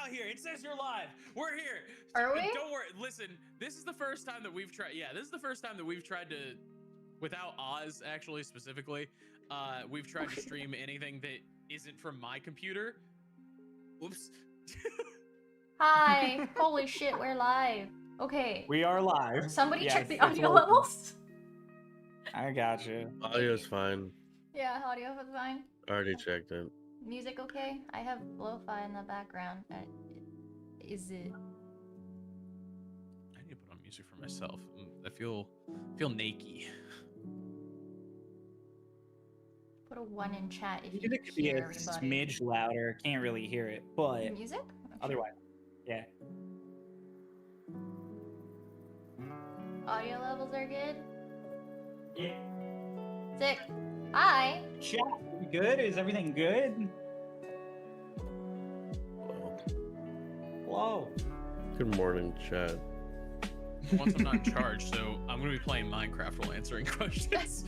out here. It says you're live. We're here. Are we? Don't worry. Listen, this is the first time that we've tried. Yeah, this is the first time that we've tried to, without Oz actually specifically, we've tried to stream anything that isn't from my computer. Whoops. Hi. Holy shit, we're live. Okay. We are live. Somebody Yes, check the it's audio working. levels. I got you. Audio's fine. Yeah, audio was fine. Already checked it. Music okay? I have lo-fi in the background. Is it? I need to put on music for myself. I feel naked. Put a 1 in chat if you Music could be hear a everybody. smidge louder. Can't really hear it, but Music? Okay. otherwise, yeah. Audio levels are good? Yeah. Sick. Hi. Chat, good? Is everything good? Hello. Good morning, chat. Once I'm not in charge, so I'm gonna be playing Minecraft while answering questions.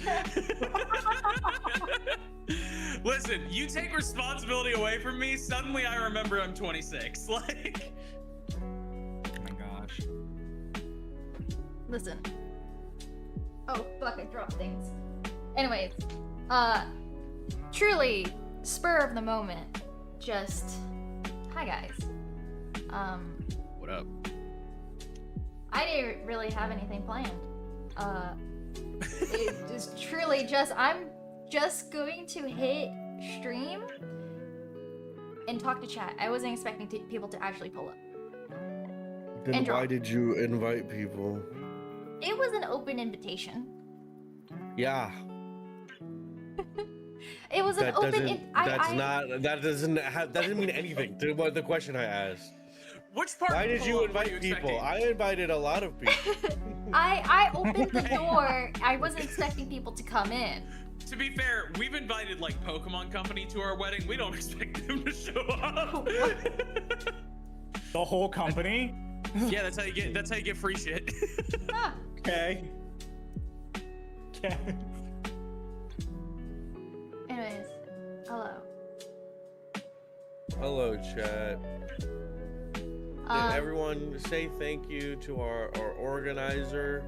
Listen, you take responsibility away from me, suddenly I remember I'm 26. Like, Oh my gosh. Listen. Oh, fuck, I dropped things. Anyways, truly, spur of the moment. Just, hi guys. what up? I didn't really have anything planned. It is truly just, I'm just going to hit stream and talk to chat. I wasn't expecting people to actually pull up. Then And why drop. did you invite people? It was an open invitation. Yeah. It was an That open. doesn't. That doesn't mean anything to what the question I asked. Which part? Why of did the you pull-up were invite people? expecting? I invited a lot of people. I opened the door. I wasn't expecting people to come in. To be fair, we've invited like Pokemon Company to our wedding. We don't expect them to show up. The whole company? Yeah, that's how you get free shit. Huh. Okay. Okay. Anyways, hello. Hello, chat. Did everyone say thank you to our organizer,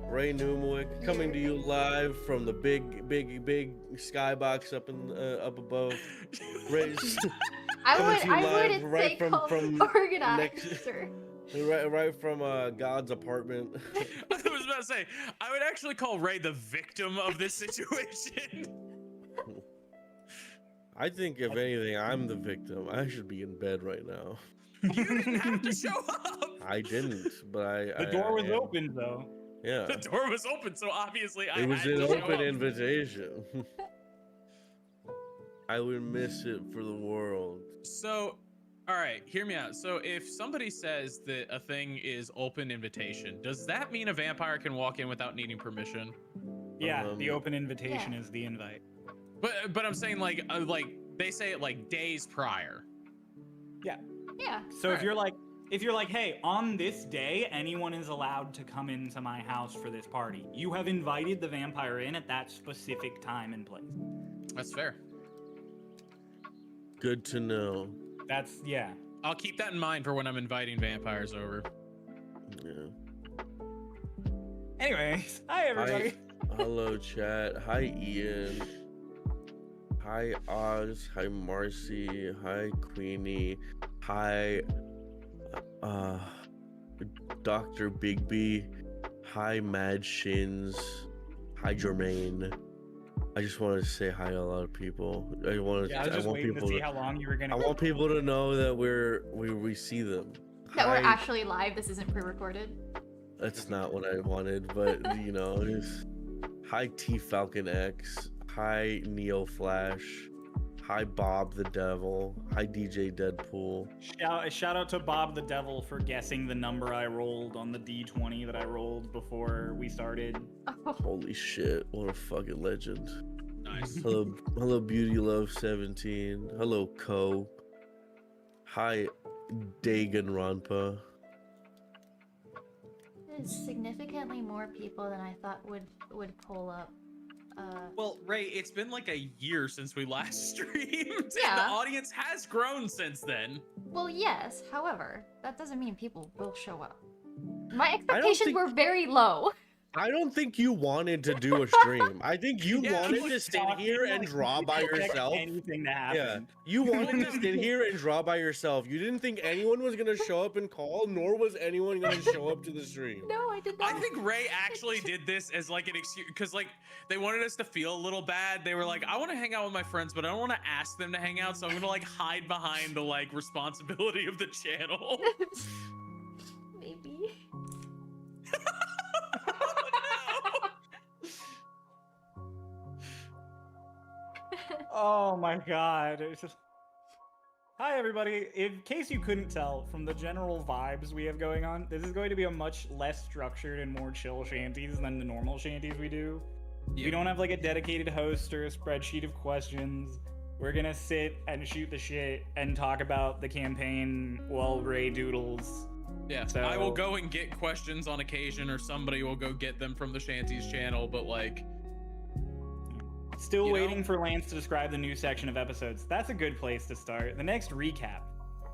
Ray Newmwick, coming to you live from the big skybox up above. Ray's I coming would to you live say from organizer. right from God's apartment. I was about to say, I would actually call Ray the victim of this situation. I think if anything, I'm the victim. I should be in bed right now. You didn't have to show up. I didn't, but The door was am. open though. Yeah, The door was open, so obviously I it was had an to show open up. invitation. I would miss it for the world. So, all right, hear me out. So if somebody says that a thing is open invitation, does that mean a vampire can walk in without needing permission? Yeah, the open invitation Yeah. is the invite. But I'm saying like they say it like days prior. Yeah. So Right. if you're like, hey, on this day, anyone is allowed to come into my house for this party. You have invited the vampire in at that specific time and place. That's fair. Good to know. That's, yeah. I'll keep that in mind for when I'm inviting vampires over. Yeah. Anyways, hi everybody. Hello, chat. Hi, Ian. Hi, Oz. Hi, Marcy. Hi, Queenie. Hi, Dr. Bigby. Hi, Mad Shins. Hi, Jermaine. I just wanted to say hi to a lot of people. Yeah, I was just want waiting to people see how long you were gonna. I want people to know that we see them. That we're Hi- actually live. This isn't pre-recorded. That's not what I wanted, but you know, it's hi T Falcon X, hi Neo Flash, hi Bob the Devil, hi DJ Deadpool. Shout out to Bob the Devil for guessing the number I rolled on the D20 that I rolled before we started. Holy shit, what a fucking legend. Nice. Hello Beauty Love 17. Hello Co. Hi Dagon Ronpa. There's significantly more people than I thought would pull up. Well, Ray, it's been like a year since we last streamed, Yeah. and the audience has grown since then. Well, yes. However, that doesn't mean people will show up. My expectations think- were very low. I don't think you wanted to do a stream. I think you Yeah, wanted He to was sit talking here and like draw he by didn't expect yourself. Anything to happen. Yeah, you wanted to sit here and draw by yourself. You didn't think anyone was gonna show up and call, nor was anyone gonna show up to the stream. No, I did not. I think Ray actually did this as like an excuse, because like they wanted us to feel a little bad. They were like, I want to hang out with my friends, but I don't want to ask them to hang out, so I'm gonna like hide behind the like responsibility of the channel. Maybe. Oh my god. It's just... Hi everybody. In case you couldn't tell from the general vibes we have going on, this is going to be a much less structured and more chill shanties than the normal shanties we do. We don't have like a dedicated host or a spreadsheet of questions. We're gonna sit and shoot the shit and talk about the campaign while Ray doodles. Yeah, So- I will go and get questions on occasion, or somebody will go get them from the Shanties channel, but like... Still You waiting know? for Lance to describe the new section of episodes. That's a good place to start. The next recap.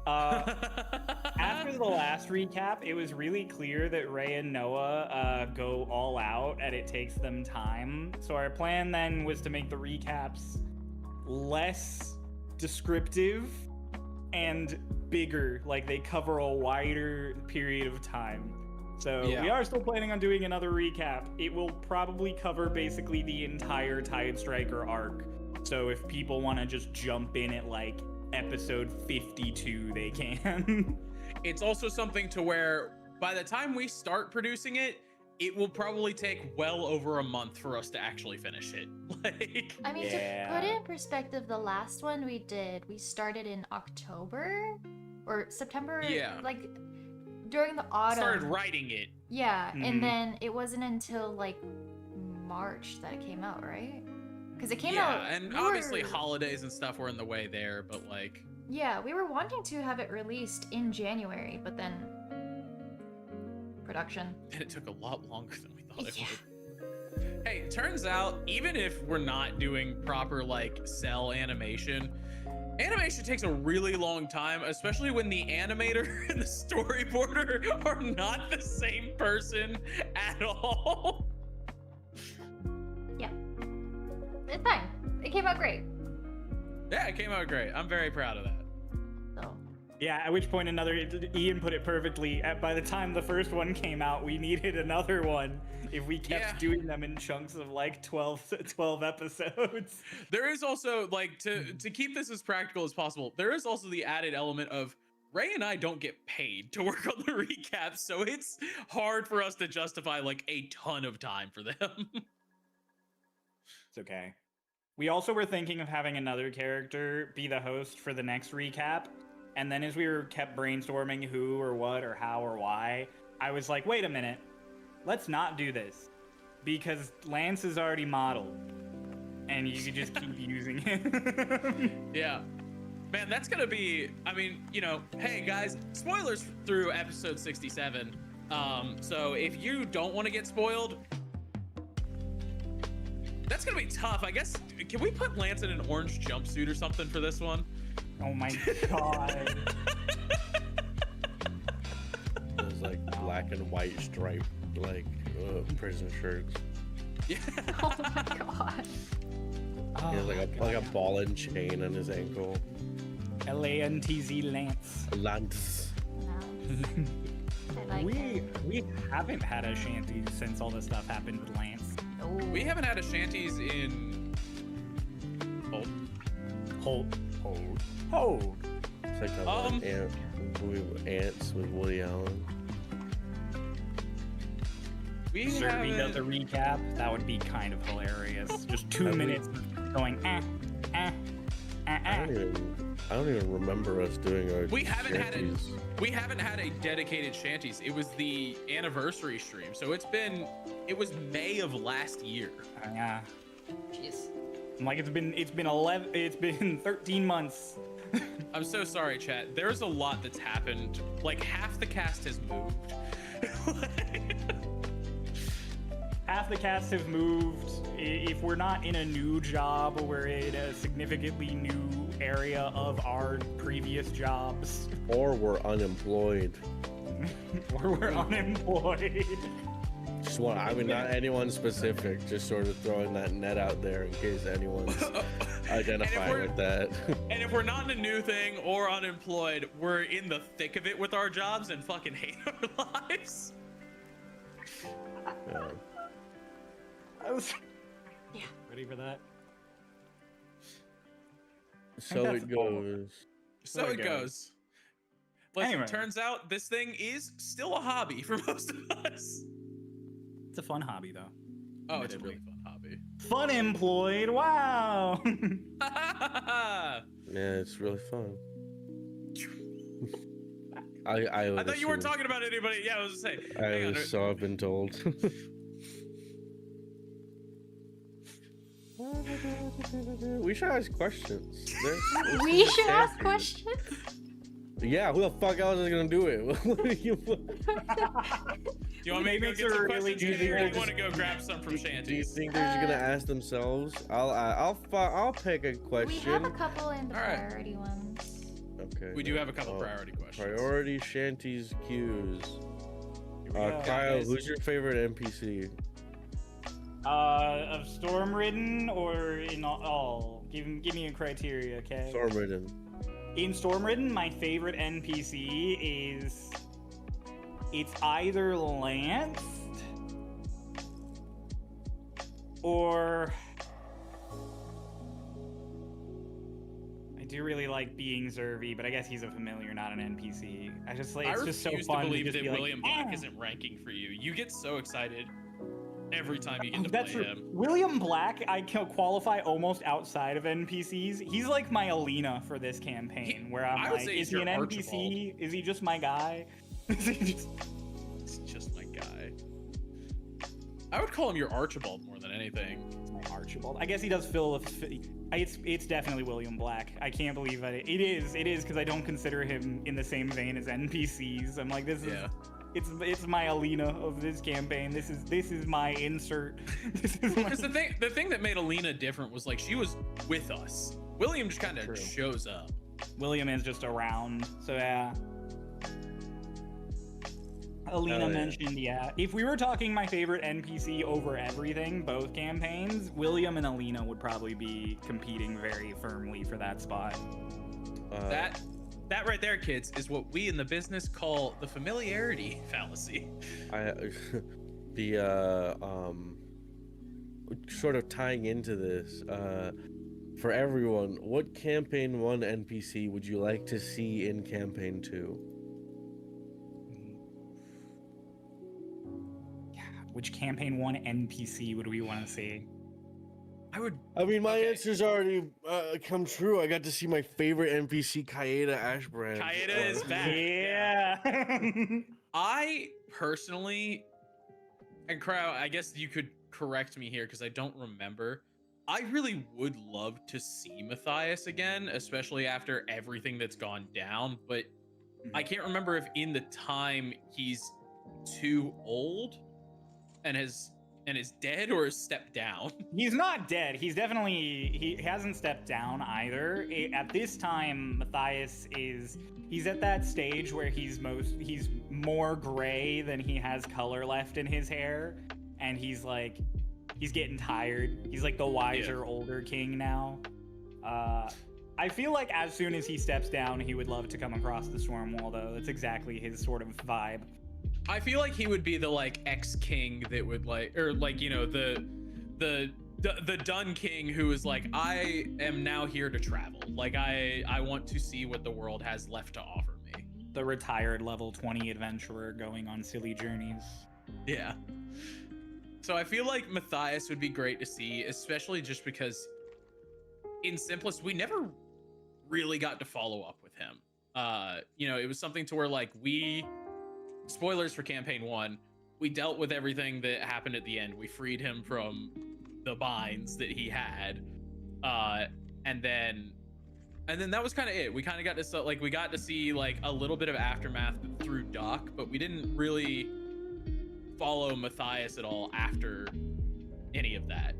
After the last recap, it was really clear that Ray and Noah go all out and it takes them time. So our plan then was to make the recaps less descriptive and bigger, like they cover a wider period of time. So Yeah. we are still planning on doing another recap. It will probably cover basically the entire Tide Striker arc. So if people want to just jump in at like episode 52, they can. It's also something to where by the time we start producing it, it will probably take well over a month for us to actually finish it. Like, I mean, Yeah. to put it in perspective, the last one we started in October or September. Yeah. Like during the autumn. started writing it. Yeah, Mhm. and then it wasn't until like March that it came out, right? Because it came Yeah, out. and we obviously were- holidays and stuff were in the way there, but like... Yeah, we were wanting to have it released in January, but then production. And it took a lot longer than we thought it Yeah. would. Hey, it turns out, even if we're not doing proper, like, cell animation takes a really long time, especially when the animator and the storyboarder are not the same person at all. Yeah. It's fine. It came out great. Yeah, it came out great. I'm very proud of that. So, Yeah, at which point Ian put it perfectly. By the time the first one came out, we needed another one if we kept Yeah. doing them in chunks of like 12 episodes. There is also, like, to keep this as practical as possible, there is also the added element of Ray and I don't get paid to work on the recaps, so it's hard for us to justify, like, a ton of time for them. It's okay. We also were thinking of having another character be the host for the next recap. And then as we were kept brainstorming who or what or how or why, I was like, wait a minute. Let's not do this. Because Lance is already modeled. And you could just keep using him. Yeah. Man, that's gonna be, I mean, you know, hey guys, spoilers through episode 67. So if you don't want to get spoiled, that's gonna be tough. I guess, can we put Lance in an orange jumpsuit or something for this one? Oh my god. Those like black and white striped like prison shirts. Yeah. oh my god. He has like a ball and chain on his ankle. LANTZ Lance. Lance. No. I like it. We haven't had a shanty since all this stuff happened with Lance. Oh. We haven't had a shanties in... Hold. It's like a ants with Woody Allen. We uh, Zerby does a haven't... recap. That would be kind of hilarious. Just 2 Have we- minutes going I don't even remember us doing our. We haven't had it. shanties. We haven't had a dedicated shanties. It was the anniversary stream, so it was May of last year. Yeah. Jeez. I'm like, it's been 13 months. I'm so sorry, chat. There's a lot that's happened. Like half the cast has moved. half the cast have moved. If we're not in a new job, we're in a significantly new area of our previous jobs. Or we're unemployed. Or we're unemployed. Just want, I mean, not anyone specific, just sort of throwing that net out there in case anyone's identifying with that. And if we're not in a new thing or unemployed, we're in the thick of it with our jobs and fucking hate our lives. Yeah. I was Yeah. ready for that. So it goes. So it goes. Listen, Anyway. turns out this thing is still a hobby for most of us. It's a fun hobby, though. Oh, it's a Admittedly. really fun hobby. Fun employed. Wow. Yeah, it's really fun. I thought you weren't talking about anybody. Yeah, I was just saying. Hang on. So I've been told. We should ask questions. We should ask questions. Yeah, who the fuck else is gonna do it? You want me to go Makes get it some really questions easy here, or to do you want to go grab some from Do you Shanty's? think they're just gonna ask themselves? I'll pick a We question. have a couple in the All right. priority ones. Okay. We do have a couple priority questions. Priority Shanty's cues. Here we go. Kyle, Guys. who's your favorite NPC? Of Stormridden or in all? Give me a criteria, okay? Stormridden. In Stormridden, my favorite NPC is... It's either Lance or... I do really like being Zervi, but I guess he's a familiar, not an NPC. I just like, it's I just so refuse fun to believe just that be William like, Black "Ah." isn't ranking for you. You get so excited every time you get to That's play true. him. William Black, I can qualify almost outside of NPCs. He's like my Alina for this campaign, where I'm I would like, say is he's he an your NPC? Is he just my guy? Is he just... It's just my guy. I would call him your Archibald more than anything. my Archibald? I guess he does fill. It's definitely William Black. I can't believe that it is because I don't consider him in the same vein as NPCs. I'm like, this is. Yeah. It's my Alina of this campaign. This is my insert. This is my... Because the thing that made Alina different was like she was with us. William just kind True. of shows up. William is just around. So yeah. Alina mentioned, yeah. If we were talking my favorite NPC over everything, both campaigns, William and Alina would probably be competing very firmly for that spot. That right there, kids, is what we in the business call the familiarity fallacy. Sort of tying into this, for everyone, what campaign 1 NPC would you like to see in campaign 2? Which campaign 1 NPC would we want to see? I mean, my Okay. answer's already come true. I got to see my favorite NPC, Kaeda Ashbrand. Kaeda is back. Yeah. I personally, and Crow, I guess you could correct me here because I don't remember. I really would love to see Matthias again, especially after everything that's gone down. But I can't remember if in the time he's too old and is dead or has stepped down. He's not dead. He hasn't stepped down either. At this time, Matthias he's at that stage where he's more gray than he has color left in his hair, and he's getting tired. He's like the wiser, older king now. I feel like as soon as he steps down, he would love to come across the storm wall, though. That's exactly his sort of vibe. I feel like he would be the like ex-king that would the Dun King who is like, I am now here to travel. Like I want to see what the world has left to offer me. The retired level 20 adventurer going on silly journeys. Yeah. So I feel like Matthias would be great to see, especially just because in Simplest, we never really got to follow up with him. It was something to where like spoilers for campaign 1, we dealt with everything that happened at the end. We freed him from the binds that he had. And then that was kind of it. We kind of got to see like a little bit of aftermath through Doc, but we didn't really follow Matthias at all after any of that.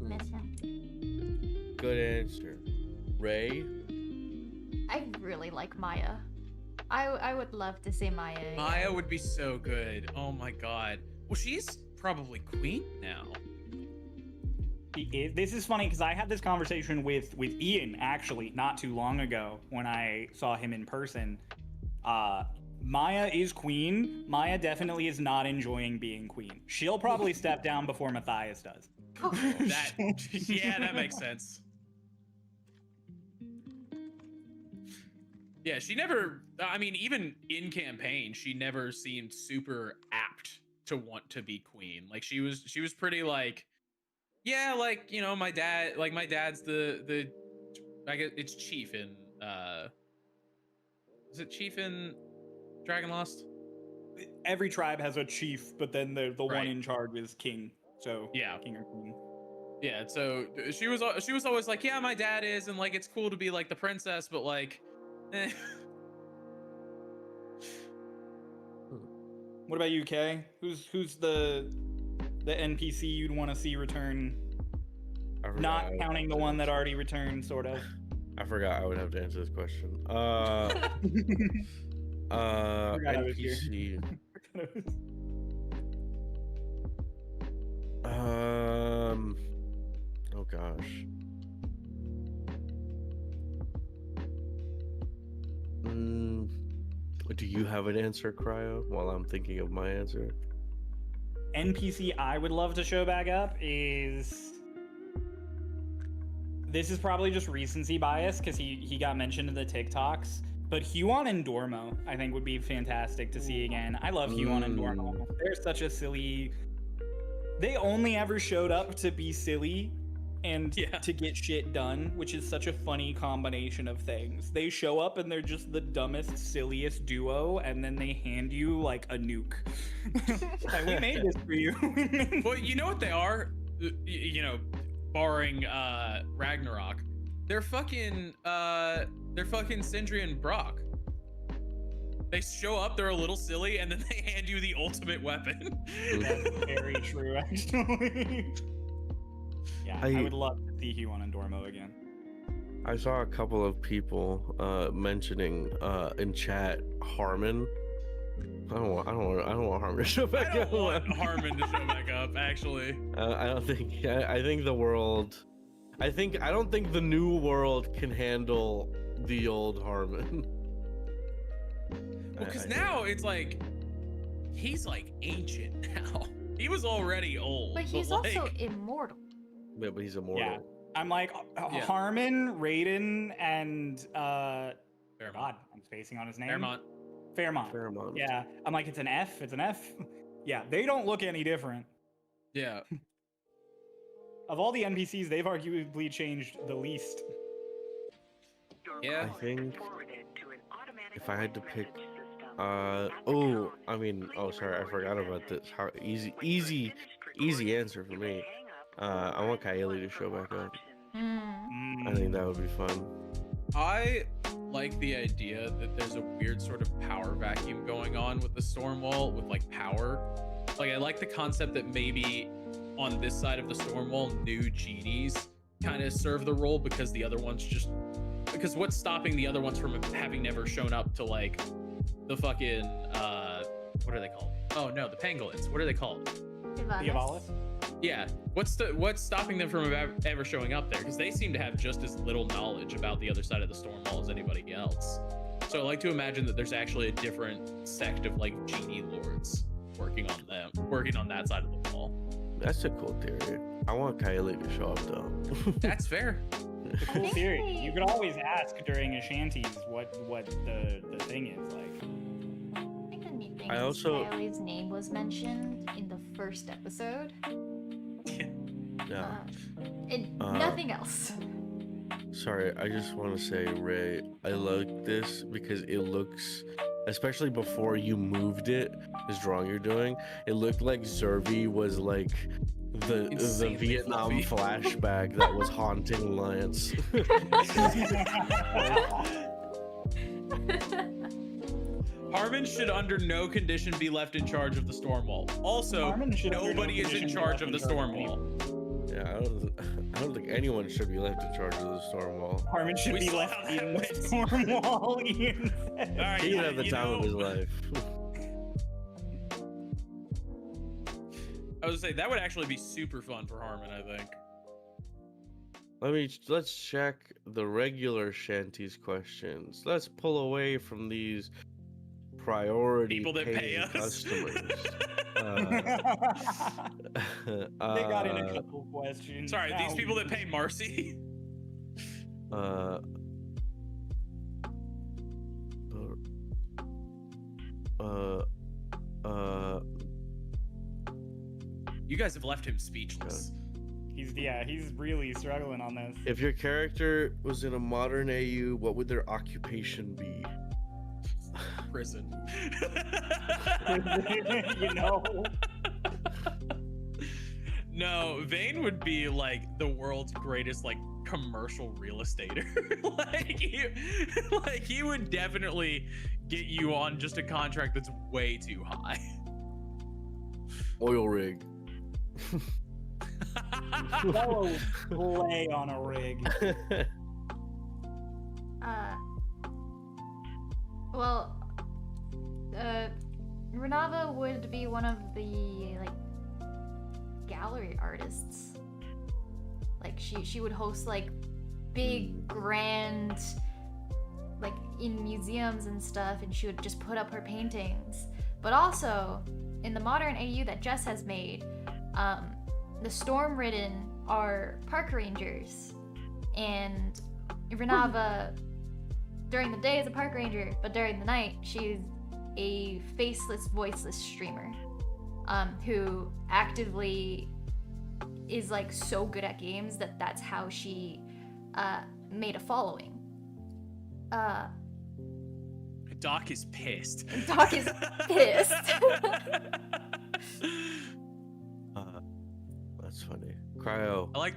Miss him. Good answer. Ray? I really like Maya. I would love to see Maya again. Maya would be so good. Oh my god. Well, she's probably queen now. This is funny because I had this conversation with Ian actually not too long ago when I saw him in person. Maya is queen. Maya definitely is not enjoying being queen. She'll probably step down before Matthias does. Yeah, that makes sense. Yeah, she never, I mean, even in campaign, she never seemed super apt to want to be queen. Like she was pretty like, yeah, like, you know, my dad's the I guess it's chief in is it chief in Dragon Lost? Every tribe has a chief, but then the one in charge is king. So yeah, king or queen. Yeah, so she was always like, yeah, my dad is, and like it's cool to be like the princess, but like, eh. What about you, Kay? Who's the NPC you'd want to see return? Not counting the one that already returned, sort of. I forgot I would have to answer this question. NPC. Oh gosh. Do you have an answer, Cryo, while I'm thinking of my answer? NPC I would love to show back up is... This is probably just recency bias because he got mentioned in the TikToks, but Huon and Dormo I think would be fantastic to see again. I love Huon and Dormo. They're such a silly... They only ever showed up to be silly and to get shit done, which is such a funny combination of things. They show up and they're just the dumbest, silliest duo, and then they hand you like a nuke. Like, we made this for you. Well, you know what they are? You know, barring Ragnarok, they're fucking Sindri and Brock. They show up, they're a little silly, and then they hand you the ultimate weapon. That's very true, actually. Yeah, I would love to see Huon and Dormo again. I saw a couple of people mentioning in chat Harmon. I don't want Harmon to show back up. I don't want Harmon to show back up, actually. I think the world. I don't think the new world can handle the old Harmon. Well, because now it's like he's like ancient now. He was already old, but he's also immortal. Yeah, but he's immortal. Yeah, I'm like Harmon, Raiden, and God, I'm spacing on his name. Fairmont. Yeah, I'm like, it's an F. Yeah, they don't look any different. Yeah. Of all the NPCs, they've arguably changed the least. Yeah. I think if I had to pick, sorry, I forgot about this. How easy answer for me. I want Kaeli to show back up. I think that would be fun. I like the idea that there's a weird sort of power vacuum going on with the storm wall, with like power. Like, I like the concept that maybe on this side of the storm wall, new genies kind of serve the role because the other ones because what's stopping the other ones from having never shown up to like the fucking what are they called? Oh no, the pangolins. What are they called? The Avalis? Yeah. What's stopping them from ever showing up there? Because they seem to have just as little knowledge about the other side of the storm wall as anybody else. So I like to imagine that there's actually a different sect of like genie lords working on that side of the wall. That's a cool theory. I want Kaeli to show up though. That's fair. It's a cool theory. You could always ask during Ashanti's what the thing is like. I think the neat thing is Kaeli's name was mentioned in the first episode. Yeah. Nothing else. Sorry, I just want to say, Ray, I like this because it looks, especially before you moved it, this drawing you're doing, it looked like Zervi was like the Vietnam flashback that was haunting Lance. Harmon should under no condition be left in charge of the storm wall. Also, Harmon should under no nobody is in condition be charge left of in the charge storm of wall. Yeah, I don't think anyone should be left in charge of the storm wall. Harmon should We be saw left how that in the went. storm wall. Ian said. All right, He would have the you time of his know- life. I was gonna say that would actually be super fun for Harmon, I think. Let's check the regular Shanties questions. Let's pull away from these priority People that pay paying us. customers. They got in a couple questions. Sorry, these Now people that pay Marcy. You guys have left him speechless. he's really struggling on this. If your character was in a modern AU, what would their occupation be? Prison. You know. No, Vane would be like the world's greatest like commercial real estater. like he would definitely get you on just a contract that's way too high. Oil rig. Fellow play on a rig. Well, Renava would be one of the like gallery artists. Like she would host like big grand like in museums and stuff, and she would just put up her paintings. But also in the modern AU that Jess has made, the Stormridden are park rangers, and Renava during the day is a park ranger, but during the night she's a faceless, voiceless streamer who actively is like so good at games that's how she made a following. Doc is pissed. Doc is pissed. That's funny. Cryo. I like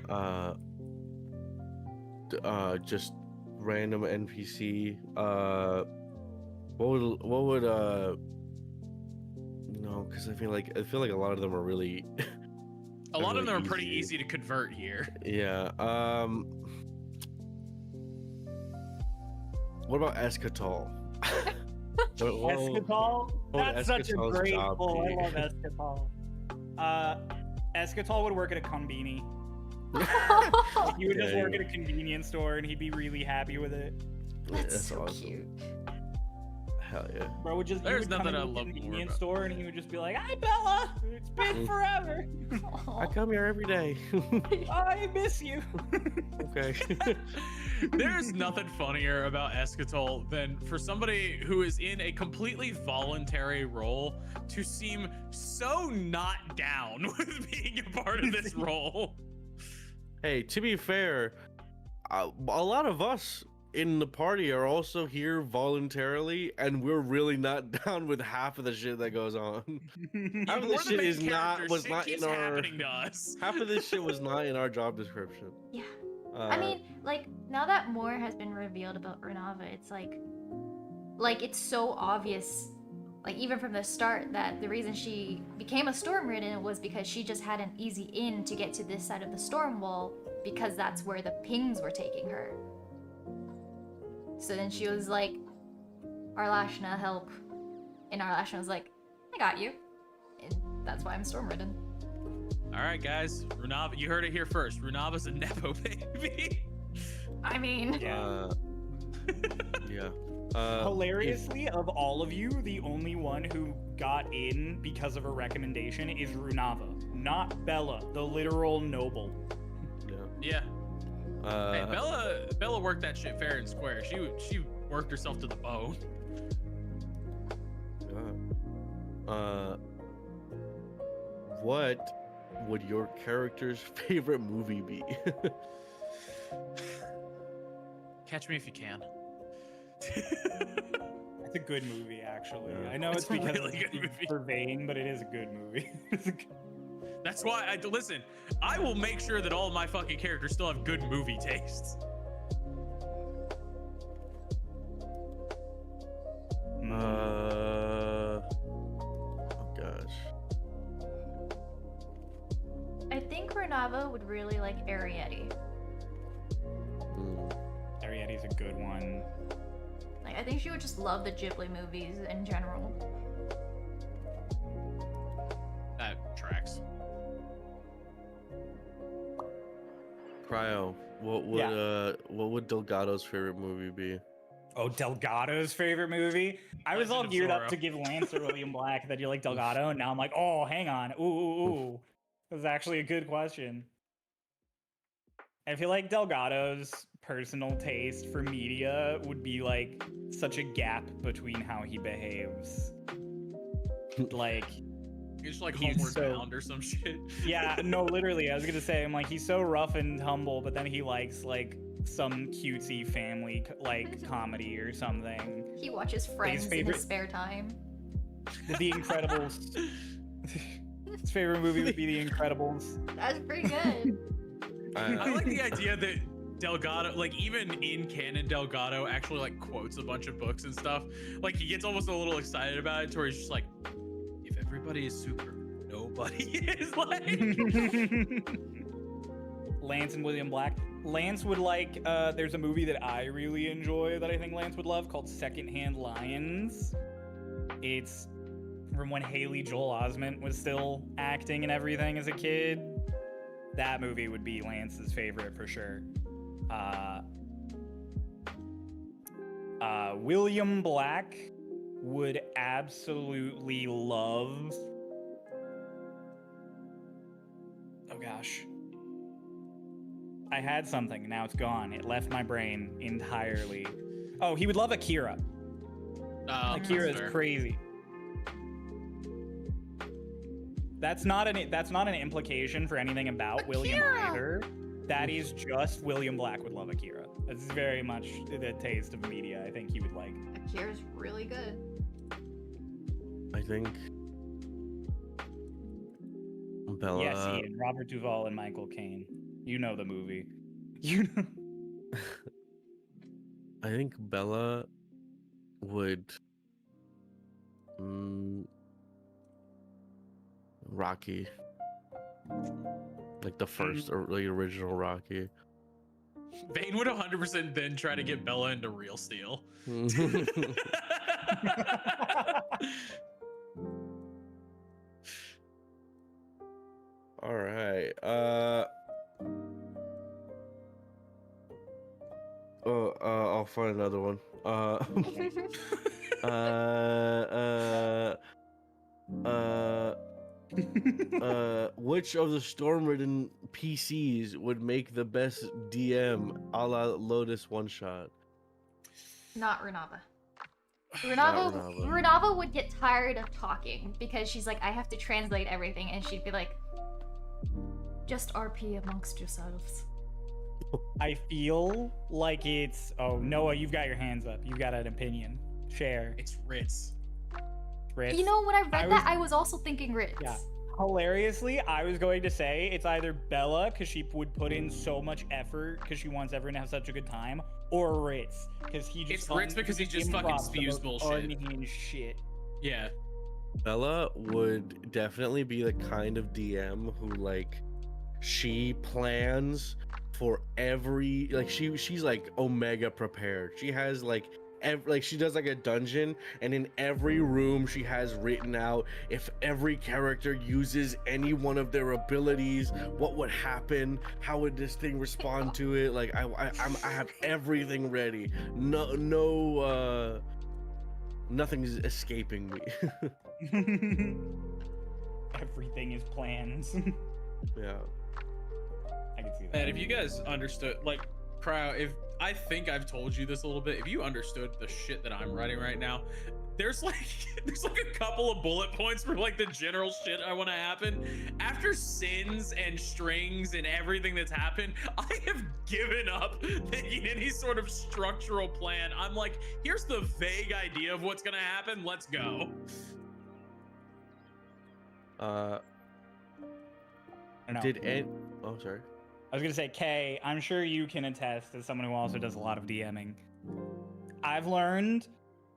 Just random NPC. What would no, because I feel like a lot of them are really a lot of them are really pretty easy to convert here. yeah. What about Eschatal? Eschatal? would That's such a Eschatal's great job pull. be? I love Eschatal. Eschatal would work at a conveni. He would just Yeah, work yeah. at a convenience store and he'd be really happy with it. That's so awesome. cute. Hell yeah. Bro would just There's he would come nothing I into the love more convenience about- store and he would just be like, "Hi Bella, it's been forever. I come here every day. I miss you." Okay. There's nothing funnier about Eschatal than for somebody who is in a completely voluntary role to seem so not down with being a part of this role. Hey, to be fair, a lot of us in the party are also here voluntarily, and we're really not down with half of the shit that goes on. Half of We're this the shit main is not characters. was Shit not keeps in our. happening to us. Half of this shit was not in our job description. Yeah. Uh, I mean, like, now that more has been revealed about Renava, it's like it's so obvious, like, even from the start, that the reason she became a Stormridden was because she just had an easy in to get to this side of the storm wall, because that's where the pings were taking her. So then she was like, Arlashna, help. And Arlashna was like, I got you. And that's why I'm Stormridden. All right, guys. Renava, you heard it here first. Renava's a nepo baby. I mean, Yeah. Yeah. Hilariously, of all of you, the only one who got in because of a recommendation is Runava, not Bella, the literal noble. Yeah. Yeah. Hey, Bella worked that shit fair and square. She worked herself to the bone. What would your character's favorite movie be? Catch Me If You Can. It's a good movie, actually. Yeah. I know It's it's a because really good movie. it's vain, but it is a good movie. That's why listen. I will make sure that all of my fucking characters still have good movie tastes. Runava would really like Arietti. Arietti's a good one. Like, I think she would just love the Ghibli movies in general. That tracks. Cryo, what would Delgado's favorite movie be? Oh, Delgado's favorite movie? I was all Legend of geared up Zorro. to give Lance or William Black that you like Delgado, and now I'm like, oh, hang on. Ooh. That was actually a good question. I feel like Delgado's personal taste for media would be like such a gap between how he behaves. Like, He's like He's Homeward so- Bound or some shit. yeah, no, literally, I was gonna say, I'm like, he's so rough and humble, but then he likes like some cutesy family like comedy or something. He watches Friends in favorite- his spare time. The Incredibles. His favorite movie would be The Incredibles. That's pretty good. I like the idea that Delgado, like even in canon, Delgado actually like quotes a bunch of books and stuff. Like he gets almost a little excited about it, to where he's just like, if everybody is super, nobody is like. Lance and William Black. Lance would like, there's a movie that I really enjoy that I think Lance would love called Secondhand Lions. It's from when Haley Joel Osment was still acting and everything as a kid. That movie would be Lance's favorite for sure. William Black would absolutely love. Oh gosh. I had something, now it's gone. It left my brain entirely. Oh, he would love Akira. Akira is crazy. That's not an implication for anything about William either. That is just William Black would love Akira. That's very much the taste of media I think he would like. Akira's really good. I think Bella. Yes, Ian, Robert Duvall and Michael Caine. You know the movie. You know. I think Bella would. Rocky. Like the first or the original Rocky. Vane would 100% then try to get Bella into Real Steel. All right. I'll find another one. Which of the Stormridden PCs would make the best DM a la Lotus one shot? Not Runava. Not Runava would get tired of talking because she's like, I have to translate everything, and she'd be like, just RP amongst yourselves. I feel like it's. Oh, Noah, you've got your hands up. You've got an opinion. Share. It's Ritz. Ritz. You know, when I read that, I was also thinking Ritz. Yeah. Hilariously, I was going to say it's either Bella, because she would put in so much effort because she wants everyone to have such a good time, or Ritz, because he just. It's Ritz because he just fucking spews bullshit. Unhinged shit. Yeah. Bella would definitely be the kind of DM who like she plans for every like she's like omega prepared. She has like she does like a dungeon, and in every room she has written out if every character uses any one of their abilities, what would happen, how would this thing respond to it. Like I have everything ready. Nothing is escaping me. Everything is plans. Yeah. I can see that. And if you guys understood, like, Cryo, if I think I've told you this a little bit, if you understood the shit that I'm writing right now, there's like a couple of bullet points for like the general shit I want to happen. After sins and strings and everything that's happened, I have given up making any sort of structural plan. I'm like, here's the vague idea of what's gonna happen. Let's go. I don't know. Oh, sorry. I was gonna say, Kay, I'm sure you can attest as someone who also does a lot of DMing. I've learned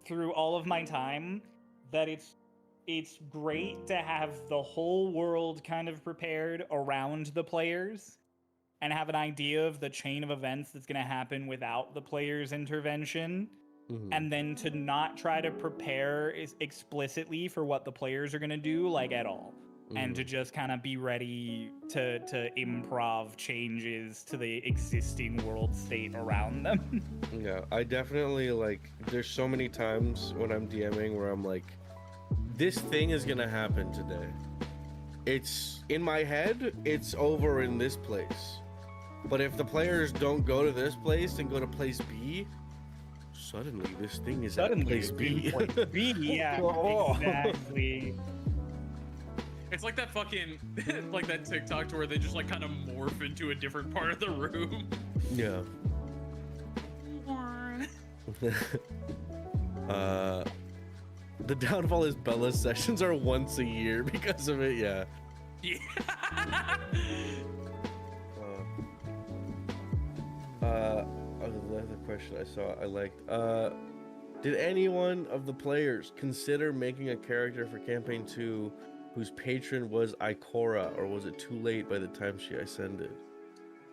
through all of my time that it's it's great to have the whole world kind of prepared around the players and have an idea of the chain of events that's going to happen without the player's intervention. And then to not try to prepare explicitly for what the players are going to do, like, at all. And to just kind of be ready to improv changes to the existing world state around them. Yeah, I definitely, like, there's so many times when I'm DMing where I'm like, this thing is gonna happen today. It's, in my head, it's over in this place. But if the players don't go to this place and go to place B, suddenly this thing is at place B. Yeah, exactly. It's like that fucking, like that TikTok to where they just like kind of morph into a different part of the room. Yeah. The downfall is Bella's sessions are once a year because of it, yeah. Yeah. The question I saw I liked. Did anyone of the players consider making a character for campaign 2 whose patron was Ikora, or was it too late by the time she ascended?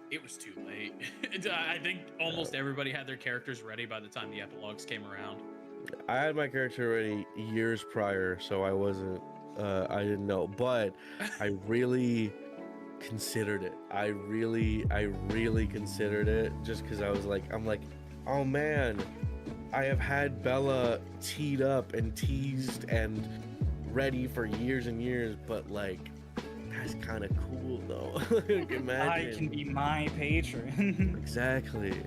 It was too late. I think almost everybody had their characters ready by the time the epilogues came around. I had my character ready years prior, so I wasn't, I didn't know, but I really considered it. I really considered it, just because I'm like, oh man, I have had Bella teed up and teased and ready for years and years, but like, that's kind of cool though. Like, imagine. I can be my patron. Exactly.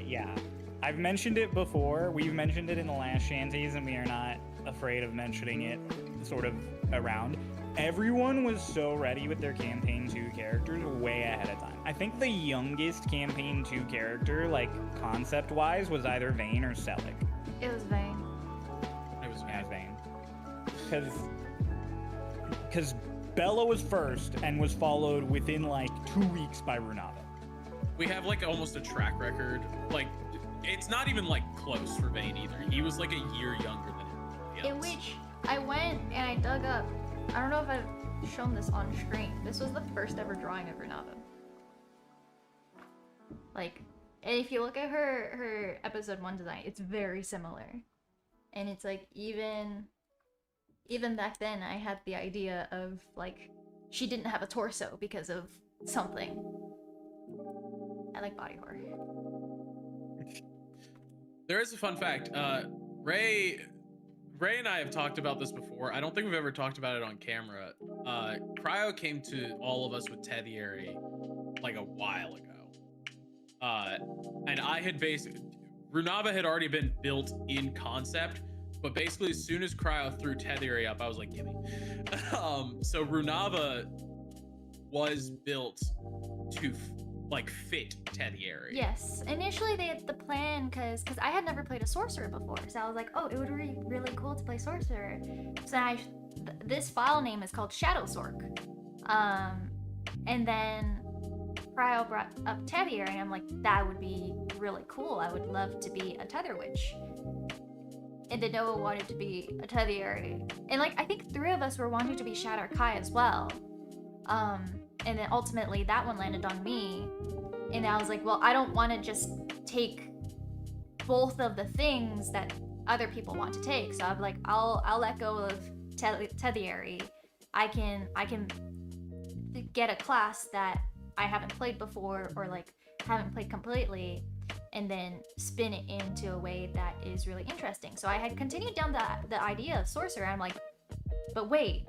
Yeah. I've mentioned it before. We've mentioned it in the last shanties, and we are not afraid of mentioning it sort of around. Everyone was so ready with their campaign 2 characters way ahead of time. I think the youngest campaign 2 character, like concept-wise, was either Vayne or Selic. It was Vayne. It was Vayne. Because Bella was first and was followed within like 2 weeks by Runava. We have like almost a track record. Like, it's not even like close for Vayne either. He was like a year younger than everybody else. In which I went and I dug up. I don't know if I've shown this on screen. This was the first ever drawing of Runava. Like, and if you look at her episode 1 design, it's very similar. And it's like, even back then, I had the idea of like, she didn't have a torso because of something. I like body horror. There is a fun fact. Ray and I have talked about this before. I don't think we've ever talked about it on camera. Cryo came to all of us with Tethiary like a while ago. And I had Runava had already been built in concept, but basically as soon as Cryo threw Tethiary up, I was like, gimme. So Runava was built to like fit Tethiary. Yes, initially they had the plan because I had never played a sorcerer before, so I was like, oh, it would be really cool to play sorcerer. So this file name is called Shadow Sork, and then Cryo brought up Tethiary, and I'm like, that would be really cool. I would love to be a Tether Witch. And then Noah wanted to be a Tethiary, and like I think 3 of us were wanting to be Shatter Kai as well. And then ultimately that one landed on me, and I was like, well, I don't want to just take both of the things that other people want to take, so I'm like, I'll let go of Tethiary. I can get a class that I haven't played before, or like haven't played completely, and then spin it into a way that is really interesting. So I had continued down the idea of sorcerer. I'm like, but wait,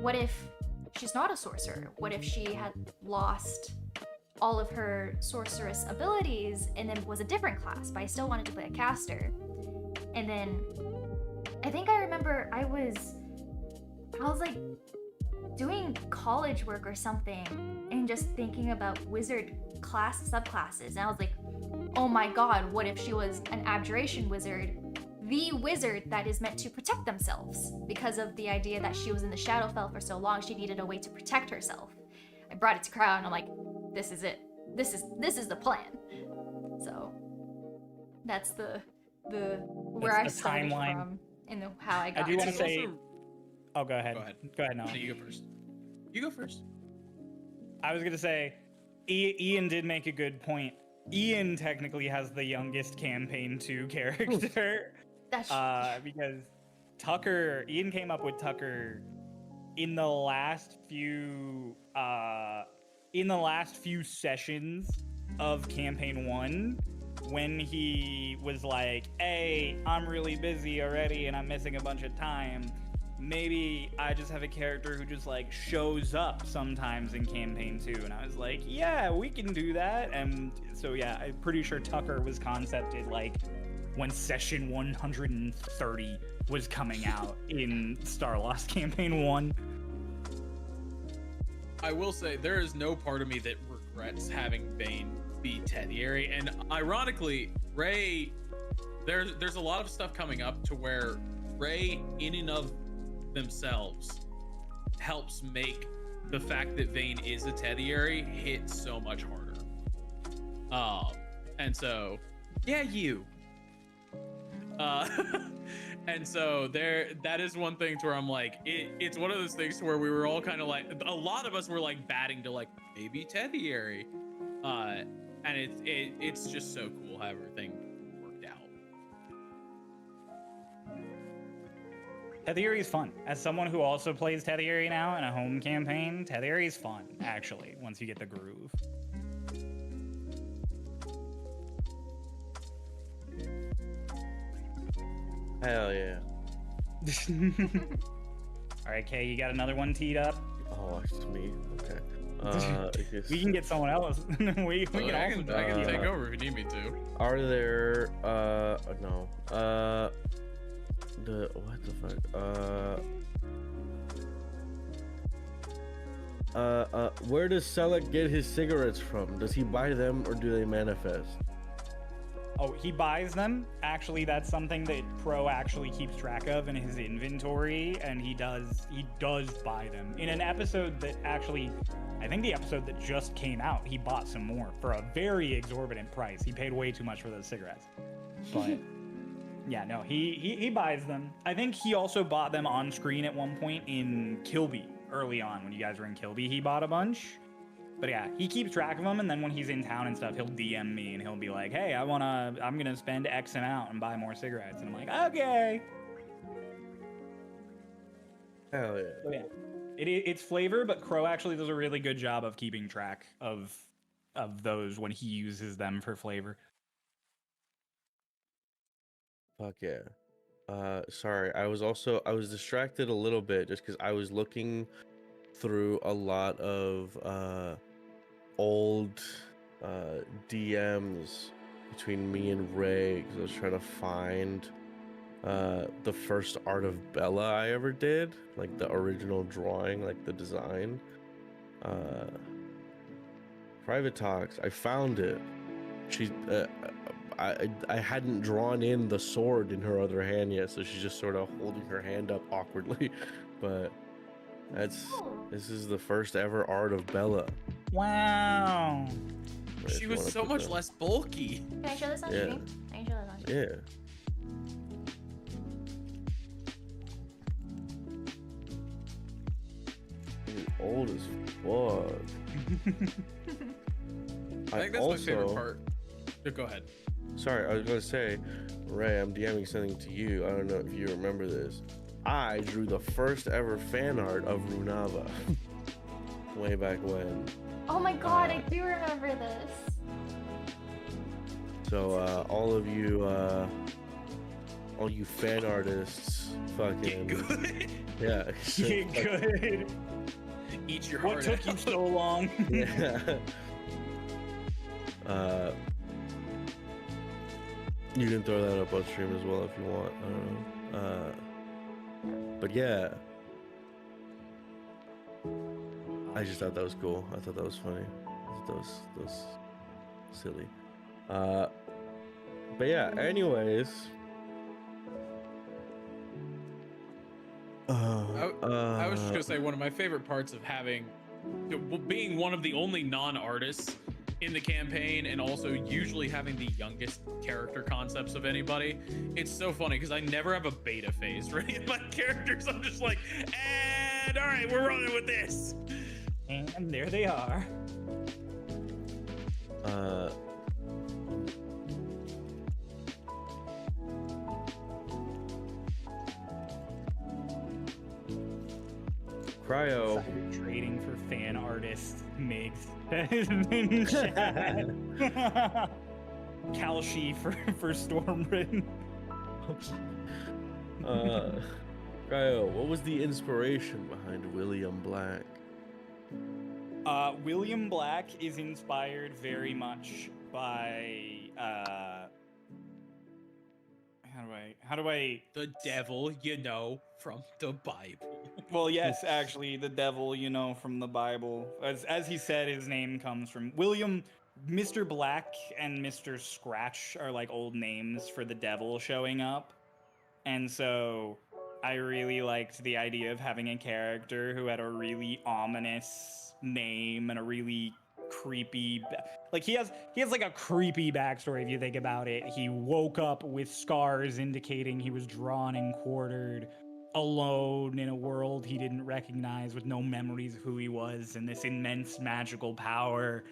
what if she's not a sorcerer? What if she had lost all of her sorceress abilities and then was a different class, but I still wanted to play a caster? And then I think I remember I was like doing college work or something and just thinking about wizard class subclasses, and I was like, oh my god, what if she was an abjuration wizard, the wizard that is meant to protect themselves? Because of the idea that she was in the Shadowfell for so long, she needed a way to protect herself. I brought it to Cryo, and I'm like, this is it. This is the plan. So that's the where I the started timeline. from and how I got. do wanna It's say- also- Oh, go ahead. Go ahead. No. No, you go first. You go first. I was gonna say, Ian did make a good point. Ian technically has the youngest campaign 2 character, That's because Ian came up with Tucker in the last few sessions of campaign 1, when he was like, hey, I'm really busy already and I'm missing a bunch of time. Maybe I just have a character who just like shows up sometimes in campaign 2. And I was like, yeah, we can do that. And so yeah, I'm pretty sure Tucker was concepted like when session 130 was coming out in Starlost campaign 1. I will say there is no part of me that regrets having Vayne be Tediary, and ironically, Ray, there's a lot of stuff coming up to where Ray, in and of themselves, helps make the fact that Vayne is a Tediary hit so much harder. And so, yeah, you. And so that is one thing to where I'm like, it's one of those things to where we were all kind of like, a lot of us were like batting to like maybe Tediary, and it's just so cool how everything worked out. Tediary is fun. As someone who also plays Tediary now in a home campaign, Tediary is fun, actually, once you get the groove. Hell yeah. All right, Kay, you got another one teed up? Oh, it's me. Okay. We can get someone else. we can I also can take over if you need me to. Are there no the what the fuck where does Selleck get his cigarettes from? Does he buy them or do they manifest? Oh, he buys them. Actually, that's something that Pro actually keeps track of in his inventory, and he does buy them. In an episode that actually, I think the episode that just came out, he bought some more for a very exorbitant price. He paid way too much for those cigarettes. But yeah, no, he buys them. I think he also bought them on screen at one point in Kilby early on when you guys were in Kilby. He bought a bunch. But yeah, he keeps track of them, and then when he's in town and stuff, he'll DM me and he'll be like, hey, I'm gonna spend X amount and buy more cigarettes. And I'm like, okay. Hell yeah. So yeah, it's flavor, but Crow actually does a really good job of keeping track of those when he uses them for flavor. Fuck yeah. Sorry, I was distracted a little bit just because I was looking through a lot of old DMs between me and Ray because I was trying to find the first art of Bella I ever did, like the original drawing, like the design. Private Talks, I found it. She I hadn't drawn in the sword in her other hand yet, so she's just sort of holding her hand up awkwardly. But this is the first ever art of Bella. Wow. She was so much less bulky. Can I show this on Yeah. stream? I can show this on stream. Yeah. She's old as fuck. I think that's my favorite part. Go ahead. Sorry, I was gonna say, Ray, I'm DMing something to you. I don't know if you remember this. I drew the first ever fan art of Runava. Way back when. Oh my god, I do remember this. So all you fan artists, fucking Get good. yeah. Get good. Eat your What heart took you out. so long? Yeah. You can throw that up on stream as well if you want. I don't know. But yeah, I just thought that was cool. I thought that was funny. I thought that was silly. But yeah. Anyways. I was just gonna say one of my favorite parts of being one of the only non-artists in the campaign, and also usually having the youngest character concepts of anybody. It's so funny because I never have a beta phase for any of my characters. I'm just like, and all right, we're running with this. And there they are. Cryo. Trading for fan artist Migs. That is in chat. Kalshi for Stormridden. Cryo, what was the inspiration behind William Black? William Black is inspired very much by how do I The devil, you know, from the Bible. Well, yes, actually, the devil, you know, from the Bible. As he said, his name comes from William. Mr. Black and Mr. Scratch are like old names for the devil showing up. And so I really liked the idea of having a character who had a really ominous name and a really creepy, like he has like a creepy backstory if you think about it. He woke up with scars indicating he was drawn and quartered, alone in a world he didn't recognize, with no memories of who he was, and this immense magical power.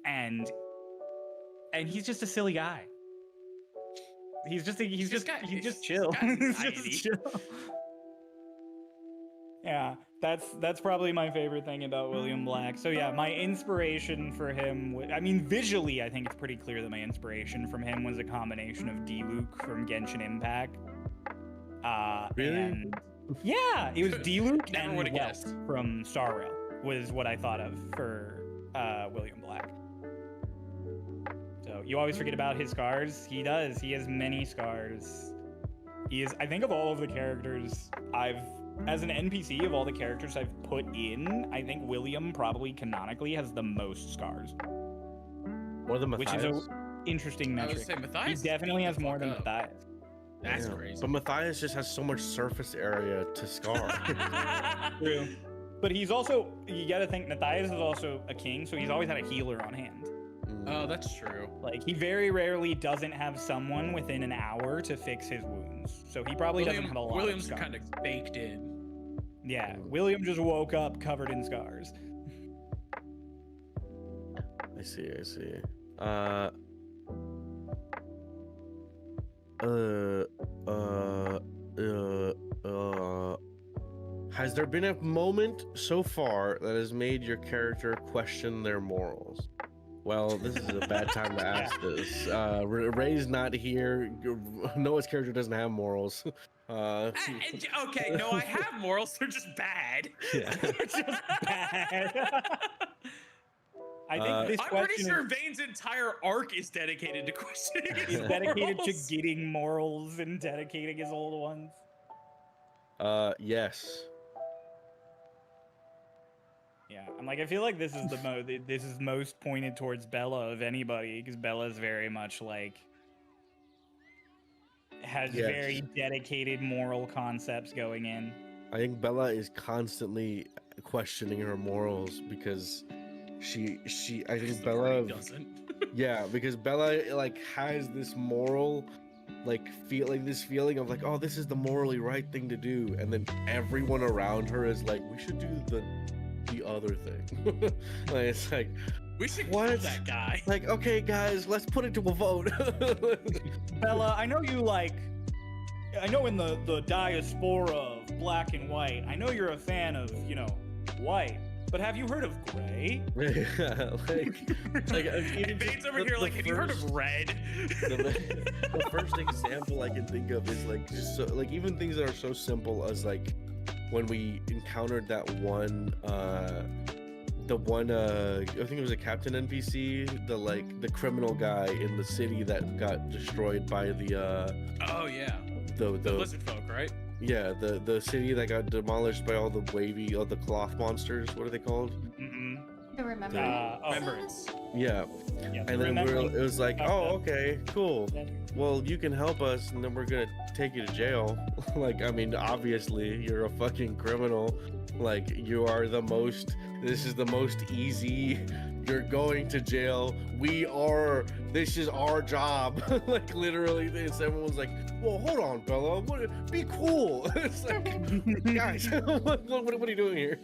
And he's just a silly guy. He's just chill. He's just chill. Yeah, that's probably my favorite thing about William Black. So yeah, my inspiration for him, I mean, visually, I think it's pretty clear that my inspiration from him was a combination of Diluc from Genshin Impact. Really? And yeah, it was Diluc Never and would've Welt guessed. from Star Rail was what I thought of for William Black. So you always forget about his scars. He does. He has many scars. He is, I think, of all of the characters as an NPC, of all the characters I've put in, I think William probably canonically has the most scars. More than Which Matthias. is an interesting I metric. would say He Matthias. definitely has more than Fuck up. Matthias. That's Yeah. crazy. But Matthias just has so much surface area to scar. True. But he's also, you gotta think, Matthias is also a king, so he's always had a healer on hand. Oh, that's true. Like, he very rarely doesn't have someone within an hour to fix his wounds. So he probably doesn't have a lot William's of scars. kind of baked in. Yeah, William just woke up covered in scars. I see. Has there been a moment so far that has made your character question their morals? Well, this is a bad time to ask this. Ray's not here. Noah's character doesn't have morals. Okay, no, I have morals. They're just bad. Yeah. They're just bad. I think this I'm pretty question sure Vane's entire arc is dedicated to questioning his is dedicated to morals. getting morals and dedicating his old ones. Yes. Yeah, I'm like, I feel like this is this is most pointed towards Bella of anybody, because Bella's very much like has Yes. very dedicated moral concepts going in. I think Bella is constantly questioning her morals because I think Bella doesn't. yeah, because Bella like has this moral this feeling of like, oh, this is the morally right thing to do, and then everyone around her is like, we should do the other thing. Like, it's like, We should What? kill that guy. like, okay guys, let's put it to a vote. Bella, I know you like, I know in the diaspora of black and white, I know you're a fan of, you know, white, but have you heard of gray? Yeah, like And Vane's over here like, have you heard of red? the first example I can think of is like just so, like even things that are so simple as like when we encountered that one I think it was a captain NPC, the criminal guy in the city that got destroyed by Oh yeah, the lizard folk, right? yeah, the city that got demolished by all the the cloth monsters. What are they called? Mm-mm. To remember. Remembrance. Yeah. Yeah, And then it was like, Fucked oh, up. okay, cool. Well, you can help us, and then we're gonna take you to jail. Like, I mean, obviously, you're a fucking criminal. Like, you are this is the most easy You're going to jail. This is our job. Like literally, everyone's like, well, hold on, Bella. Be cool. It's like, guys, what are you doing here?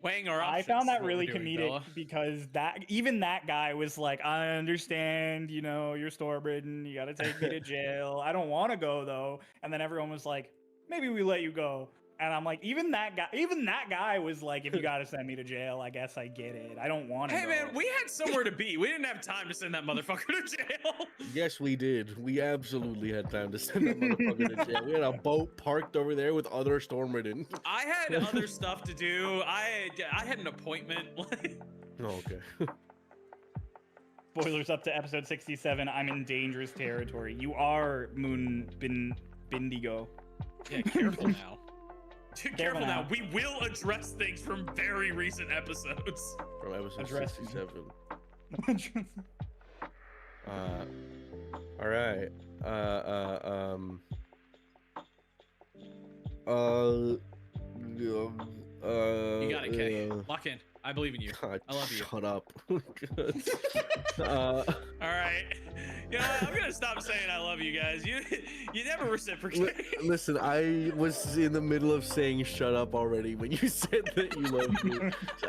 Weighing our I options found is that what really we're doing, comedic Bella. because even that guy was like, I understand, you know, you're Stormridden, you gotta take me to jail. I don't want to go though. And then everyone was like, maybe we let you go. And I'm like, even that guy was like, if you gotta send me to jail, I guess I get it. I don't want to Hey go. man, we had somewhere to be. We didn't have time to send that motherfucker to jail. Yes, we did. We absolutely had time to send that motherfucker to jail. We had a boat parked over there with other Stormridden. I had other stuff to do. I had an appointment. Oh, okay. Spoilers up to episode 67. I'm in dangerous territory. You are Bindigo. Yeah, careful now. Careful now. now. We will address things from very recent episodes. From episode Address- 67. All right. You got it, Kay. Lock in. I believe in you. God, I love you. Shut up. All right. You know, I'm gonna stop saying I love you guys. You never reciprocate. Listen, I was in the middle of saying shut up already when you said that you love me,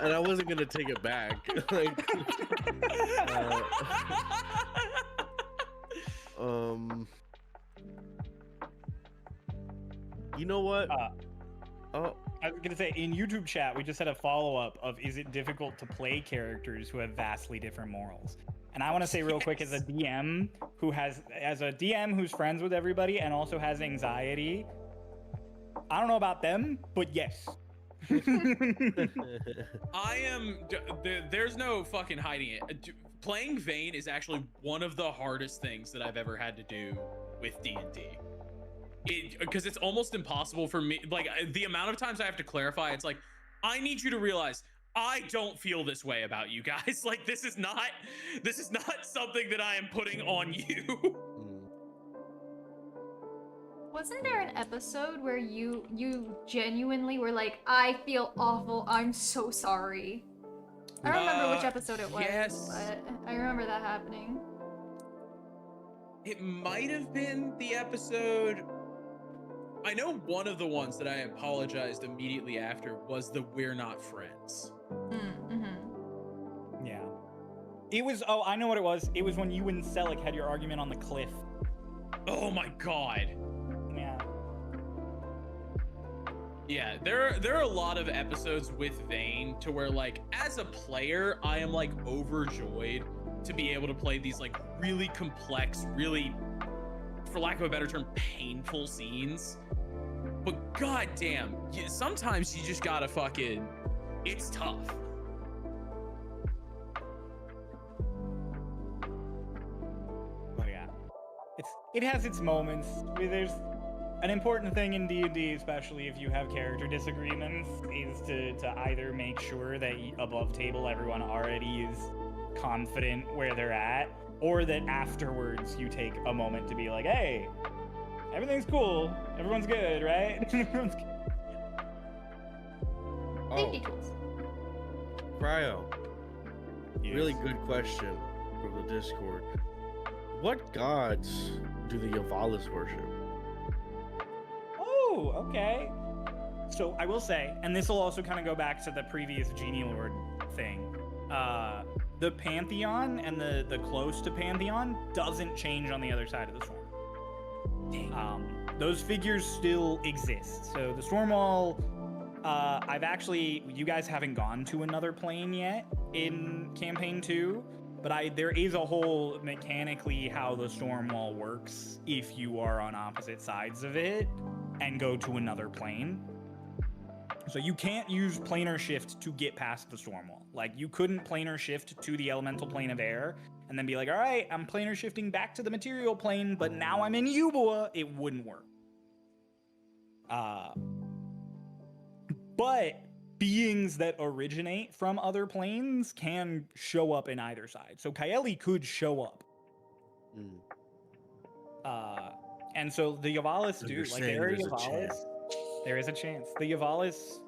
and I wasn't gonna take it back. Like, you know what? I was gonna say, in YouTube chat, we just had a follow-up of, is it difficult to play characters who have vastly different morals? And I want to say real quick, as a DM who's friends with everybody and also has anxiety, I don't know about them, but yes. I am. There's no fucking hiding it. Playing Vayne is actually one of the hardest things that I've ever had to do with D&D. Because it's almost impossible for me. Like, the amount of times I have to clarify, it's like, I need you to realize I don't feel this way about you guys. Like, this is not something that I am putting on you. Wasn't there an episode where you genuinely were like, I feel awful, I'm so sorry? I don't remember which episode it was, yes. but I remember that happening. It might have been the episode. I know one of the ones that I apologized immediately after was the "We're Not Friends." Mm-hmm. Yeah. It was, oh, I know what it was. It was when you and Selic had your argument on the cliff. Oh my god. Yeah. Yeah, there are a lot of episodes with Vayne to where, like, as a player, I am like overjoyed to be able to play these like really complex, really, for lack of a better term, painful scenes. But goddamn, sometimes you just gotta fucking, it's tough. Oh yeah. It has its moments. I mean, there's an important thing in D&D, especially if you have character disagreements, is to either make sure that above table everyone already is confident where they're at, or that afterwards you take a moment to be like, hey, everything's cool, everyone's good, right? Everyone's good. Safety tools. Cryo. Really good question from the Discord. What gods do the Yavalis worship? Oh, okay. So I will say, and this will also kind of go back to the previous Genie Lord thing, the Pantheon and the close to Pantheon doesn't change on the other side of the storm. Those figures still exist. So the Stormwall, you guys haven't gone to another plane yet in Campaign 2, but there is a whole mechanically how the Stormwall works if you are on opposite sides of it and go to another plane. So you can't use planar shift to get past the Stormwall. Like, you couldn't planar shift to the elemental plane of air and then be like, all right, I'm planar shifting back to the material plane, but now I'm in Ubua. It wouldn't work. But beings that originate from other planes can show up in either side. So Kaeli could show up. And so the Yavalis So do, you're like, saying there are there's a Yavalis. chance. There is a chance. The Yavalis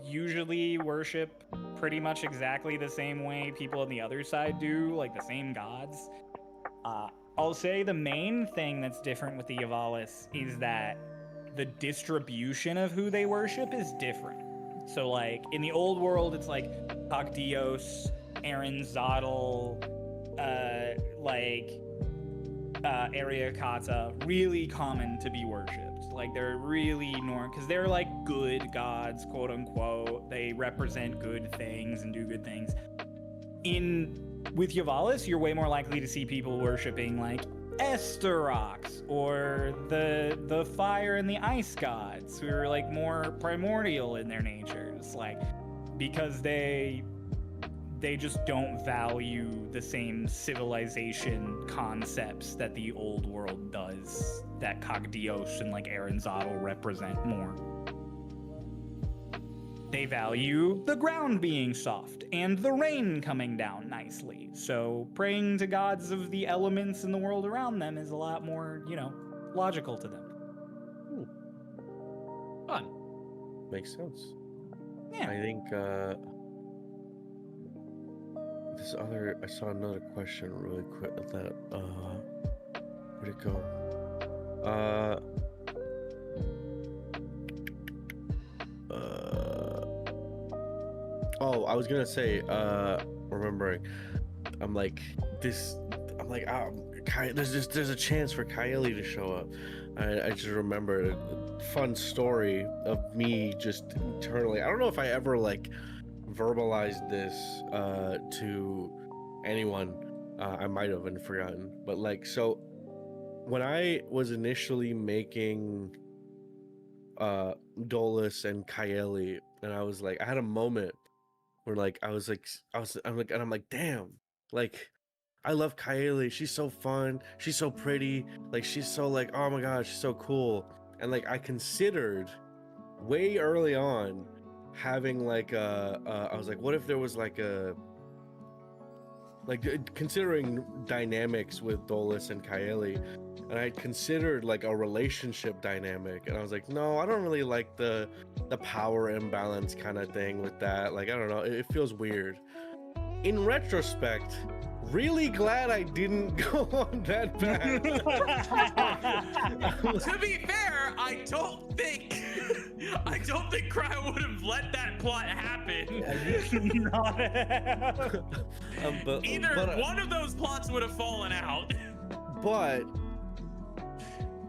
usually worship pretty much exactly the same way people on the other side do, like the same gods. I'll say the main thing that's different with the Yavalis is that the distribution of who they worship is different. So, like, in the old world, it's like Cogdios, Aranzadal, Ariakata, really common to be worshipped. Like, they're really normal, because they're, like, good gods, quote unquote. They represent good things and do good things. With Yavalis, you're way more likely to see people worshipping, like, Esterox, or the fire and the ice gods, who are, like, more primordial in their natures, like, because they just don't value the same civilization concepts that the old world does, that Cogdios and, like, Aranzadal represent more. They value the ground being soft and the rain coming down nicely. So praying to gods of the elements in the world around them is a lot more, logical to them. Fun. Makes sense. Yeah. I think I saw another question really quick that where'd it go? Oh, I was gonna say, remembering, there's a chance for Kylie to show up. I just remembered a fun story of me just internally. I don't know if I ever verbalized this to anyone. I might have and forgotten, but so when I was initially making Dolus and Kylie, and I was I had a moment where I'm like, damn, I love Kylie. She's so fun. She's so pretty. She's so oh my god, she's so cool. And I considered way early on having I was like, what if there was considering dynamics with Dolus and Kylie, and I considered a relationship dynamic, and I was like, no, I don't really like the power imbalance kind of thing with that. I don't know, it feels weird. In retrospect, really glad I didn't go on that path. To be fair, I don't think Cryo would have let that plot happen. Either one of those plots would have fallen out. But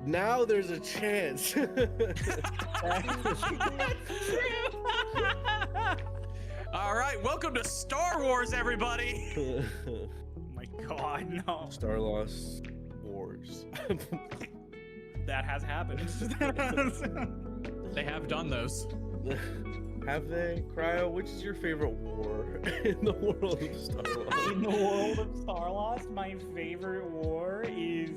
now there's a chance. All right, welcome to Star Wars, everybody. Oh my god, no. Starlost Wars. That has happened. They have done those. Have they? Cryo, which is your favorite war in the world of Starlost? In the world of Starlost, my favorite war is...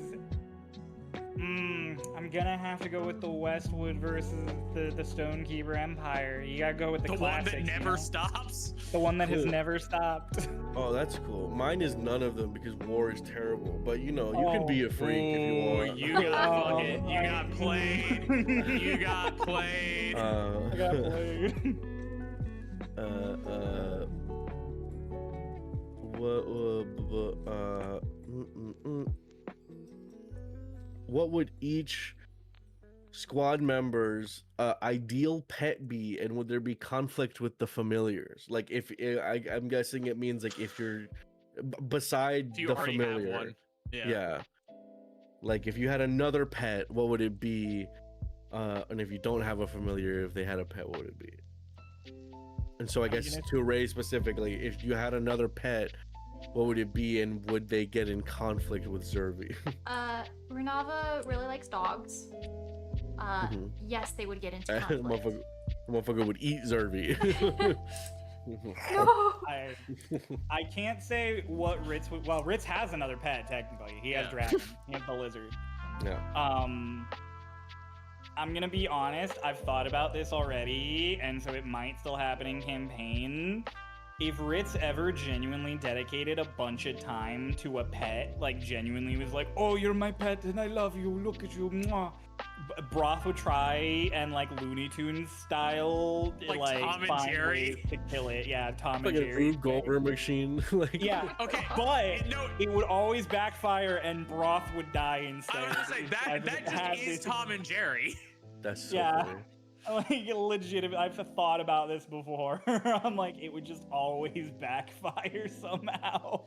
I'm gonna have to go with the Westwood versus the Stonekeeper Empire. You gotta go with the classics. One that never stops? The one that has never stopped. Oh, that's cool. Mine is none of them because war is terrible. But you can be a freak if you want. You got fucking, you got played. You got played. I got played. What would each squad member's ideal pet be, and would there be conflict with the familiars? If I'm guessing it means if you're beside the familiar. Have one. Yeah. If you had another pet, what would it be? And if you don't have a familiar, if they had a pet, what would it be? And so I guess to Ray specifically, if you had another pet, what would it be, and would they get in conflict with Zervi? Renava really likes dogs. Yes, they would get into conflict. Motherfucker would eat Zervi. No! I can't say what Ritz would... Well, Ritz has another pet, technically. He has Dragon. He has the lizard. Yeah. I'm gonna be honest, I've thought about this already, and so it might still happen in campaign. if Ritz ever genuinely dedicated a bunch of time to a pet, like genuinely was like, oh, you're my pet and I love you, look at you, mwah. Broth would try and like Looney Tunes style, Like Tom and find Jerry ways to kill it. Yeah, Tom Like and a Jerry. Rube Goldberg machine. Like, Yeah, Okay, but no, it would always backfire and Broth would die instead. I was gonna say that just is Tom and Jerry. that's so Yeah. funny. Like legitimate, I've thought about this before. I'm like, it would just always backfire somehow.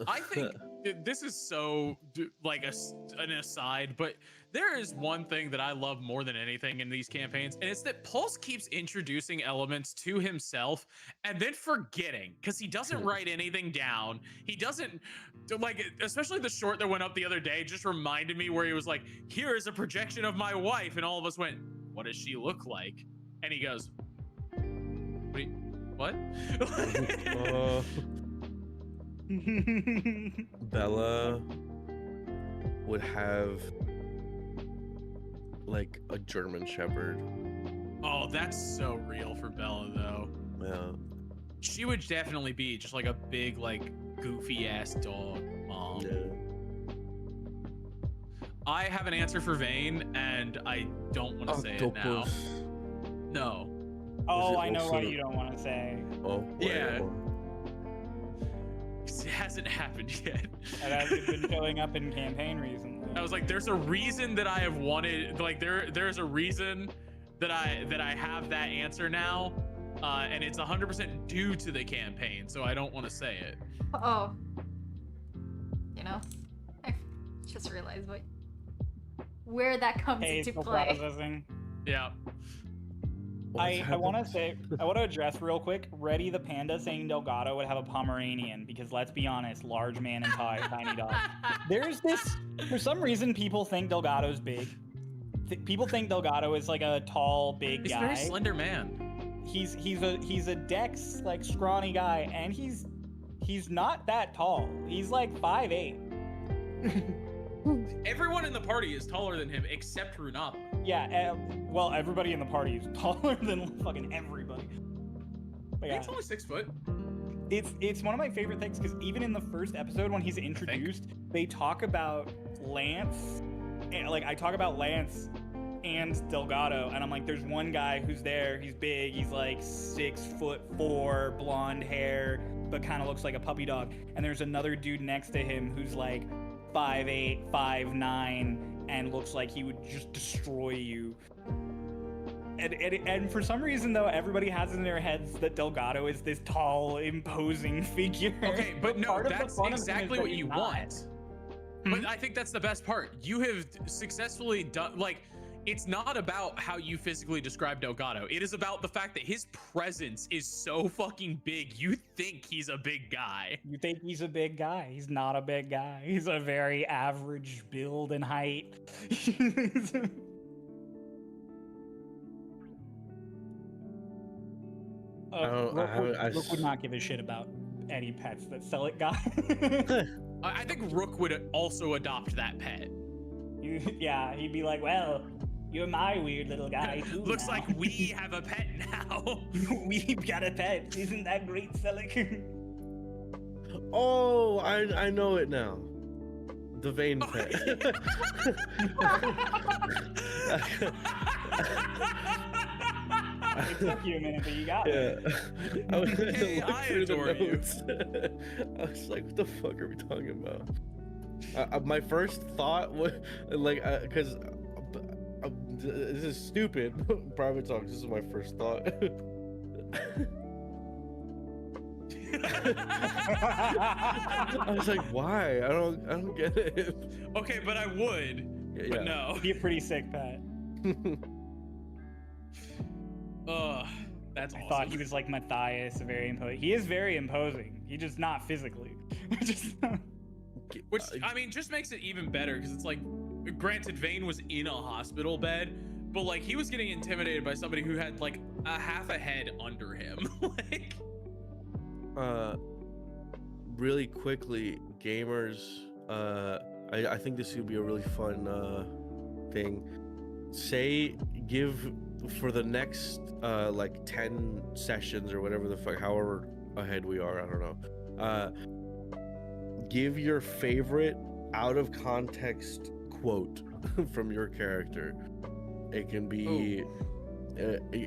I think this is so like an aside, but there is one thing that I love more than anything in these campaigns, and it's that Pulse keeps introducing elements to himself and then forgetting, because he doesn't write anything down. He doesn't, like, especially the short that went up the other day just reminded me where he was like, here is a projection of my wife, and all of us went, what does she look like? And he goes, what? Bella would have like a German Shepherd. Oh, that's so real for Bella, though. Yeah. She would definitely be just like a big, like, goofy ass dog mom. Yeah. I have an answer for Vane, and I don't want to say it now. Octopus. No. Oh, it I know what also- you don't want to say. Oh, Yeah. wait, It hasn't happened yet. And that's been showing up in campaign recently. I was like, there's a reason that I have wanted, like, there's a reason that I have that answer now, and it's 100% due to the campaign, so I don't want to say it. Oh. You know, I just realized where that comes Hey, into still play. processing. Yeah. I want to address real quick, Reddy the Panda saying Delgado would have a Pomeranian, because let's be honest, large man and tiny dog. There's this, for some reason, people think Delgado's big. People think Delgado is like a tall, big He's a guy. very slender man. He's a Dex, like, scrawny guy, and he's not that tall. He's like 5'8". Everyone in the party is taller than him except Runapa. Yeah, well, everybody in the party is taller than fucking everybody. But yeah, He's only 6 foot. it's one of my favorite things, because even in the first episode when he's introduced, they talk about Lance, and like I talk about Lance and Delgado, and I'm like, there's one guy who's there, he's big, he's like 6'4", blonde hair, but kind of looks like a puppy dog, and there's another dude next to him who's like 5'8", 5'9", and looks like he would just destroy you. And for some reason, though, everybody has in their heads that Delgado is this tall, imposing figure. Okay, but no, part of the that's fun of him is exactly that what he's you not. want. But I think that's the best part. You have successfully done, like, it's not about how you physically describe Delgado. It is about the fact that his presence is so fucking big. You think he's a big guy. You think he's a big guy. He's not a big guy. He's a very average build and height. Rook would not give a shit about any pets that sell it, guy. I think Rook would also adopt that pet. Yeah, he'd be like, well, you're my weird little guy too. Looks now." like we have a pet now. We've got a pet. Isn't that great, Selic? Oh, I know it now. The Vane pet. It took you a minute, but you got it. Yeah. I was Hey, looking I through the adore you. notes. I was like, what the fuck are we talking about? My first thought was like, because this is stupid. Private talk. This is my first thought. I was like, why? I don't get it. Okay, but I would. Yeah, But yeah. no. Be a pretty sick pet. That's I awesome. thought he was like Matthias, very imposing. He is very imposing. He just not physically. Just Which, I mean, just makes it even better because it's like, granted, Vane was in a hospital bed, but like he was getting intimidated by somebody who had like a half a head under him. Like, really quickly, gamers, I think this would be a really fun thing. Say, give for the next like 10 sessions or whatever the fuck, however ahead we are. I don't know. Give your favorite out of context quote from your character. It can be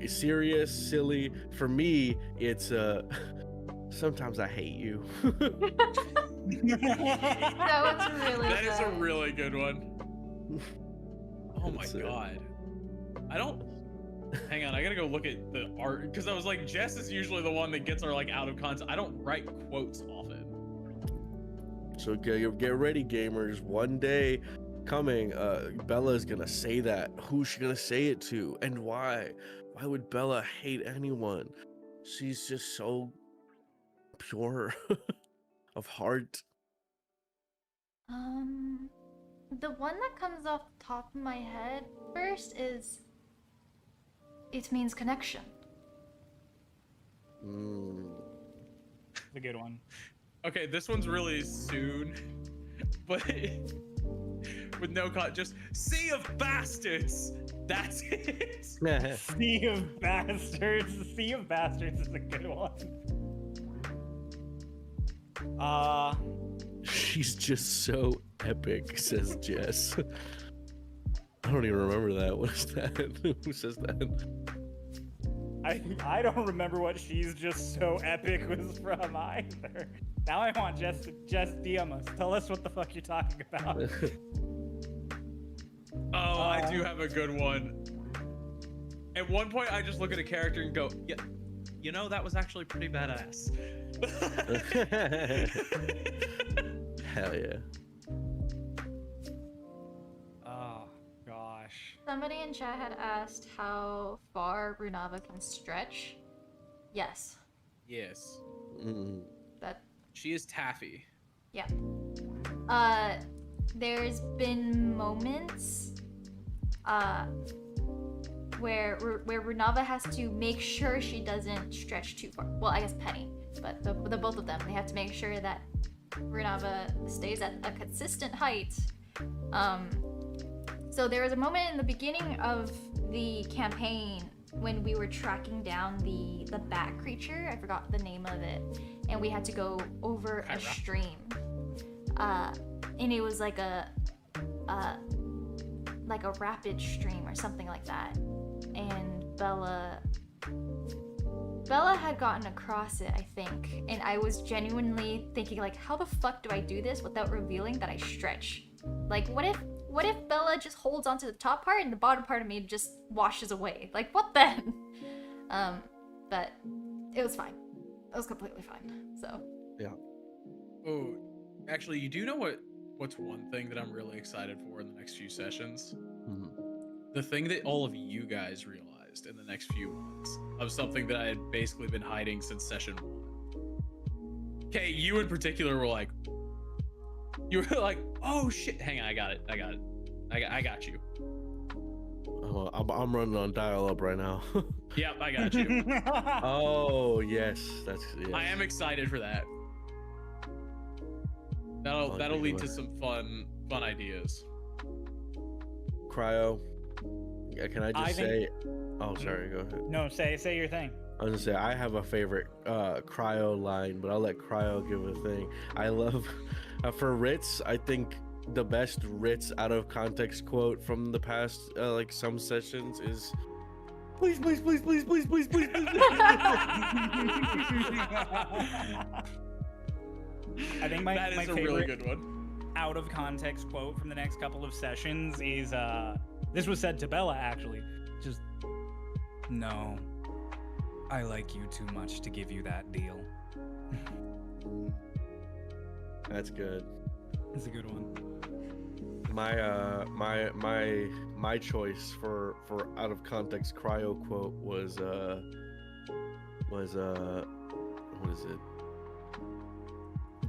serious, silly. For me, it's sometimes I hate you. That was really That good. is a really good one. Oh my That's it. god. I don't. Hang on, I gotta go look at the art because I was like, Jess is usually the one that gets our like out of context. I don't write quotes often. So get ready, gamers. One day coming, Bella's gonna say that. Who's she gonna say it to, and why? Why would Bella hate anyone? She's just so pure of heart. The one that comes off the top of my head first is, it means connection. The good one. Okay, this one's really soon, but with no just sea of bastards. That's it. Sea of Bastards. Sea of Bastards is a good one. She's just so epic, says Jess. I don't even remember that. What is that? Who says that? I don't remember what She's Just So Epic was from either. Now I want Jess DM us. Tell us what the fuck you're talking about. Oh, I do have a good one. At one point, I just look at a character and go, "Yeah, you know that was actually pretty badass." Hell yeah. Oh gosh. Somebody in chat had asked how far Runava can stretch. Yes. Yes, That, she is taffy. yeah. There's been moments where Runava has to make sure she doesn't stretch too far. Well, I guess Penny, but the both of them, they have to make sure that Runava stays at a consistent height. So there was a moment in the beginning of the campaign when we were tracking down the bat creature. I forgot the name of it, and we had to go over a stream. And it was like a rapid stream or something like that. And Bella had gotten across it, I think, and I was genuinely thinking, like, how the fuck do I do this without revealing that I stretch? Like, what if Bella just holds onto the top part and the bottom part of me just washes away? Like, what then? But it was fine. It was completely fine. So Yeah. Oh, actually, you do know what's one thing that I'm really excited for in the next few sessions? The thing that all of you guys realized in the next few months of something that I had basically been hiding since session 1. Okay, you in particular were like, oh shit, hang on, I got you. Oh, I'm running on dial-up right now. Yep, I got you. Oh yes, that's. Yes. I am excited for that. That'll lead to some fun ideas. Cryo. Yeah, can I just say? Oh, sorry. Go ahead. No, say your thing. I was gonna say I have a favorite Cryo line, but I'll let Cryo give a thing. I love for Ritz. I think the best Ritz out of context quote from the past, like some sessions, is please, please, please, please, please, please, please, please. I think That is my a favorite really good one. out of context quote from the next couple of sessions is this was said to Bella actually. Just no. I like you too much to give you that deal. That's good. It's a good one. My choice for out of context Cryo quote was what is it?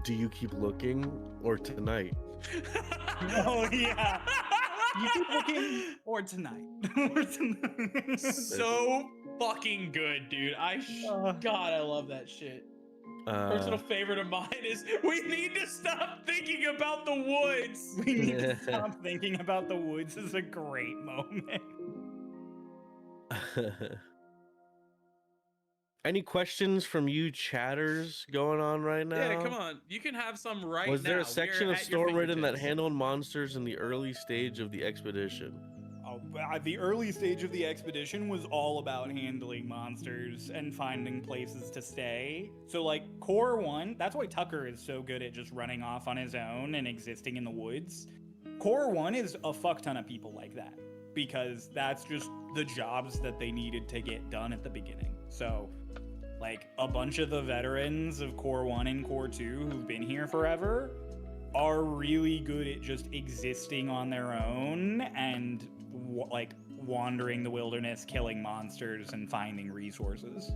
Do you keep looking or tonight? Oh yeah. You keep looking or tonight. Or tonight. So fucking good, dude. God, I love that shit. Personal favorite of mine is we need to stop thinking about the woods. We need to stop thinking about the woods is a great moment. Any questions from you chatters going on right now? Yeah, come on. You can have some right now. Was there a section We're of at your Stormridden that fingertips. handled monsters in the early stage of the expedition? The early stage of the expedition was all about handling monsters and finding places to stay. So, like, Core 1, that's why Tucker is so good at just running off on his own and existing in the woods. Core 1 is a fuck ton of people like that, because that's just the jobs that they needed to get done at the beginning. So, like, a bunch of the veterans of Core 1 and Core 2 who've been here forever are really good at just existing on their own and like wandering the wilderness, killing monsters and finding resources.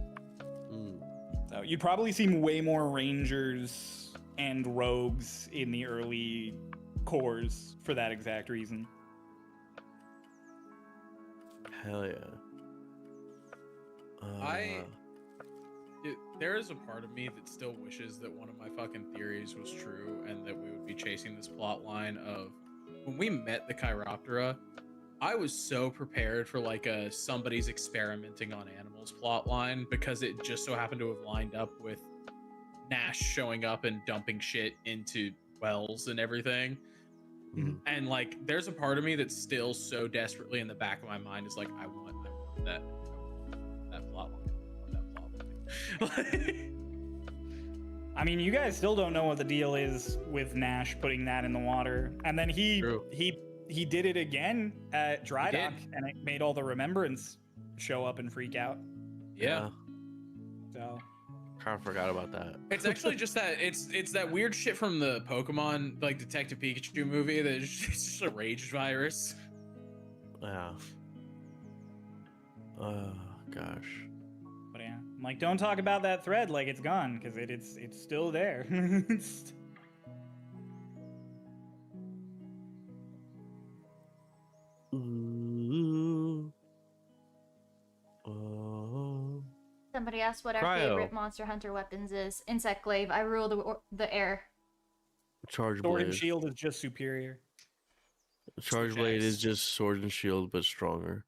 So you'd probably see way more rangers and rogues in the early cores for that exact reason. Hell yeah. Dude, there is a part of me that still wishes that one of my fucking theories was true and that we would be chasing this plot line of when we met the Chiroptera. I was so prepared for like a somebody's experimenting on animals plot line because it just so happened to have lined up with Nash showing up and dumping shit into wells and everything. And like there's a part of me that's still so desperately in the back of my mind is like I want that plot line. I mean, you guys still don't know what the deal is with Nash putting that in the water, and then he did it again at Dry Dock, and it made all the remembrance show up and freak out. Yeah. So kind of forgot about that. It's actually just that it's that weird shit from the Pokemon like Detective Pikachu movie that it's just a rage virus. Yeah. Oh gosh. But yeah, I'm like, don't talk about that thread like it's gone, because it's still there. Somebody asked what our favorite Monster Hunter weapons is. Insect Glaive. I rule the air. Charge Sword blade. and shield is just superior. Charge blade is just sword and shield, but stronger.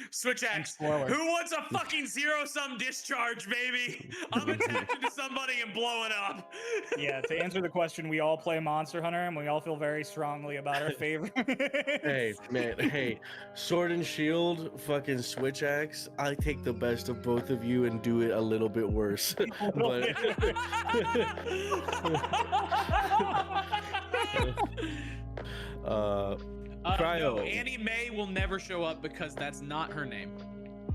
Switch axe. Who wants a fucking zero-sum discharge, baby? I'm attaching to somebody and blowing up. Yeah, to answer the question, we all play Monster Hunter, and we all feel very strongly about our favorite. Hey, man, hey. Sword and shield, fucking switch axe. I take the best of both of you and do it a little bit worse. But... Cryo. No, Annie Mae will never show up because that's not her name.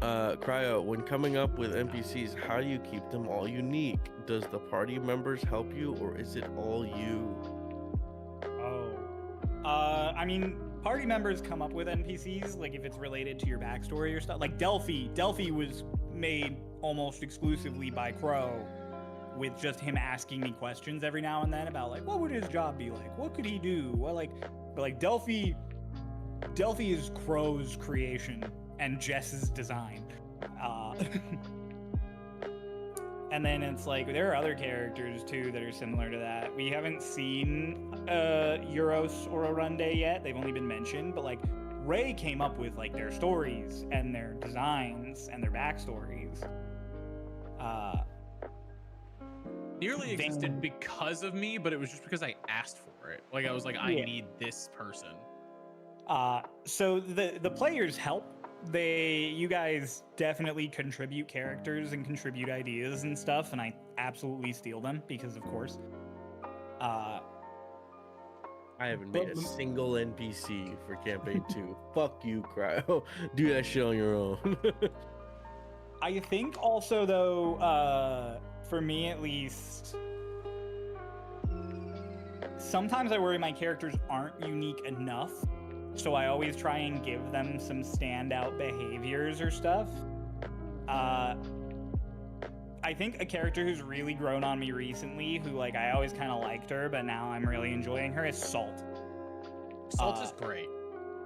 Cryo, when coming up with NPCs, how do you keep them all unique? Does the party members help you, or is it all you? I mean, party members come up with NPCs, like if it's related to your backstory or stuff. Like Delphi was made almost exclusively by Crow, with just him asking me questions every now and then about like, what would his job be like? What could he do? Well, but Delphi is Crow's creation and Jess's design. And then it's like, there are other characters too that are similar to that. We haven't seen Euros or Orunde yet. They've only been mentioned, but like Ray came up with like their stories and their designs and their backstories. Nearly existed because of me, but it was just because I asked for it. Like I was like, I need this person. So the players help. You guys definitely contribute characters and contribute ideas and stuff, and I absolutely steal them because of course. I haven't made a single NPC for campaign 2. Fuck you, Cryo. Do that shit on your own. I think also though, for me at least, sometimes I worry my characters aren't unique enough. So I always try and give them some standout behaviors or stuff. I think a character who's really grown on me recently, who like I always kind of liked her, but now I'm really enjoying her, is Salt. Salt is great.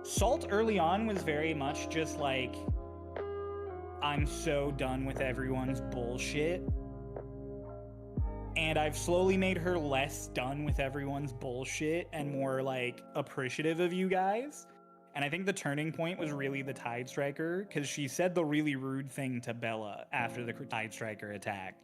Salt early on was very much just like, I'm so done with everyone's bullshit. And I've slowly made her less done with everyone's bullshit and more like appreciative of you guys. And I think the turning point was really the Tide Striker, because she said the really rude thing to Bella after the Tide Striker attack.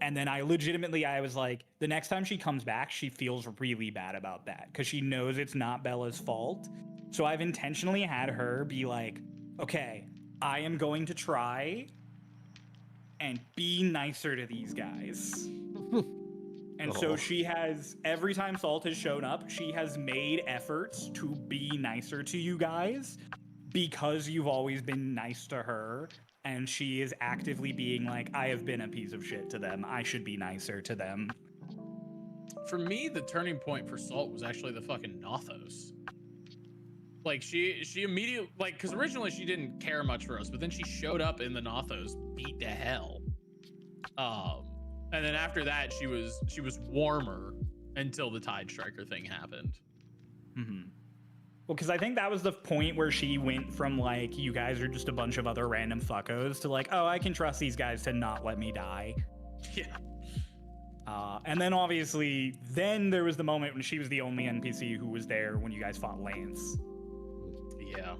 And then I was like, the next time she comes back, she feels really bad about that, because she knows it's not Bella's fault. So I've intentionally had her be like, okay, I am going to try and be nicer to these guys. And so she has, every time Salt has shown up, she has made efforts to be nicer to you guys because you've always been nice to her. And she is actively being like, I have been a piece of shit to them. I should be nicer to them. For me, the turning point for Salt was actually the fucking Nothos. Like, she immediately, like, because originally she didn't care much for us, but then she showed up in the Nothos, beat to hell. And then after that, she was warmer until the Tide Striker thing happened. Mm-hmm. Well, because I think that was the point where she went from, like, you guys are just a bunch of other random fuckos to, like, oh, I can trust these guys to not let me die. Yeah. And then, obviously, then there was the moment when she was the only NPC who was there when you guys fought Lance. Yeah.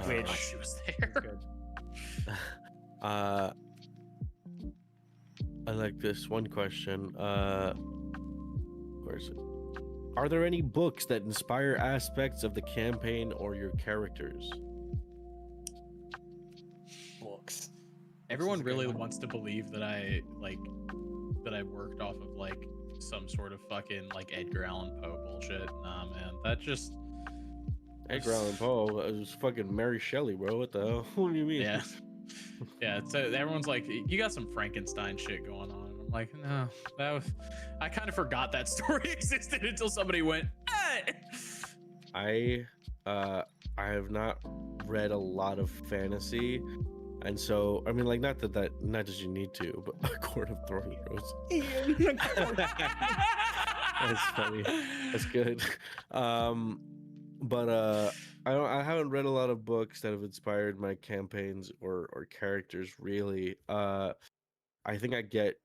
Which she was there. I like this one question. Where is it? Are there any books that inspire aspects of the campaign or your characters? Books. Everyone really wants to believe that I worked off of like some sort of fucking like Edgar Allan Poe bullshit. Nah, man, that just Edgar Allan Poe is fucking Mary Shelley, bro. What the hell? What do you mean? Yeah. Yeah, so everyone's like, you got some Frankenstein shit going on. I'm like, no, I kind of forgot that story existed until somebody went, hey! I have not read a lot of fantasy, and so I mean, like, not that you need to, but Court of Thorns Rose. That's funny. That's good. But I haven't read a lot of books that have inspired my campaigns or characters really. I think I get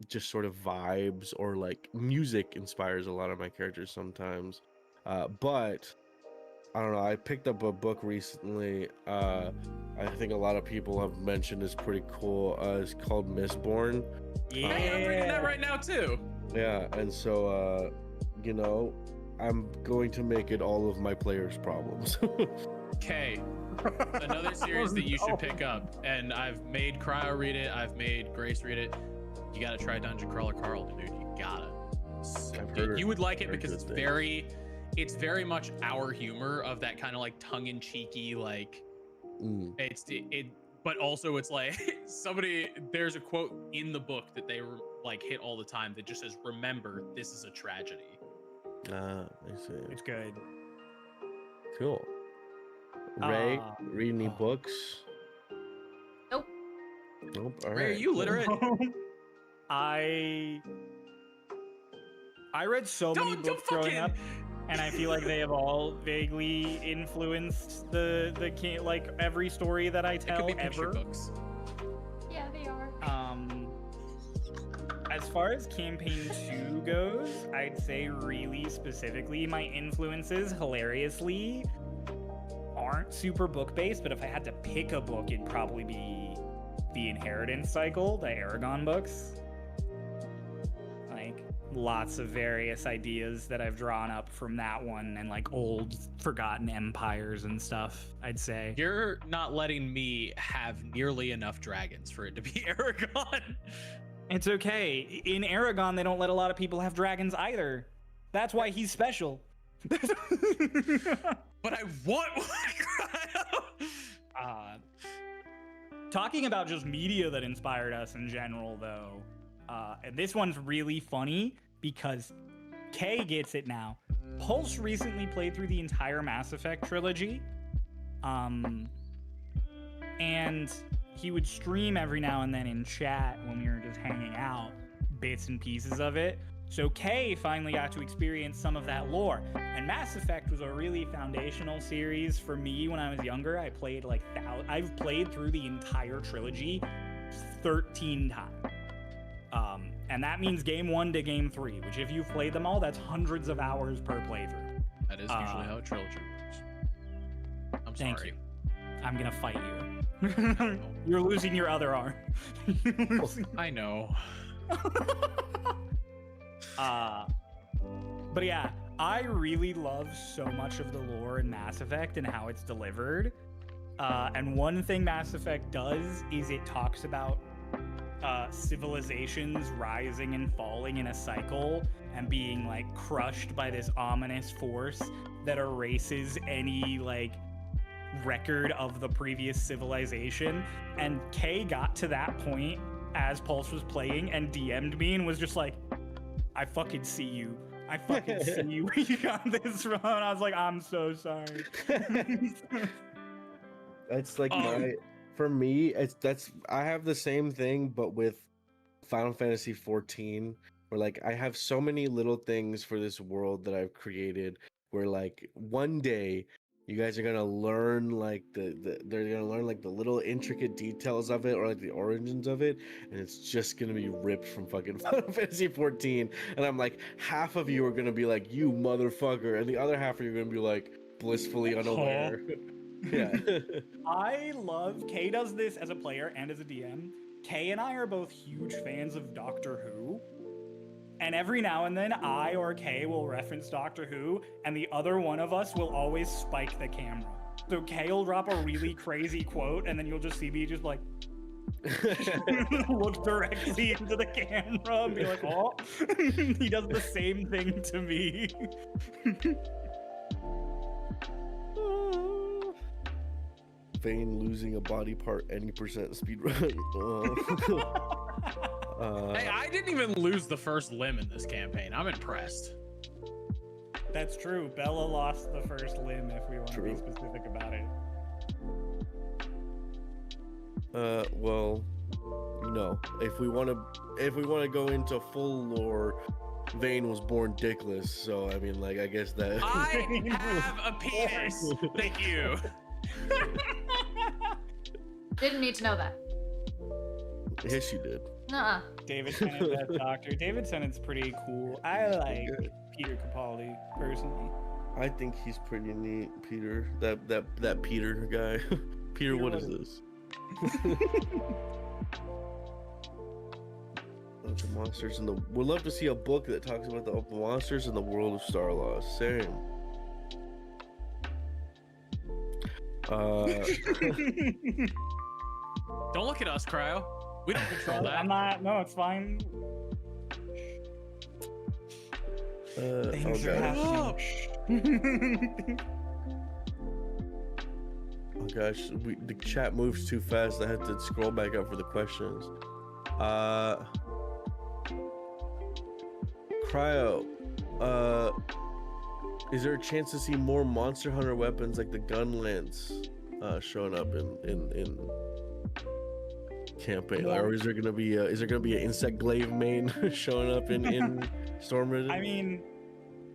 just sort of vibes, or like music inspires a lot of my characters sometimes. But I don't know, I picked up a book recently. I think a lot of people have mentioned it's pretty cool. It's called Mistborn. Yeah. Hey, I'm reading that right now too. Yeah, and so you know, I'm going to make it all of my players' problems. Okay. Another series that you should pick up, and I've made Cryo read it, I've made Grace read it. You gotta try Dungeon Crawler Carl, dude. You gotta. You would like it because it's very much our humor of that kind of like tongue-in-cheeky, like but also it's like there's a quote in the book that they like hit all the time that just says, remember, this is a tragedy. I see. It's good. Cool. Ray, read any books? Nope. Nope. All right. Ray, are you literate? I read so many books growing up, and I feel like they have all vaguely influenced the like every story that I tell ever. Books. Yeah, they are. As far as campaign 2 goes, I'd say really specifically my influences, hilariously, aren't super book-based, but if I had to pick a book, it'd probably be the Inheritance Cycle, the Aragon books. Like, lots of various ideas that I've drawn up from that one, and like old forgotten empires and stuff, I'd say. You're not letting me have nearly enough dragons for it to be Aragon. It's okay. In Aragon, they don't let a lot of people have dragons either. That's why he's special. But I want one. Talking about just media that inspired us in general, though, and this one's really funny because Kay gets it now. Pulse recently played through the entire Mass Effect trilogy, and he would stream every now and then in chat when we were just hanging out, bits and pieces of it. So Kay finally got to experience some of that lore. And Mass Effect was a really foundational series for me when I was younger. I've played through the entire trilogy 13 times. And that means game 1 to game 3, which if you've played them all, that's hundreds of hours per playthrough. That is usually how a trilogy works. I'm Thank sorry. you. I'm gonna fight you. You're losing your other arm. I know. But yeah, I really love so much of the lore in Mass Effect and how it's delivered. And one thing Mass Effect does is it talks about civilizations rising and falling in a cycle and being like crushed by this ominous force that erases any like record of the previous civilization. And Kay got to that point as Pulse was playing and DM'd me and was just like, I fucking see you. I fucking see you when you got this wrong. I was like, I'm so sorry. It's like for me, I have the same thing, but with Final Fantasy 14, where like I have so many little things for this world that I've created, where like one day you guys are gonna learn like they're gonna learn like the little intricate details of it, or like the origins of it, and it's just gonna be ripped from fucking Final Fantasy 14. And I'm like, half of you are gonna be like, you motherfucker, and the other half of you are gonna be like blissfully unaware. Yeah. I love Kay does this as a player and as a DM. Kay and I are both huge fans of Doctor Who. And every now and then I or Kay will reference Doctor Who and the other one of us will always spike the camera. So Kay will drop a really crazy quote and then you'll just see me just like look directly into the camera and be like, oh. He does the same thing to me. Vane losing a body part any percent speedrun. Hey, I didn't even lose the first limb in this campaign. I'm impressed. That's true. Bella lost the first limb, if we want to be specific about it. Well, no. If we want to go into full lore, Vane was born dickless. So I mean, like, I guess that. I have a penis. Thank you. Didn't need to know that. Yes, you did. Nuh-uh. David Tennant's that doctor. David Tennant's pretty cool. I like Peter Capaldi personally. I think he's pretty neat, Peter. That Peter guy. Peter, what is this? Bunch of monsters in the. We'd love to see a book that talks about the monsters in the world of Starlost. Same. Don't look at us, Cryo. We don't control that. I'm not. No, it's fine. Things are happening. Oh gosh, the chat moves too fast. I had to scroll back up for the questions. Cryo, is there a chance to see more Monster Hunter weapons like the gun lance showing up in campaign? Or is there gonna be an insect glaive main showing up in Stormridden? I mean,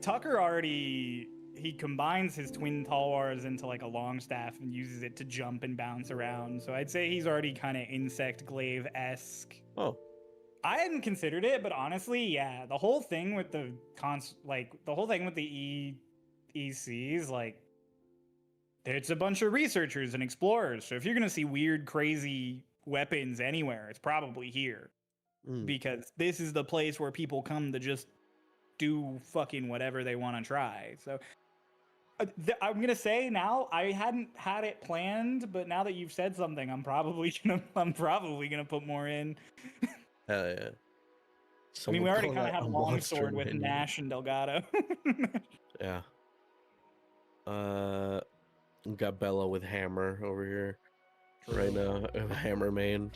Tucker already he combines his twin talwars into like a long staff and uses it to jump and bounce around. So I'd say he's already kind of insect glaive-esque. Oh. I hadn't considered it, but honestly, yeah, the whole thing with the EECs, like, it's a bunch of researchers and explorers. So if you're gonna see weird, crazy weapons anywhere, it's probably here, because this is the place where people come to just do fucking whatever they want to try. So I'm gonna say now, I hadn't had it planned, but now that you've said something, I'm probably gonna put more in. Hell yeah. I mean, we already kind of had a longsword with Nash and Delgado. Yeah. We got Bella with hammer over here right now. Hammer main.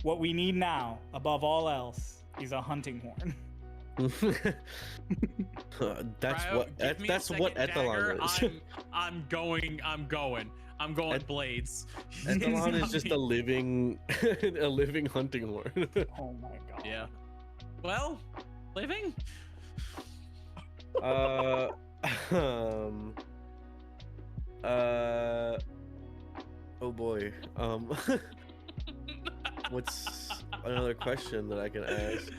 What we need now, above all else, is a hunting horn. That's Cryo, that's what Ethelon is. I'm going blades. Ethelon is just a living hunting horn. Oh my god. Yeah. Well, living? Oh boy. What's another question that I can ask.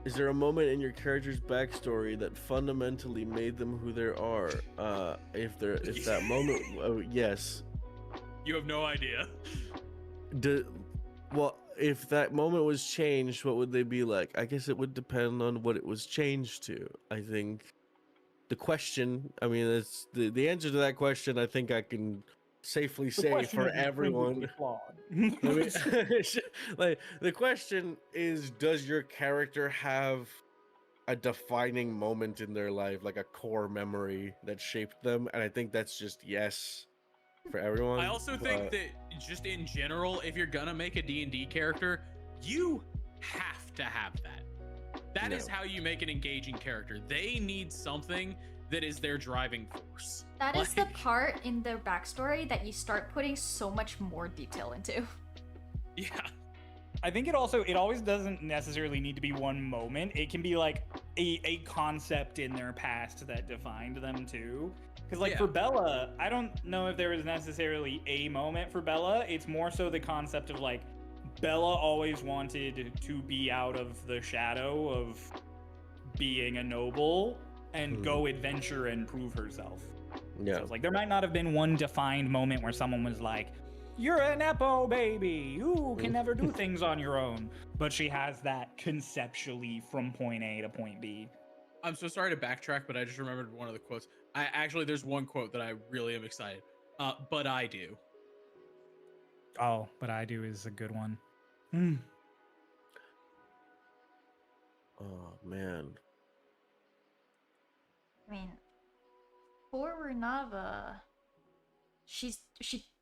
Is there a moment in your character's backstory that fundamentally made them who they are? If that moment, yes. You have no idea. Well, if that moment was changed, what would they be like? I guess it would depend on what it was changed to. I think the question, I mean, it's the answer to that question, I think I can safely say for everyone. Like, the question is, does your character have a defining moment in their life, like a core memory that shaped them? And I think that's just yes for everyone. I also think that just in general, if you're gonna make a D&D character, you have to have that. That is how you make an engaging character. They need something that is their driving force. That is the part in their backstory that you start putting so much more detail into. Yeah. I think it always doesn't necessarily need to be one moment. It can be like a concept in their past that defined them too. Because like for Bella, I don't know if there was necessarily a moment for Bella. It's more so the concept of like Bella always wanted to be out of the shadow of being a noble and go adventure and prove herself. Yeah. So it's like there might not have been one defined moment where someone was like, "You're an Nepo baby. You can never do things on your own." But she has that conceptually from point A to point B. I'm so sorry to backtrack, but I just remembered one of the quotes. There's one quote that I really am excited. But I do. Oh, but I do is a good one. Oh man. I mean, for Runava, she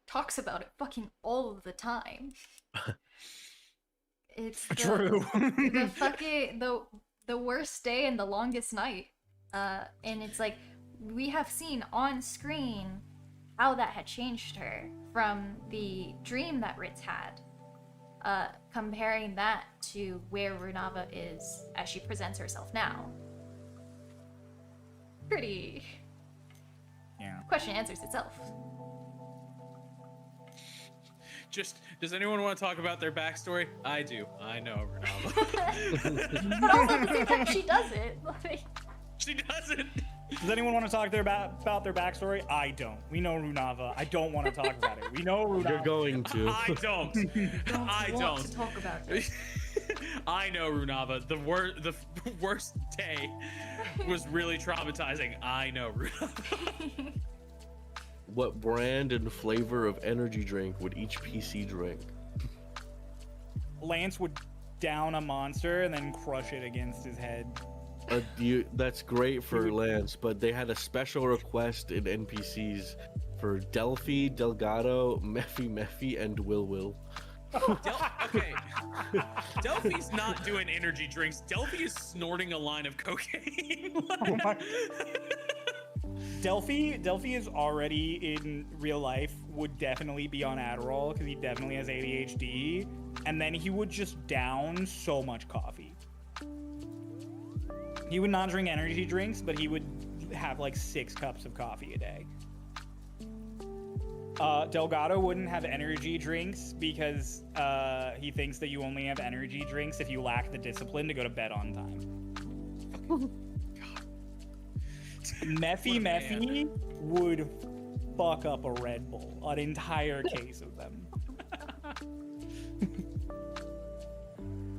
talks about it fucking all of the time. It's True. the fucking the worst day and the longest night. And it's like we have seen on screen how that had changed her from the dream that Ritz had. Comparing that to where Runava is as she presents herself now. Pretty. Yeah. Question answers itself. Just, does anyone want to talk about their backstory? I do. I know Runava. But also at the same time, she does it. Like... She doesn't. Does anyone want to talk about their backstory? I don't. We know Runava. I don't want to talk about it. We know Runava. You're going to. I don't. I want don't. to talk about it. I know Runava. The worst day was really traumatizing. I know Runava. What brand and flavor of energy drink would each PC drink? Lance would down a monster and then crush it against his head. That's great for Lance, but they had a special request in NPCs for Delphi, Delgado, Mephi, and Will. Okay. Delphi's not doing energy drinks. Delphi is snorting a line of cocaine. Oh my... Delphi is already in real life would definitely be on Adderall because he definitely has ADHD, and then he would just down so much coffee. He would not drink energy drinks, but he would have like 6 cups of coffee a day. Delgado wouldn't have energy drinks because he thinks that you only have energy drinks if you lack the discipline to go to bed on time. Mephi would fuck up a Red Bull, an entire case of them.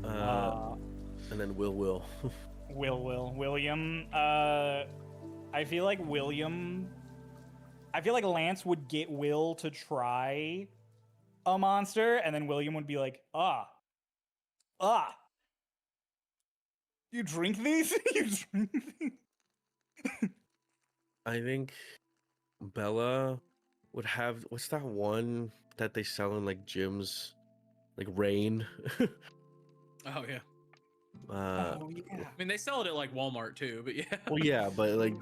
And then Will. William. I feel like Lance would get Will to try a monster, and then William would be like, you drink these? You drink these? I think Bella would have, what's that one that they sell in like gyms? Like Rain. Oh yeah. Yeah. I mean, they sell it at like Walmart too, but yeah. Well, yeah, but like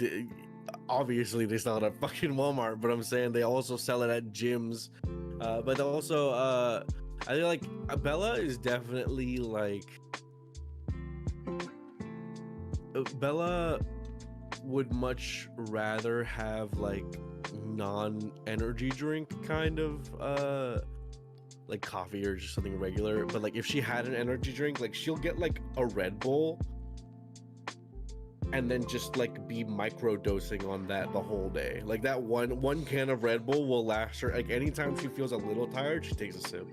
obviously they sell it at fucking Walmart, but I'm saying they also sell it at gyms. But also, I feel like Bella is definitely like Bella would much rather have like non-energy drink kind of like coffee or just something regular. But like if she had an energy drink, like she'll get like a Red Bull and then just like be micro dosing on that the whole day. Like that one can of Red Bull will last her. Like anytime she feels a little tired, she takes a sip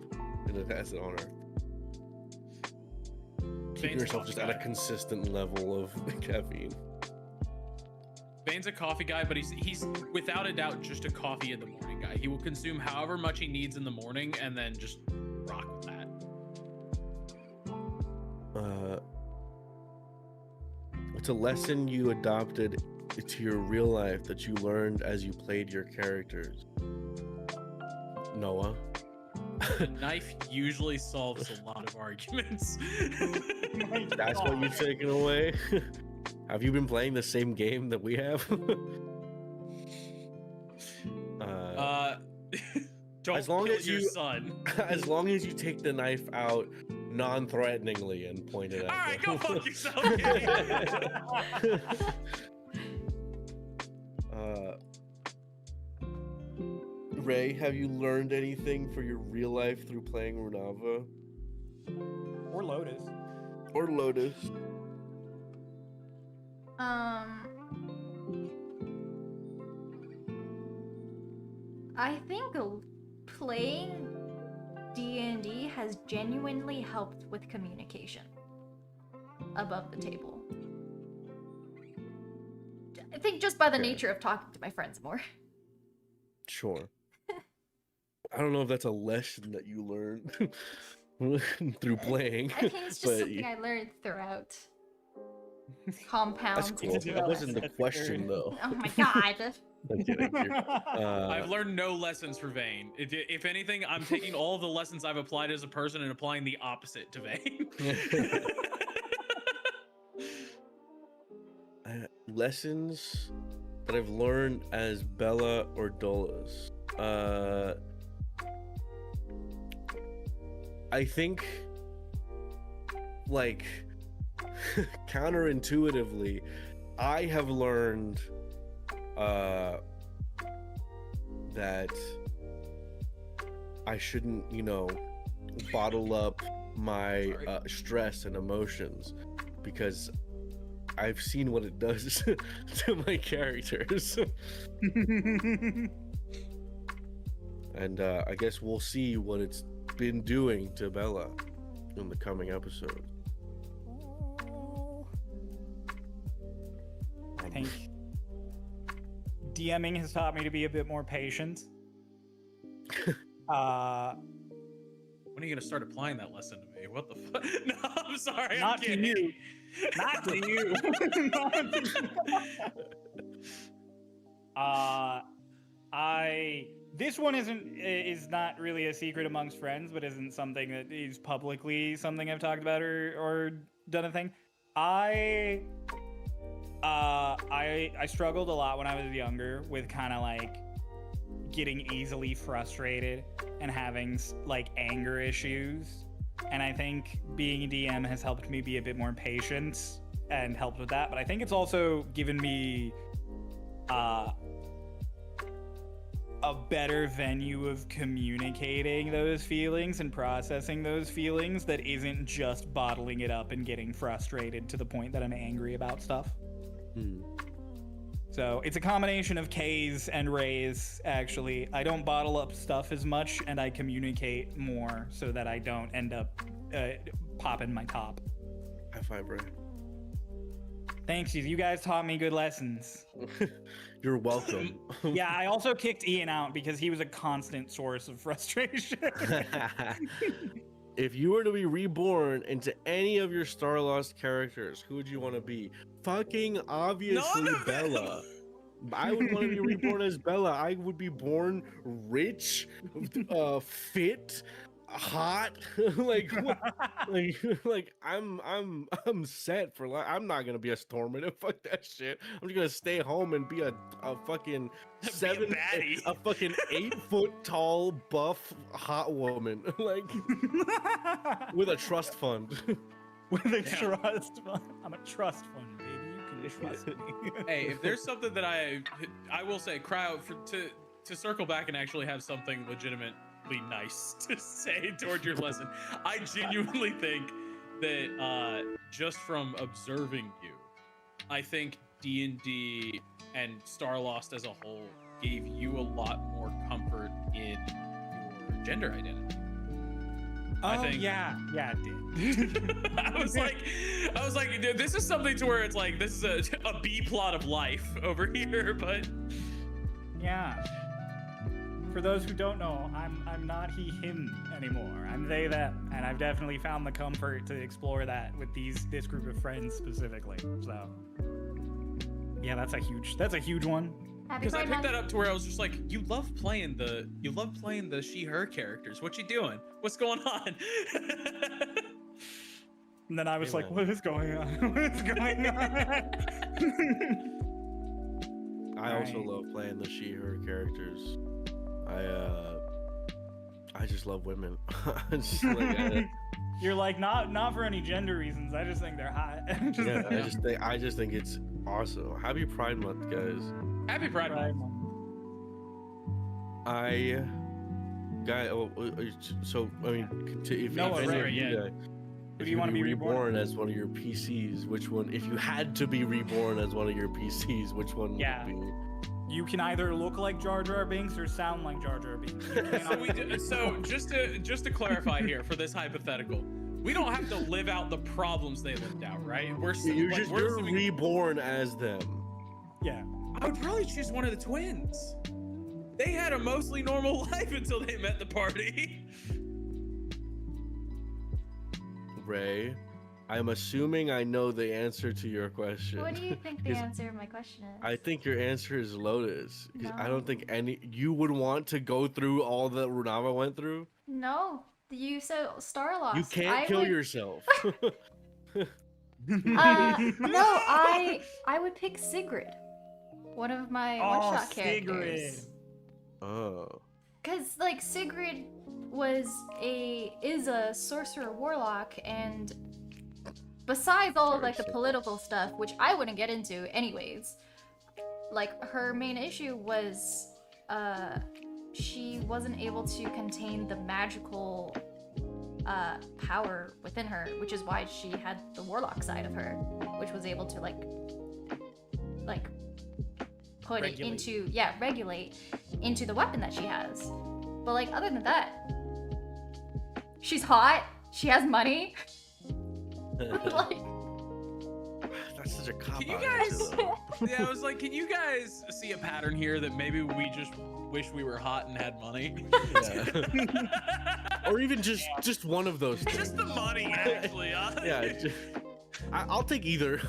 and it has it on her. Keeping herself just at a consistent level of caffeine. Vane's a coffee guy, but he's without a doubt just a coffee in the morning guy. He will consume however much he needs in the morning and then just rock with that. What's a lesson you adopted to your real life that you learned as you played your characters? Noah? The knife usually solves a lot of arguments. That's what you've taken away? Have you been playing the same game that we have? Don't as long kill as your you, son. As long as you take the knife out non-threateningly and point it at All right, them. go fuck yourself. Ray, have you learned anything for your real life through playing Runava? Or Lotus. Or Lotus? I think playing D&D has genuinely helped with communication above the table. I think just by the nature of talking to my friends more. Sure. I don't know if that's a lesson that you learned through playing. I think it's just something I learned throughout. Compound. That's cool. That wasn't the question, though. Oh my god. I'm kidding. I've learned no lessons for Vane. If anything, I'm taking all the lessons I've applied as a person and applying the opposite to Vane. Lessons that I've learned as Bella or Dolus. I think, like, counterintuitively, I have learned that I shouldn't, bottle up my stress and emotions, because I've seen what it does to my characters. And I guess we'll see what it's been doing to Bella in the coming episode. I think DMing has taught me to be a bit more patient. When are you gonna start applying that lesson to me? What the fuck? No, I'm sorry. Not I'm kidding. to you. Not to you. This one is not really a secret amongst friends, but isn't something that is publicly something I've talked about or done a thing. I struggled a lot when I was younger with kind of like getting easily frustrated and having like anger issues. And I think being a DM has helped me be a bit more patient and helped with that. But I think it's also given me a better venue of communicating those feelings and processing those feelings that isn't just bottling it up and getting frustrated to the point that I'm angry about stuff. So it's a combination of K's and Ray's, actually. I don't bottle up stuff as much, and I communicate more so that I don't end up popping my top. High five, Ray. Thanks, you guys taught me good lessons. You're welcome. Yeah, I also kicked Ian out because he was a constant source of frustration. If you were to be reborn into any of your Starlost characters, who would you want to be? Fucking obviously Bella. I would want to be reborn as Bella. I would be born rich, fit, hot. I'm set for life. I'm not gonna be a Stormridden. Fuck that shit. I'm just gonna stay home and be a fucking a fucking 8 foot tall buff hot woman, like with a trust fund. With a trust fund. I'm a trust fund, baby. You can trust me. Hey, if there's something that I will say, Cryo, to circle back and actually have something legitimate nice to say toward your lesson. I genuinely think that just from observing you, I think D&D and Starlost as a whole gave you a lot more comfort in your gender identity. I think, yeah, it did. I was like, dude, this is something to where it's like, this is a B plot of life over here, but yeah. For those who don't know, I'm not he, him anymore. I'm they, them, and I've definitely found the comfort to explore that with this group of friends specifically. So, yeah, that's a huge one. Because I picked that up to where I was just like, you love playing the she/her characters. What you doing? What's going on? And then I was like, what is going on? What is going on? I also love playing the she/her characters. I just love women. Just like, You're like, not for any gender reasons. I just think they're hot. I just think it's awesome. Happy Pride Month, guys. Happy Pride Month. So I mean, if Noah, any right, of you guys, Who do you want to be reborn as one of your PCs, which one? If you had to be reborn as one of your PCs, which one would it be? You can either look like Jar Jar Binks or sound like Jar Jar Binks. So just to clarify here for this hypothetical, we don't have to live out the problems they lived out, right? You're reborn as them. Yeah. I would probably choose one of the twins. They had a mostly normal life until they met the party. Ray, I'm assuming I know the answer to your question. What do you think the answer of my question is? I think your answer is Lotus. Because No. I don't think you would want to go through all that Runava went through. No, you said Starlost. You can't kill yourself. No, I would pick Sigrid, one of my one-shot characters. Oh. Cause like Sigrid is a sorcerer warlock, and besides all of like the political stuff, which I wouldn't get into anyways, like her main issue was she wasn't able to contain the magical power within her, which is why she had the warlock side of her, which was able to like put it into regulate into the weapon that she has. But like other than that, she's hot, she has money. Like, that's such a cop Can you out. guys? Yeah, I was like, can you guys see a pattern here that maybe we just wish we were hot and had money? Or even just one of those things. Just the money, actually. Yeah. I'll take either.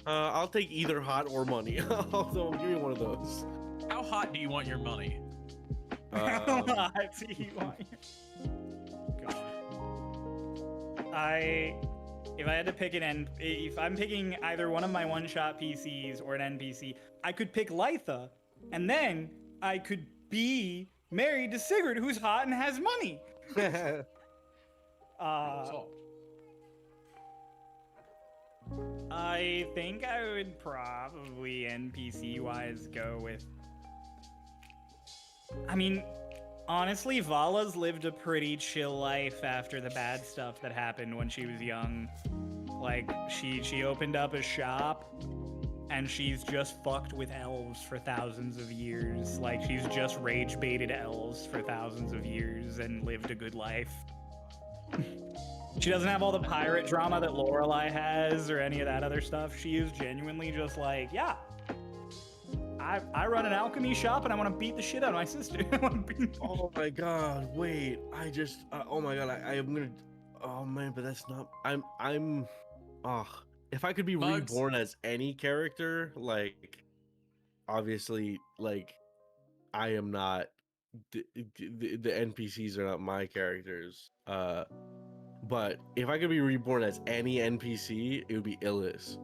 I'll take either hot or money. So give me one of those. How hot do you want your money? How hot do you want your... God. If I had to pick if I'm picking either one of my one-shot PCs or an NPC, I could pick Lytha, and then I could be married to Sigrid, who's hot and has money. I think I would probably NPC-wise go with... I mean, honestly, Vala's lived a pretty chill life after the bad stuff that happened when she was young. Like, she opened up a shop, and she's just fucked with elves for thousands of years. Like, she's just rage-baited elves for thousands of years and lived a good life. She doesn't have all the pirate drama that Lorelei has or any of that other stuff. She is genuinely just like, yeah, I run an alchemy shop and I want to beat the shit out of my sister. Oh my god, wait, oh my god, I'm gonna, oh man, but that's not, if I could be reborn as any character, like, obviously, like, I am not, the NPCs are not my characters, but if I could be reborn as any NPC, it would be Illis.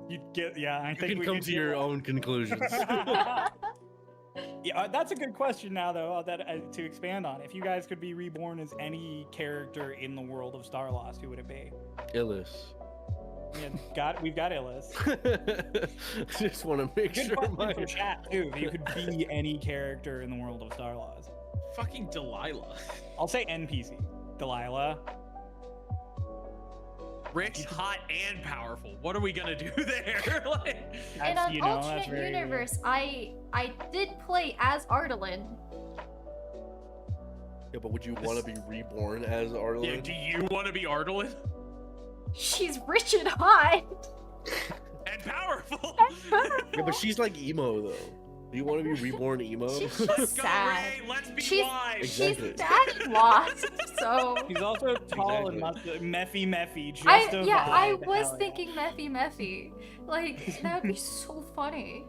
You'd get, yeah, I think you can come to your own conclusions. Yeah, that's a good question now, though, to expand on. If you guys could be reborn as any character in the world of Starlost, who would it be? Illis. Yeah, we've got Illis. Just want to make Good sure question my for chat too. If you could be any character in the world of Starlost. Fucking Delilah. I'll say NPC. Delilah. Rich, hot, and powerful. What are we gonna do there? Like, In That's, an you know, that's alternate very- universe, I did play as Ardalin. Yeah, but would you want to be reborn as Arlen? yeah, do you want to be Ardalin? She's rich and hot. And powerful. Yeah, but she's like emo though. Do you want to be reborn emo? She's Let's just go, sad. Ray. Let's be She's- wise. Exactly. She's daddy lost, so. He's also tall Exactly. and messy, just I a I vibe. was Hell yeah. thinking Meffy. Like that would be so funny.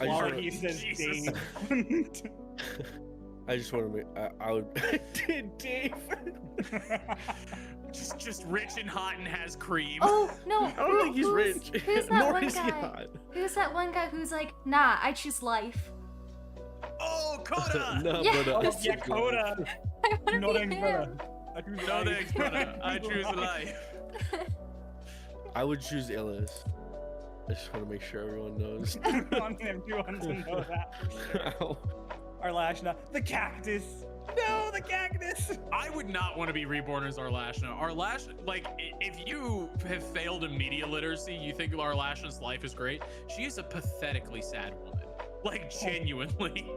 I just Or wanna- he says Jesus. Dave. I just want to make. I would. Did Dave? Just rich and hot and has cream. Oh no! I don't think he's rich. Who's that Nor one is he guy? hot. Who's that one guy who's like, nah, I choose life. Oh, Coda. No, Yeah. but, Oh, yeah, Coda. I No wanna thanks, be brother. him. I choose No life. thanks, brother. I choose life. I would choose Illis. I just want to make sure everyone knows. I want him to know that. Ow. Arlashna, the cactus. No, the cactus. I would not want to be reborn as Arlashna. Arlashna, like, if you have failed in media literacy, you think Arlashna's life is great. She is a pathetically sad woman. Like, genuinely.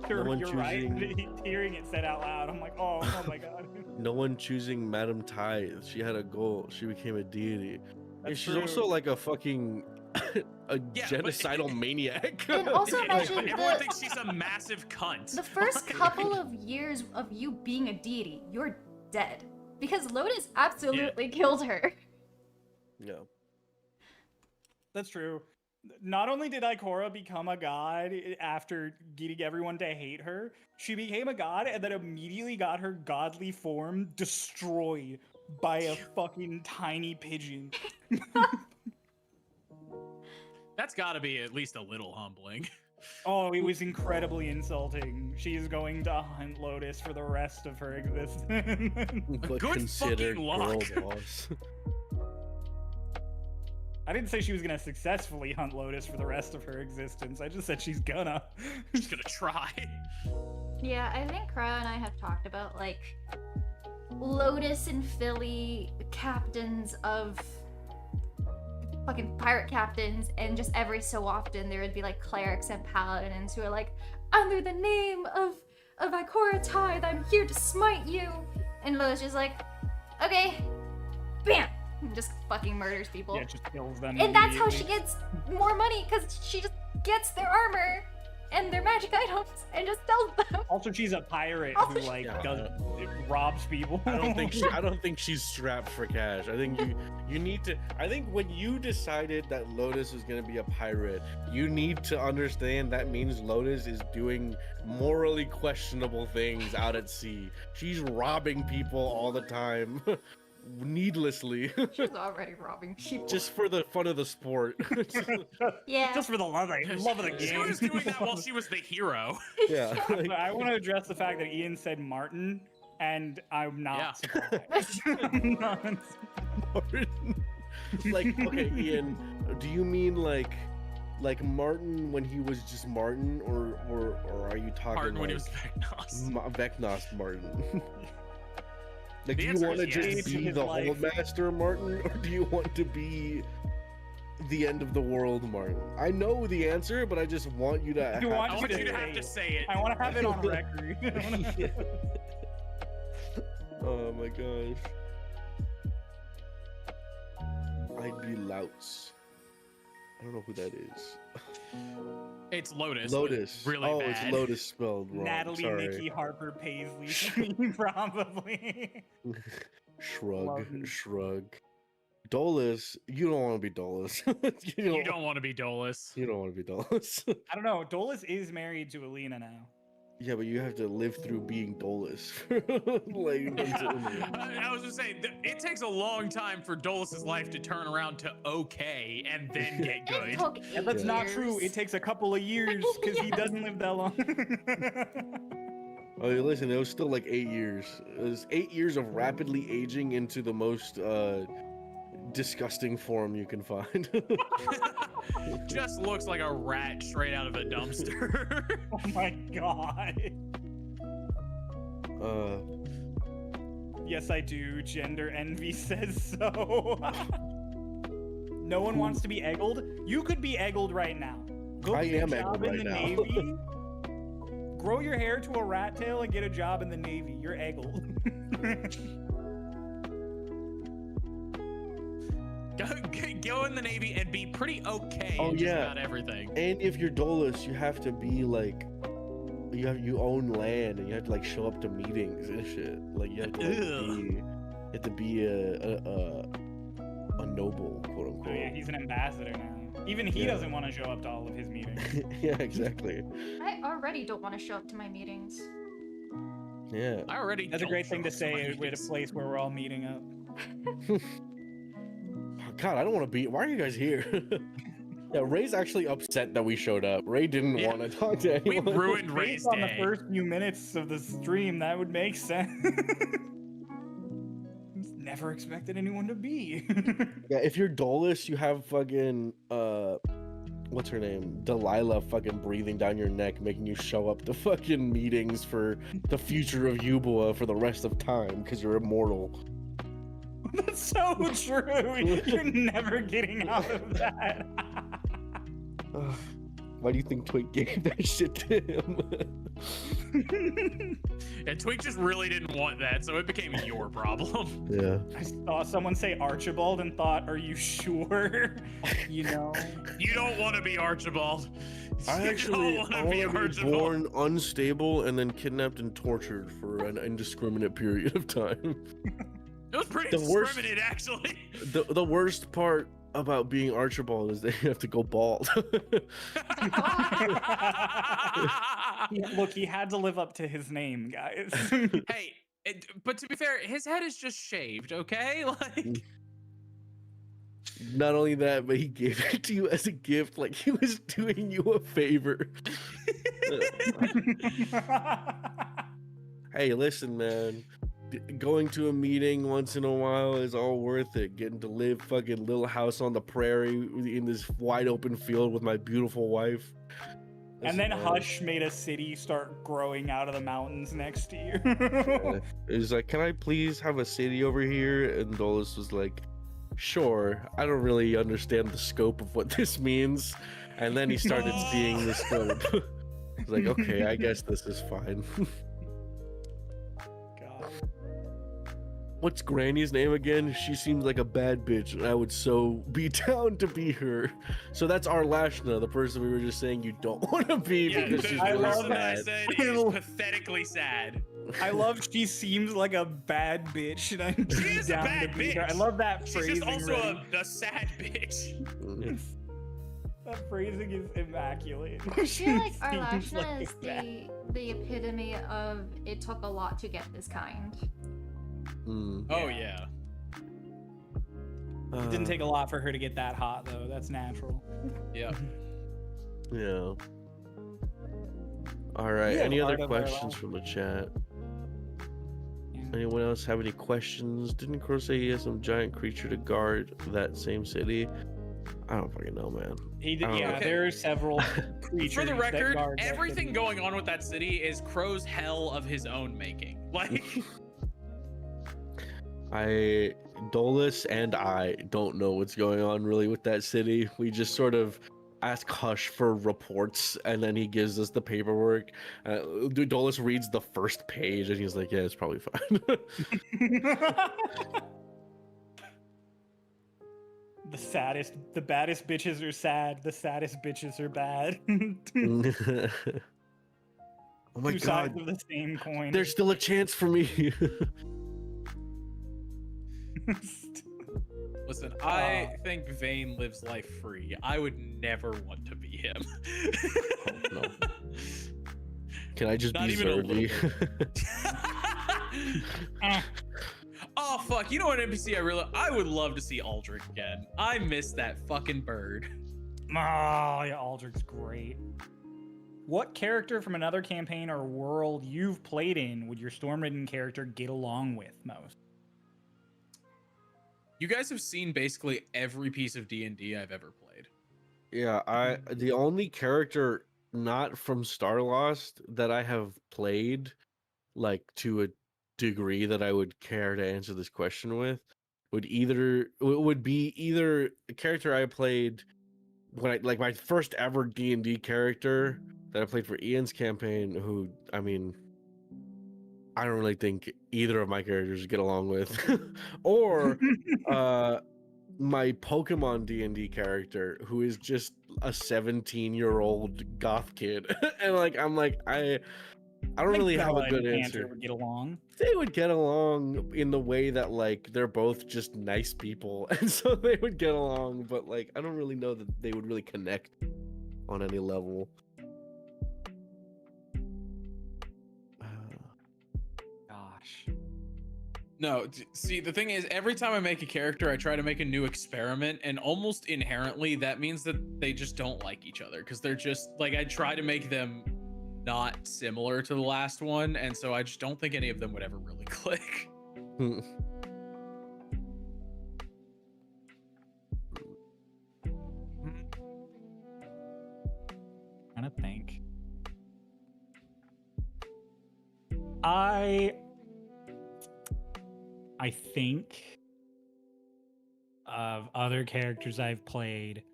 You're, one you're right. choosing- Hearing it said out loud, I'm like, oh my god. No one choosing Madame Tithe. She had a goal. She became a deity. And That's she's true. also like a fucking a Yeah, genocidal maniac. And also imagine But everyone the- thinks she's a massive cunt. The first couple of years of you being a deity, you're dead. Because Lotus absolutely killed her. No. That's true. Not only did Ikora become a god after getting everyone to hate her, she became a god and then immediately got her godly form destroyed by a fucking tiny pigeon. That's gotta be at least a little humbling. Oh, it was incredibly insulting. She is going to hunt Lotus for the rest of her existence. But good considered fucking luck. girl boss. I didn't say she was gonna successfully hunt Lotus for the rest of her existence. I just said she's gonna. She's gonna try. Yeah, I think Crow and I have talked about like Lotus and Philly captains of fucking pirate captains, and just every so often there would be like clerics and paladins who are like, under the name of Ikora Tithe, I'm here to smite you. And Lotus just like, okay, bam, and just fucking murders people. Yeah, just kills them. And that's how she immediately. gets more money, because she just gets their armor and their magic items and just sells them. Also, she's a pirate Also, who like Yeah. robs people. I don't think she's strapped for cash. I think you need to. I think when you decided that Lotus is gonna be a pirate, you need to understand that means Lotus is doing morally questionable things out at sea. She's robbing people all the time, needlessly, She's already robbing people. just for the fun of the sport. Yeah. Just for the love of the game. She was doing that while she was the hero. Yeah. But I want to address the fact that Ian said Martin, and I'm not surprised. I'm not Like, okay, Ian, do you mean like Martin when he was just Martin, or are you talking Martin when he like was Vecnos. Vecnos Martin? Like, The do you answer want to is just yes. be His the life. old master Martin, or do you want to be the end of the world Martin? I know the answer, but I just want you to. You have want I you want to you to say have to it. say it. I want to have it on record. Yeah. Oh my gosh. I'd be Louts. I don't know who that is. It's Lotus. but Lotus. Really oh, bad. it's Lotus spelled wrong. Natalie, Sorry. Nikki, Harper, Paisley, probably. Shrug. Love. Shrug. Dolus. You don't want to be Dolus. You don't want to be Dolus. You don't want to be Dolus. I don't know. Dolus is married to Alina now. Yeah, but you have to live through being Dolus. Like, I was just saying, it takes a long time for Dolus's life to turn around to okay and then get It good. took Yeah, that's not years. true. It takes a couple of years because he doesn't live that long. Oh, listen, it was still like 8 years. It was 8 years of rapidly aging into the most disgusting form you can find. Just looks like a rat straight out of a dumpster. Oh my god. Yes, I do. Gender envy says so. No one wants to be eggled. You could be eggled right now. Go I get am a job eggled in the right now. Navy. Grow your hair to a rat tail and get a job in the Navy. You're eggled. Go in the Navy and be pretty okay Oh, in just yeah. about everything. And if you're Dolus, you have to be like, you own land and you have to like show up to meetings and shit. Like you have to be a noble, quote unquote. Oh yeah, he's an ambassador now. Even he doesn't want to show up to all of his meetings. Yeah, exactly. I already don't want to show up to my meetings. Yeah. I already. That's a don't great thing to show up my say at a meetings. place where we're all meeting up. God, I don't want to be. Why are you guys here? Yeah, Ray's actually upset that we showed up. Ray didn't Yeah. want to talk to We anyone. ruined Ray's Based on the day. first few minutes of the stream, that would make sense. Never expected anyone to be. Yeah, if you're Dolus, you have fucking what's her name? Delilah fucking breathing down your neck, making you show up to fucking meetings for the future of Ubua for the rest of time because you're immortal. That's so true. You're never getting out of that. Why do you think Twig gave that shit to him? And Twig just really didn't want that, so it became your problem. Yeah. I saw someone say Archibald and thought, are you sure? You know? You don't want to be Archibald. I You actually don't I want to be want to be Archibald. born unstable and then kidnapped and tortured for an indiscriminate period of time. It was pretty The worst- discriminate, actually. The worst part about being Archibald is that you have to go bald. Look, he had to live up to his name, guys. Hey, but to be fair, his head is just shaved, okay? Like, Not only that, but he gave it to you as a gift, like he was doing you a favor. Hey, listen, man. Going to a meeting once in a while is all worth it. Getting to live fucking little house on the prairie in this wide open field with my beautiful wife. And then Listen, man, Hush made a city start growing out of the mountains next to you. It was like, can I please have a city over here? And Dolus was like, sure. I don't really understand the scope of what this means. And then he started seeing the scope. I was like, okay, I guess this is fine. God. What's Granny's name again? She seems like a bad bitch, and I would so be down to be her. So that's our Lashna, the person we were just saying you don't want to be yeah, because the she's I really person that I sad. said is pathetically sad. I love she seems like a bad bitch, and I'm She is a down bad to be her. I bitch. love that She's phrasing. just also right? a sad bitch. Mm. That phrasing is immaculate. I She feel like our seems Lashna like is that. the epitome of it took a lot to get this kind. Mm. Oh yeah. It didn't take a lot for her to get that hot, though. That's natural. Yeah. Yeah. All right. We have Any other art of our questions life. from the chat? Yeah. Anyone else have any questions? Didn't Crow say he has some giant creature to guard that same city? I don't fucking know, man. He did, Oh, yeah, okay. there are several creatures. For the that record, guard that everything city. going on with that city is Crow's hell of his own making. Like, Dolus and I don't know what's going on really with that city. We just sort of ask Hush for reports, and then he gives us the paperwork. Dolus reads the first page, and he's like, "Yeah, it's probably fine." The baddest bitches are sad. The saddest bitches are bad. Oh my Two god, sides of the same coin. there's still a chance for me. listen, I think Vane lives life free. I would never want to be him. No. Can I just Not be even a Zerdy? Oh fuck! You know what NPC I would love to see Aldrich again. I miss that fucking bird. Oh, yeah, Aldrich's great. what character from another campaign or world you've played in would your Stormridden character get along with most? You guys have seen basically every piece of D&D I've ever played. Yeah, the only character not from Starlost that I have played, like to a degree that I would care to answer this question with, would be either a character I played when I like my first ever D&D character that I played for Ian's campaign, who I mean I don't really think either of my characters get along with, or my Pokemon D&D character, who is just a 17-year-old goth kid, and like I don't really have a good answer. Would get along. They would get along in the way that like they're both just nice people, and so they would get along. But like I don't really know that they would really connect on any level. Gosh. No, see, the thing is, every time I make a character, I try to make a new experiment, and almost inherently, that means that they just don't like each other, because they're just, like, I try to make them not similar to the last one, and so I just don't think any of them would ever really click. Trying to think. I think of other characters I've played,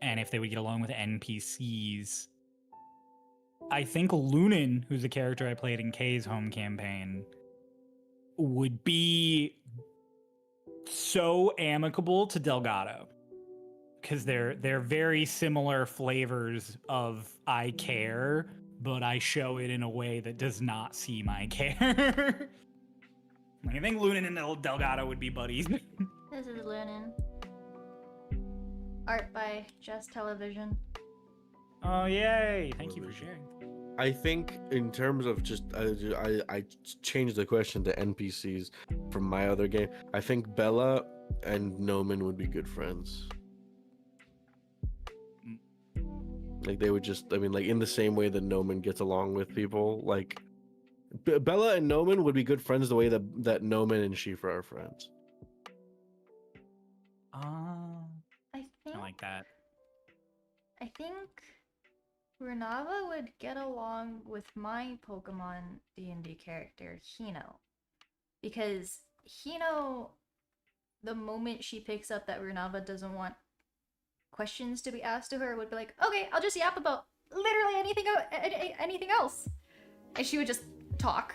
and if they would get along with NPCs, I think Lunan, who's a character I played in Kay's home campaign, would be so amicable to Delgado, because they're very similar flavors of I care, but I show it in a way that does not seem I care. I think Lunan and Delgado would be buddies. This is Lunan. Art by Just Television. Oh, yay! Thank you for sharing. I think in terms of just I changed the question to NPCs from my other game. I think Bella and Noman would be good friends. Like they would just, I mean, like in the same way that Noman gets along with people, like Bella and Noman would be good friends the way that Noman and Shifra are friends. I like that. I think Renava would get along with my Pokemon D&D character, Hino. Because Hino, the moment she picks up that Renava doesn't want questions to be asked to her, would be like, okay, I'll just yap about literally anything else. And she would just talk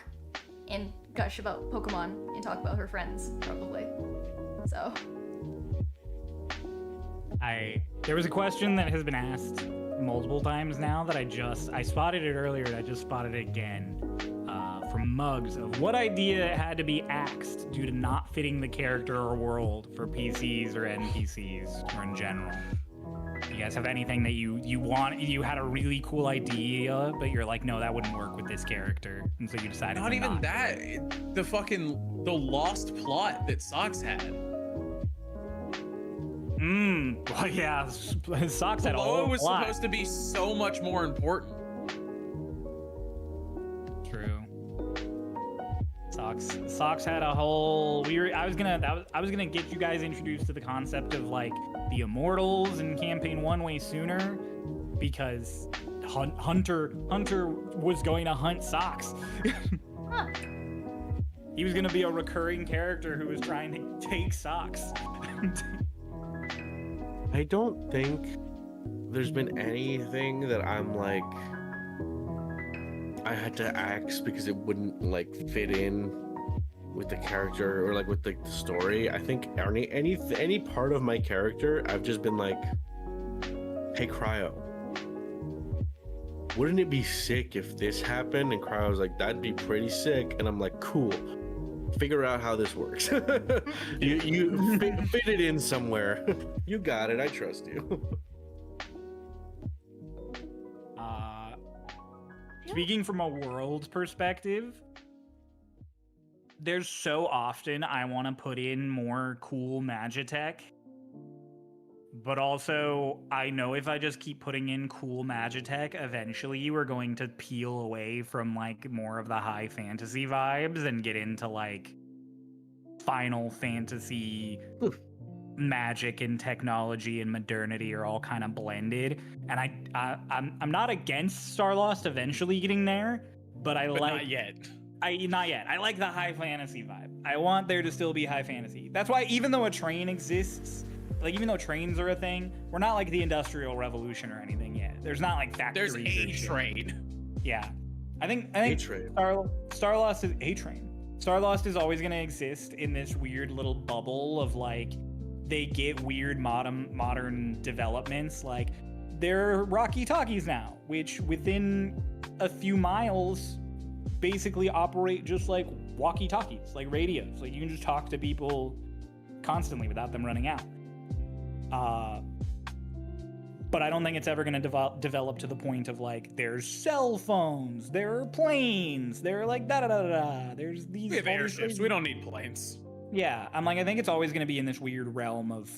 and gush about Pokemon and talk about her friends, probably. So... There was a question that has been asked multiple times now that I spotted it earlier and I just spotted it again from Muggs of what idea had to be axed due to not fitting the character or world for PCs or NPCs or in general. You guys have anything that you had a really cool idea, but you're like, no, that wouldn't work with this character, and so you decided Not even that. The lost plot that Socks had. Well, yeah, Socks had a whole was plot. Supposed to be so much more important. True. Socks had a whole. I was gonna get you guys introduced to the concept of like the Immortals in campaign 1 way sooner, because Hunter was going to hunt Socks. Huh. He was gonna be a recurring character who was trying to take Socks. I don't think there's been anything that I'm like I had to axe because it wouldn't like fit in with the character or like with the story. I think any part of my character, I've just been like, hey Cryo, wouldn't it be sick if this happened? And Cryo's like, that'd be pretty sick. And I'm like, cool. Figure out how this works. you fit it in somewhere. You got it. I trust you. Speaking from a world perspective, there's so often I want to put in more cool Magitech, but also I know if I just keep putting in cool Magitech, eventually we're going to peel away from like more of the high fantasy vibes and get into like Final Fantasy. Magic and technology and modernity are all kind of blended, and I'm not against Starlost eventually getting there, but not yet. Not yet. I like the high fantasy vibe. I want there to still be high fantasy. That's why even though a train exists, like even though trains are a thing, we're not like the Industrial Revolution or anything yet. There's not like factories. There's a train. Yeah, I think A-train. Starlost is a train. Starlost is always going to exist in this weird little bubble of like. They get weird modern developments, like there are walkie-talkies now, which within a few miles basically operate just like walkie-talkies, like radios. Like you can just talk to people constantly without them running out. But I don't think it's ever going to develop to the point of like there's cell phones, there are planes, there are like da-da-da-da-da. There's these. We have airships. We don't need planes. Yeah, I'm like, I think it's always going to be in this weird realm of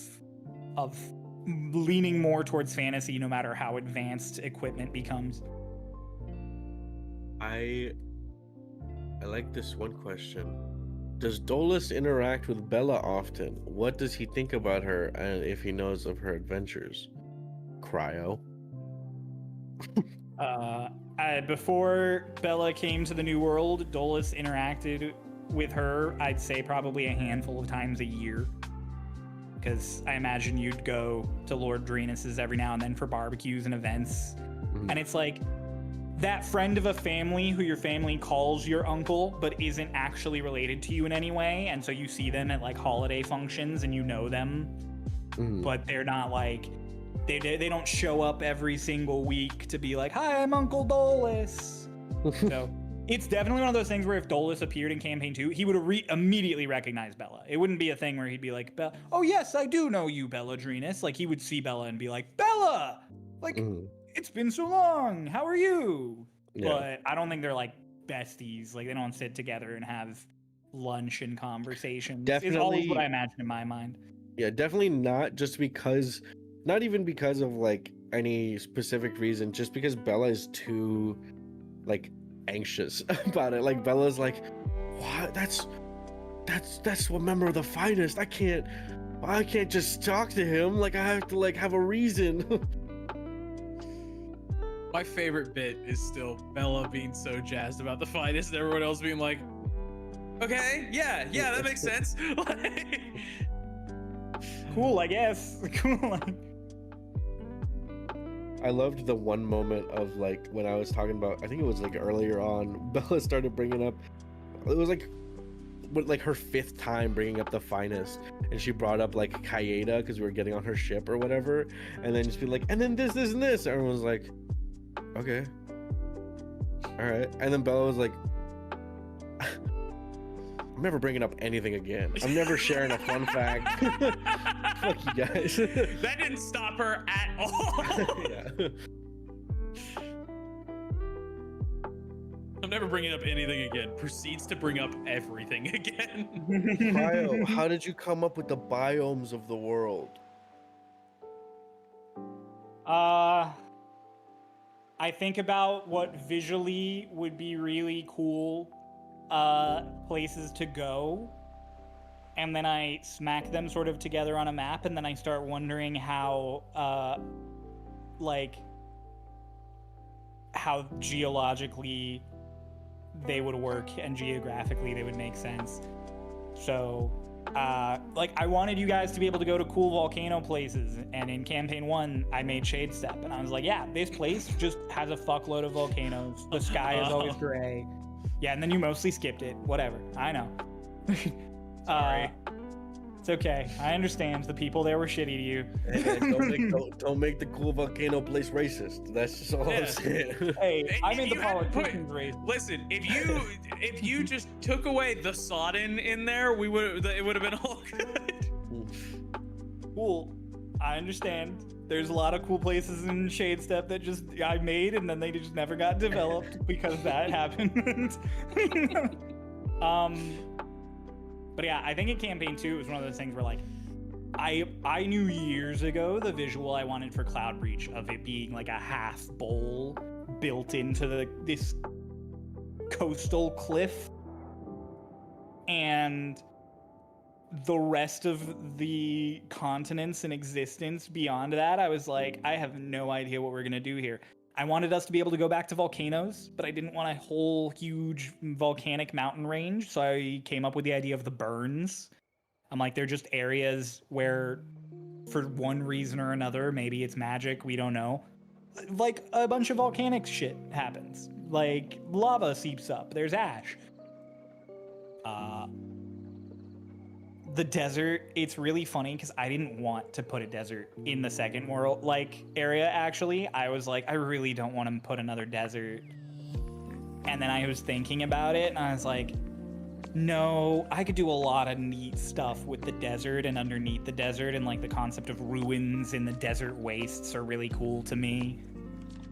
leaning more towards fantasy, no matter how advanced equipment becomes. I like this one question. Does Dolus interact with Bella often? What does he think about her, and if he knows of her adventures? Cryo. Before Bella came to the New World, Dolus interacted with her, I'd say probably a handful of times a year, because I imagine you'd go to Lord Drenus's every now and then for barbecues and events. And it's like that friend of a family who your family calls your uncle but isn't actually related to you in any way, and so you see them at like holiday functions and you know them, but they're not like they don't show up every single week to be like, hi, I'm Uncle Dolus. So it's definitely one of those things where if Dolus appeared in Campaign 2, he would immediately recognize Bella. It wouldn't be a thing where he'd be like, oh yes, I do know you, Bella Drenus. Like he would see Bella and be like, Bella! Like, it's been so long, how are you? Yeah. But I don't think they're like besties. Like they don't sit together and have lunch and conversations. Definitely, it's always what I imagine in my mind. Yeah, definitely not just because, not even because of like any specific reason, just because Bella is too like anxious about it. Like Bella's like, what? That's one member of the finest. I can't just talk to him. Like I have to like have a reason. My favorite bit is still Bella being so jazzed about the finest and everyone else being like, okay, yeah, that makes sense. Cool, I guess. Cool. I loved the one moment of like when I was talking about, I think it was like earlier on, Bella started bringing up, it was like her 5th time bringing up the finest, and she brought up like Kaeda because we were getting on her ship or whatever, and then just be like, and then this and this. Everyone was like, okay, all right. And then Bella was like, I'm never bringing up anything again. I'm never sharing a fun fact. Fuck you guys. That didn't stop her at all. Yeah. I'm never bringing up anything again. Proceeds to bring up everything again. Cryo, how did you come up with the biomes of the world? I think about what visually would be really cool places to go, and then I smack them sort of together on a map, and then I start wondering how geologically they would work and geographically they would make sense. So like I wanted you guys to be able to go to cool volcano places, and in Campaign 1 I made Shade Step, and I was like, yeah, this place just has a fuckload of volcanoes, the sky is always gray. Yeah, and then you mostly skipped it. Whatever, I know. Sorry. It's okay, I understand. The people there were shitty to you. Don't make the cool volcano place racist. That's just all I'm saying. Hey, I made the politicians racist. Listen, if you just took away the Sodden in there, it would have been all good. Cool, I understand. There's a lot of cool places in Shade Step that just I made, and then they just never got developed because that happened. But yeah, I think in Campaign 2 it was one of those things where like I knew years ago the visual I wanted for Cloud Breach of it being like a half bowl built into this coastal cliff, and the rest of the continents in existence beyond that, I was like, I have no idea what we're gonna do here. I wanted us to be able to go back to volcanoes, but I didn't want a whole huge volcanic mountain range, so I came up with the idea of the burns. I'm like, they're just areas where, for one reason or another, maybe it's magic, we don't know, like a bunch of volcanic shit happens. Like, lava seeps up, there's ash. The desert, it's really funny because I didn't want to put a desert in the second world like area. Actually, I was like, I really don't want to put another desert. And then I was thinking about it and I was like, no, I could do a lot of neat stuff with the desert and underneath the desert, and like the concept of ruins in the desert wastes are really cool to me.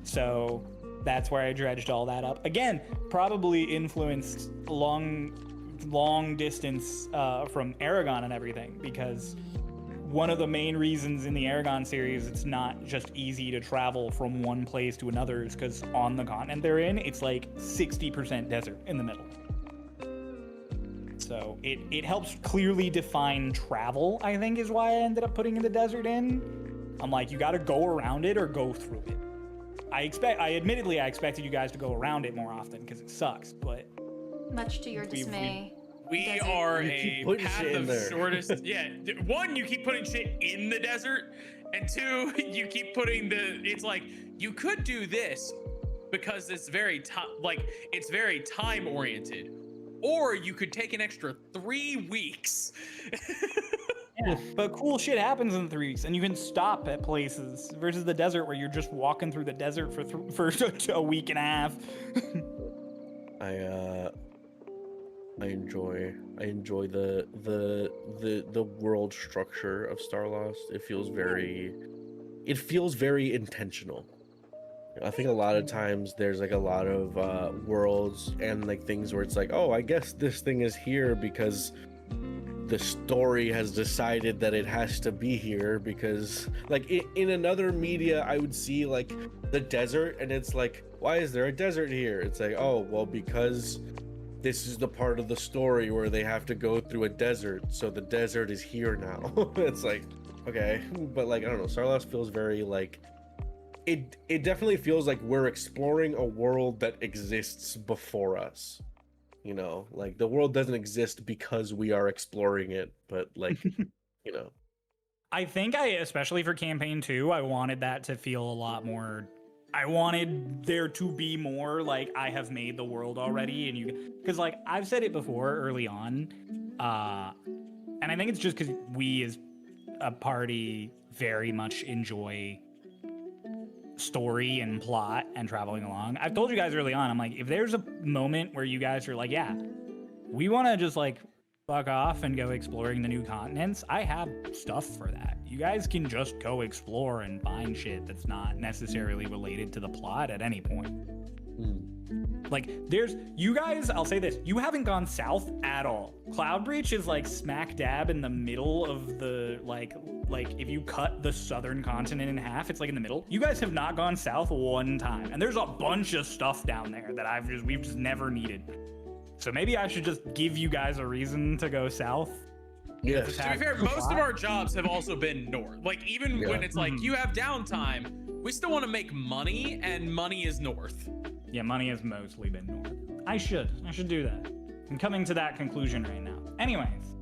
So that's where I dredged all that up. Again, probably influenced long distance from Aragon and everything, because one of the main reasons in the Aragon series it's not just easy to travel from one place to another is because on the continent they're in, it's like 60% desert in the middle. So it helps clearly define travel, I think, is why I ended up putting the desert in. I'm like, you got to go around it or go through it. I expected you guys to go around it more often because it sucks, but Much to your dismay. We Desert. are keep a putting path shit in of there. shortest. Yeah, one, you keep putting shit in the desert, and two, you keep putting it's like you could do this because it's very it's very time oriented, or you could take an extra 3 weeks. yeah, but cool shit happens in 3 weeks, and you can stop at places versus the desert where you're just walking through the desert for a week and a half. I enjoy the world structure of Starlost. It feels very intentional. I think a lot of times there's like a lot of worlds and like things where it's like, oh, I guess this thing is here because the story has decided that it has to be here, because like in another media I would see like the desert and it's like, why is there a desert here? It's like, oh, well, because this is the part of the story where they have to go through a desert, so the desert is here now. It's like, okay, but like, I don't know, Starlost feels very like, it definitely feels like we're exploring a world that exists before us. You know, like the world doesn't exist because we are exploring it, but like, you know. I think especially for campaign 2, I wanted that to feel a lot more. I wanted there to be more like, I have made the world already, and because like I've said it before early on, and I think it's just because we as a party very much enjoy story and plot and traveling along. I've told you guys early on, I'm like, if there's a moment where you guys are like, yeah, we want to just like fuck off and go exploring the new continents, I have stuff for that. You guys can just go explore and find shit that's not necessarily related to the plot at any point. Like, you guys, I'll say this, you haven't gone south at all. Cloud Breach is like smack dab in the middle of the, like if you cut the southern continent in half, it's like in the middle. You guys have not gone south one time. And there's a bunch of stuff down there that we've just never needed. So maybe I should just give you guys a reason to go south. Yes. To be fair, most of our jobs have also been north. Like, even when it's like you have downtime, we still want to make money, and money is north. Yeah, money has mostly been north. I should do that. I'm coming to that conclusion right now. Anyways,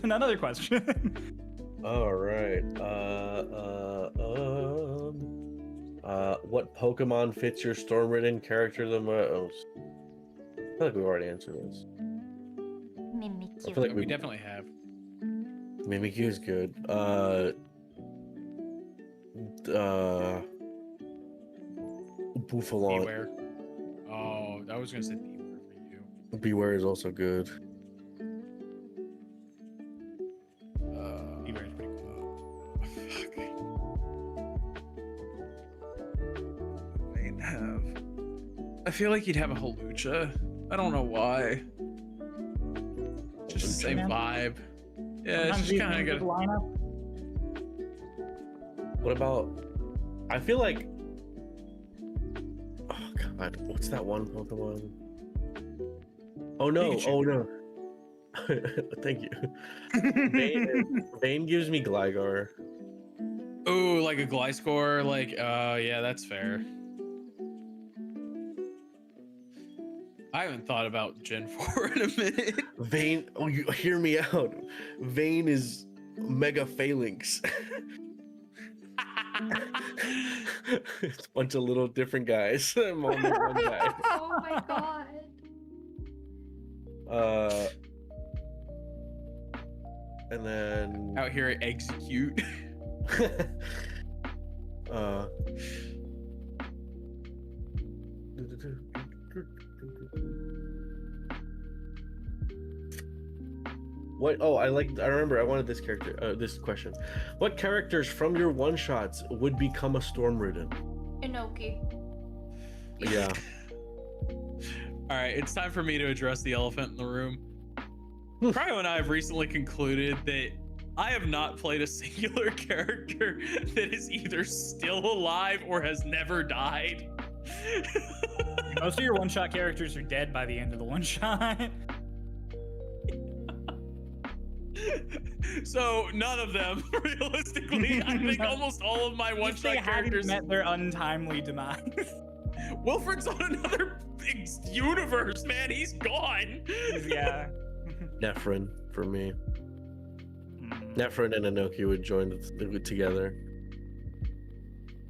another question. All right. What Pokemon fits your Stormridden character the most? I feel like we've already answered this. I feel like We definitely have. Mimikyu is good. Bouffalant. Beware. Oh, I was gonna say Beware for you. Beware is also good. Beware is pretty cool. Fuck. I feel like you'd have a Hawlucha. I don't know why. Just the same vibe. Yeah, it's just kind of good. What about? I feel like. Oh God, what's that one Pokemon? Oh no! Pikachu. Oh no! Thank you. Vayne gives me Gligar. Ooh, like a Gliscor, like, yeah, that's fair. I haven't thought about Gen 4 in a minute. Vayne, oh, you hear me out. Vayne is Mega Phalanx. It's a bunch of little different guys. I'm only one guy. Oh my god. And then Out here at execute. What? Oh, I remember. I wanted this character. This question. What characters from your one shots would become a Stormridden? Inoki. Yeah. All right, it's time for me to address the elephant in the room. Cryo and I have recently concluded that I have not played a singular character that is either still alive or has never died. Most of your one-shot characters are dead by the end of the one-shot. So none of them, realistically. I think almost all of my one-shot characters met their untimely demise. Wilfred's on another universe, man. He's gone. Yeah. Nephrin for me. Nephrin and Inoki would join together.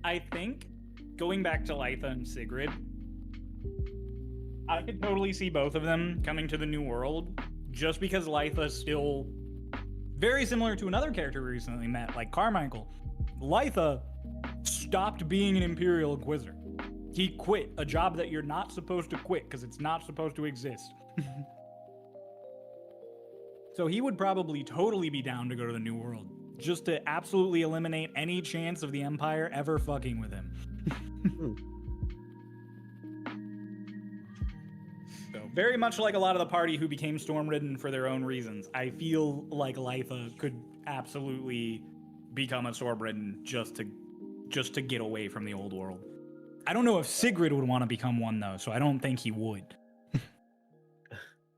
I think going back to Litha and Sigrid, I could totally see both of them coming to the New World, just because Litha's still very similar to another character we recently met, like Carmichael. Litha stopped being an Imperial Inquisitor. He quit a job that you're not supposed to quit because it's not supposed to exist. So he would probably totally be down to go to the New World, just to absolutely eliminate any chance of the Empire ever fucking with him. So very much like a lot of the party who became Stormridden for their own reasons. I feel like Litha could absolutely become a Stormridden just to get away from the old world. I don't know if Sigrid would want to become one though, so I don't think he would.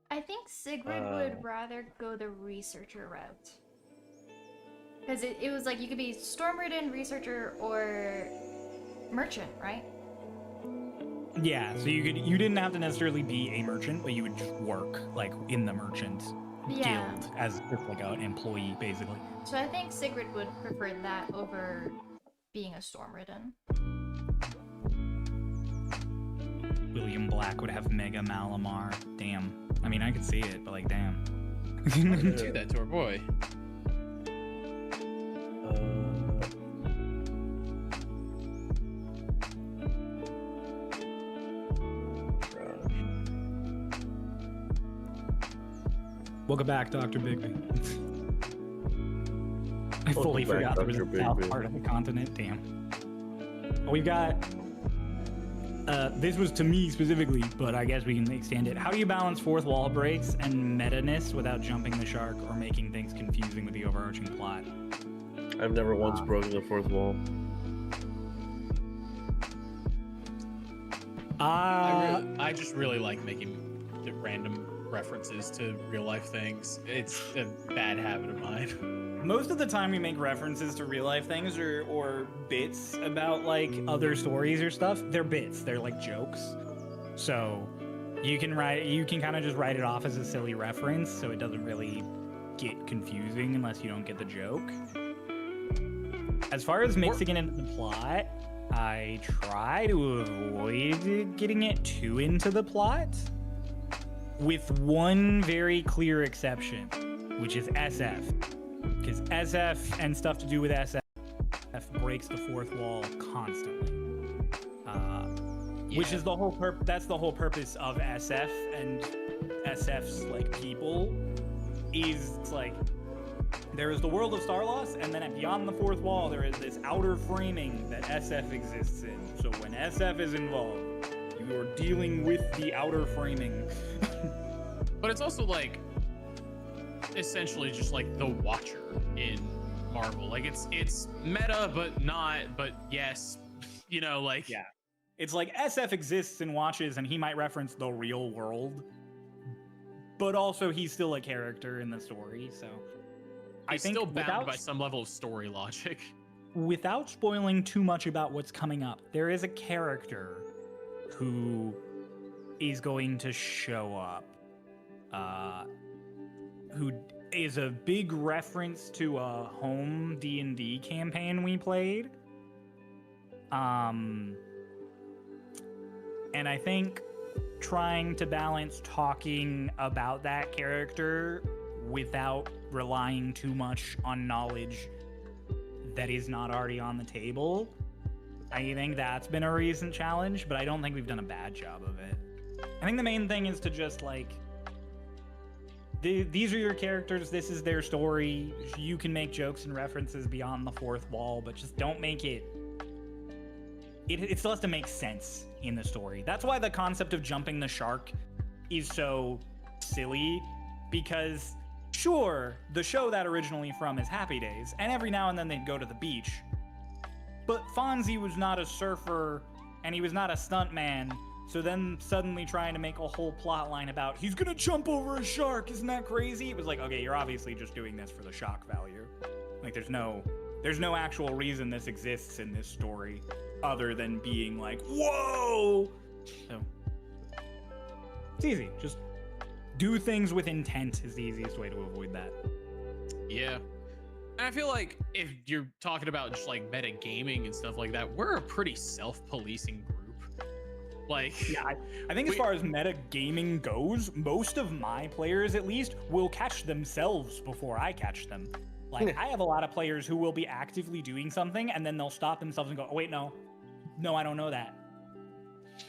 I think Sigrid would rather go the researcher route. Because it was like you could be Stormridden, researcher, or merchant, right? Yeah, so you didn't have to necessarily be a merchant, but you would just work like in the merchant guild as just like an employee, basically. So I think Sigrid would prefer that over being a Stormridden. William Black would have Mega Malamar. Damn. I mean, I could see it, but like, damn. Do that to our boy. Welcome back, Dr. Bigby. I fully forgot there was a south part of the continent. Damn. We've got... this was to me specifically, but I guess we can extend it. How do you balance fourth wall breaks and meta-ness without jumping the shark or making things confusing with the overarching plot? I've never once broken the fourth wall. I just really like making random references to real life things. It's a bad habit of mine. Most of the time we make references to real life things or bits about like other stories or stuff. They're bits. They're like jokes. So you can kind of just write it off as a silly reference so it doesn't really get confusing unless you don't get the joke. As far as mixing it into the plot, I try to avoid getting it too into the plot, with one very clear exception, which is SF. Because SF and stuff to do with SF breaks the fourth wall constantly. Which is the whole that's the whole purpose of SF and SF's like people is like there is the world of Starloss, and then beyond the fourth wall there is this outer framing that SF exists in. So when SF is involved, you are dealing with the outer framing. But it's also like essentially just like the Watcher in Marvel. Like it's meta, but not. But yes, you know, like Yeah. It's like SF exists and watches, and he might reference the real world, but also he's still a character in the story. So I he's think still bound by some level of story logic. without spoiling too much about what's coming up, there is a character who is going to show up, who is a big reference to a home D&D campaign we played. And I think trying to balance talking about that character without relying too much on knowledge that is not already on the table, I think that's been a recent challenge, but I don't think we've done a bad job of it. I think the main thing is to just like, these are your characters, this is their story, you can make jokes and references beyond the fourth wall, but just don't make it still has to make sense in the story. That's why the concept of jumping the shark is so silly, because sure, the show that originally from is Happy Days, and every now and then they'd go to the beach, but Fonzie was not a surfer and he was not a stuntman, so then suddenly trying to make a whole plot line about he's gonna jump over a shark, isn't that crazy? It was like, okay, you're obviously just doing this for the shock value. Like there's no actual reason this exists in this story other than being like, whoa! So it's easy. Just do things with intent is the easiest way to avoid that. Yeah. And I feel like if you're talking about just like meta gaming and stuff like that, we're a pretty self-policing group. Like, yeah, I think as far as meta gaming goes, most of my players at least will catch themselves before I catch them. Like, I have a lot of players who will be actively doing something and then they'll stop themselves and go, oh, wait, no, I don't know that.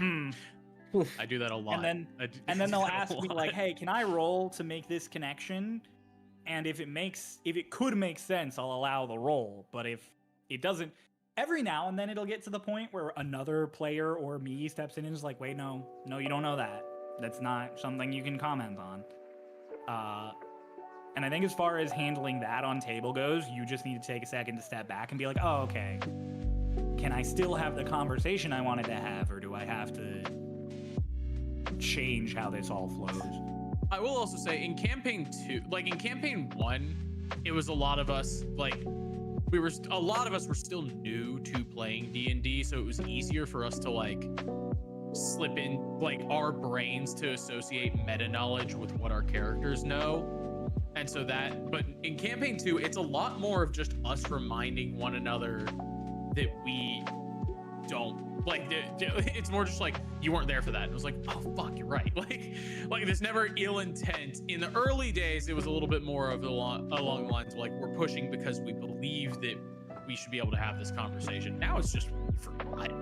I do that a lot. And then they'll ask me like, hey, can I roll to make this connection? And if it could make sense, I'll allow the roll. But if it doesn't, every now and then it'll get to the point where another player or me steps in and is like, wait, no, you don't know that. That's not something you can comment on. And I think as far as handling that on table goes, you just need to take a second to step back and be like, oh, okay. Can I still have the conversation I wanted to have, or do I have to change how this all flows? I will also say in campaign 2, like in campaign 1, it was a lot of us were still new to playing D&D, so it was easier for us to like slip in like our brains to associate meta knowledge with what our characters know. And so but in campaign 2, it's a lot more of just us reminding one another that we don't like. It's more just like, you weren't there for that. And it was like, oh fuck, you're right. Like there's never ill intent. In the early days, it was a little bit more of along the lines of like, we're pushing because we believe that we should be able to have this conversation. Now it's just we forgot.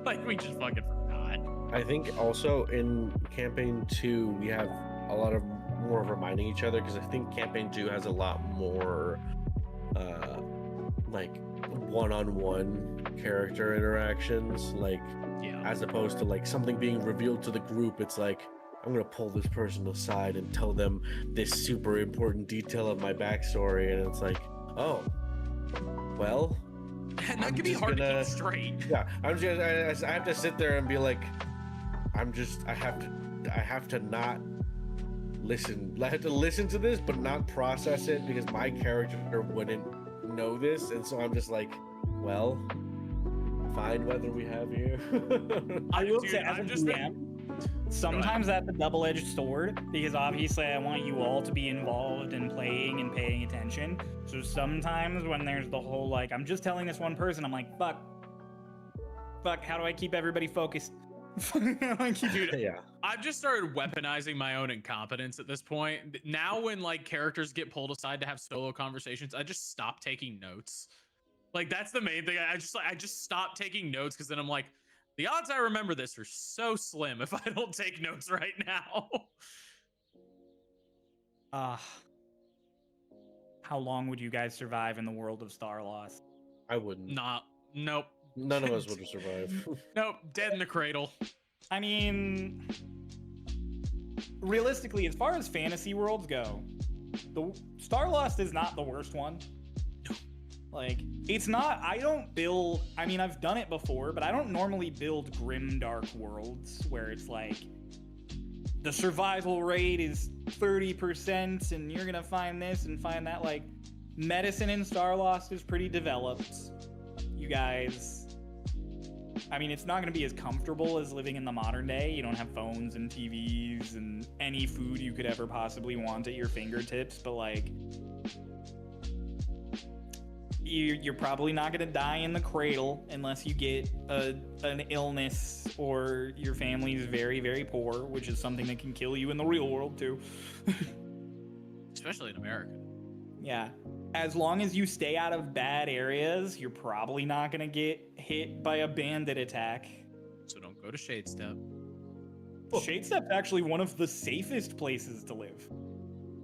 Like we just fucking forgot. I think also in campaign 2 we have a lot of more of reminding each other, because I think campaign 2 has a lot more like one-on-one character interactions, like as opposed to like something being revealed to the group. It's like, I'm gonna pull this person aside and tell them this super important detail of my backstory, and it's like, oh well, and that can be hard to keep straight. Yeah, I have to sit there and be like, I have to not listen. I have to listen to this, but not process it, because my character wouldn't know this, and so I'm just like, well, fine, whether we have here. I will say, as a DM, sometimes that's a double-edged sword, because obviously I want you all to be involved in playing and paying attention. So sometimes when there's the whole like, I'm just telling this one person, I'm like, fuck, how do I keep everybody focused? Dude, yeah. I've just started weaponizing my own incompetence at this point. Now when like characters get pulled aside to have solo conversations, I just stop taking notes. Like that's the main thing. I just stop taking notes, because then I'm like, the odds I remember this are so slim if I don't take notes right now. How long would you guys survive in the world of Starlost? I wouldn't. Nope. None of us would survive. Nope, dead in the cradle. I mean, realistically, as far as fantasy worlds go, the Starlost is not the worst one. Like, it's not, I don't build, I mean, I've done it before, but I don't normally build grimdark worlds where it's like, the survival rate is 30% and you're gonna find this and find that. Like, medicine in Starlost is pretty developed. You guys, I mean, it's not gonna be as comfortable as living in the modern day. You don't have phones and TVs and any food you could ever possibly want at your fingertips, but like, you're probably not going to die in the cradle unless you get an illness or your family's very, very poor, which is something that can kill you in the real world too. Especially in America. Yeah. As long as you stay out of bad areas, you're probably not going to get hit by a bandit attack. So don't go to Shadestep. Shadestep's actually one of the safest places to live.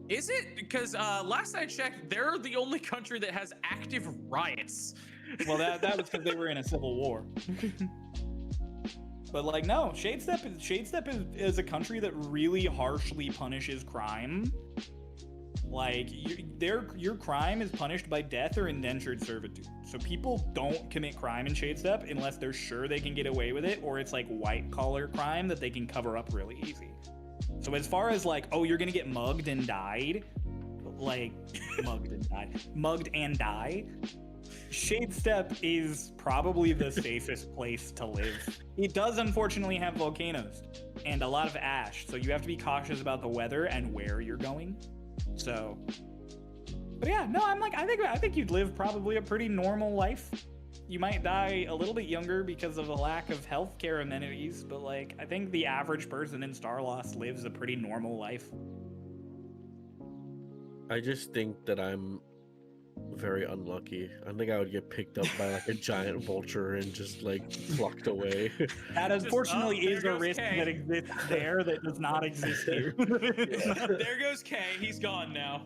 Is it? Because last I checked, they're the only country that has active riots. Well, that was because they were in a civil war. But like, no, Shadestep is a country that really harshly punishes crime. Like, your crime is punished by death or indentured servitude. So people don't commit crime in Shadestep unless they're sure they can get away with it, or it's like white collar crime that they can cover up really easy. So as far as like, oh, you're gonna get mugged and died, like mugged and die, Shadestep is probably the safest place to live. It does unfortunately have volcanoes and a lot of ash, so you have to be cautious about the weather and where you're going. So, but yeah, no, I think you'd live probably a pretty normal life. You might die a little bit younger because of a lack of healthcare amenities, but like, I think the average person in Starlost lives a pretty normal life. I just think that I'm very unlucky. I think I would get picked up by like a giant vulture and just like plucked away. That unfortunately is a risk Kay. that exists there that does not exist here. There goes Kay. He's gone now.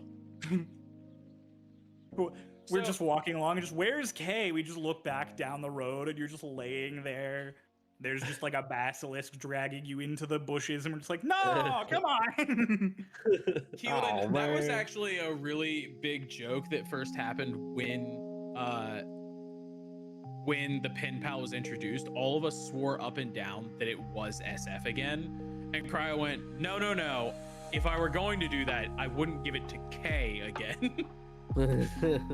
We're just walking along and just, where's Kay? We just look back down the road and you're just laying there. There's just like a basilisk dragging you into the bushes and we're just like, no, come on. Keelan, that was actually a really big joke that first happened when the pen pal was introduced. All of us swore up and down that it was SF again. And Cryo went, no. If I were going to do that, I wouldn't give it to Kay again.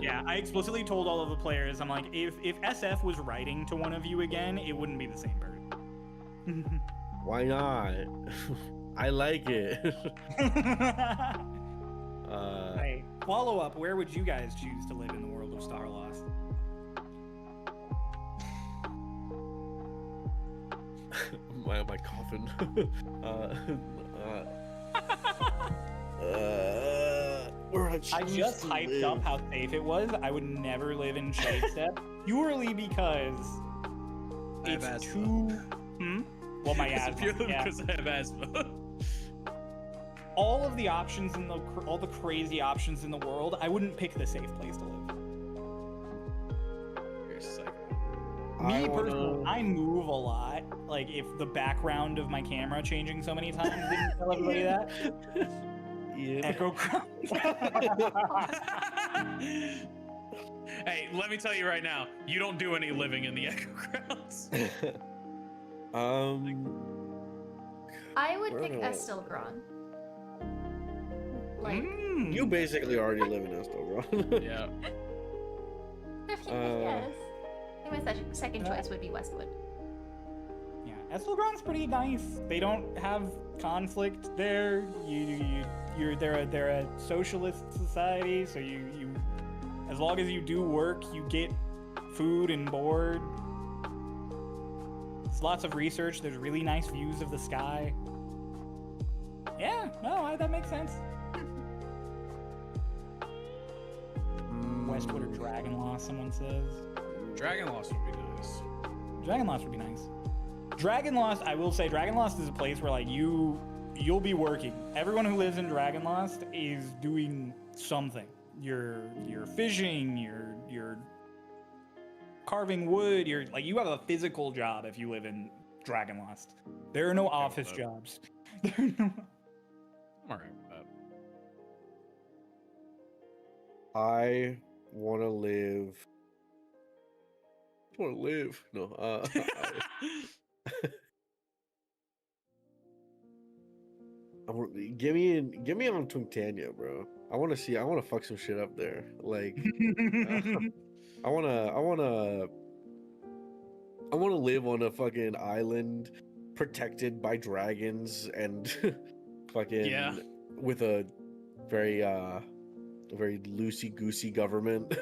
Yeah, I explicitly told all of the players, I'm like, if SF was writing to one of you again, it wouldn't be the same person. Why not? I like it. Hey, follow up, where would you guys choose to live in the world of Starlost? my coffin. Where I just hyped up how safe it was. I would never live in Shadestep purely because it's too. Well, my asthma. Purely Yeah. because I have asthma. All of the options in all the crazy options in the world, I wouldn't pick the safe place to live. You're a psycho. Me personally, I move a lot. Like, if the background of my camera changing so many times didn't tell everybody that. Yeah. Echo crowd. Hey, let me tell you right now, you don't do any living in the Echo Crowns. I would Where pick do I- Estelgron. Like, You basically already live in Estelgron. Yeah. yes. I think my second choice would be Westwood. Yeah, Estelgron's pretty nice. They don't have conflict there. They're a socialist society, so you as long as you do work, you get food and board. There's lots of research. There's really nice views of the sky. Yeah, no, that makes sense. Westwood or Dragonlost, someone says. Dragonlost would be nice. Dragonlost would be nice. Dragonlost, I will say, Dragonlost is a place where like you'll be working. Everyone who lives in Dragonlost is doing something. You're fishing, you're carving wood, you have a physical job if you live in Dragonlost. There are no office jobs. I'm alright with that. I want to live want to live. No. Give me on Twinktania, bro. I want to fuck some shit up there. Like, I want to live on a fucking island protected by dragons and fucking with a very loosey-goosey government.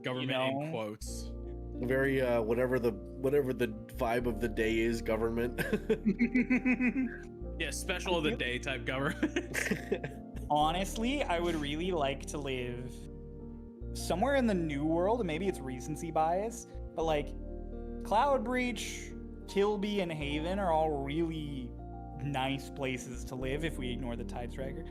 Government in quotes. Very whatever the vibe of the day is, government. Yeah, special of the day type government. Honestly, I would really like to live somewhere in the New World. Maybe it's recency bias, but like Cloudbreach, Kilby, and Haven are all really nice places to live if we ignore the Tidestriker.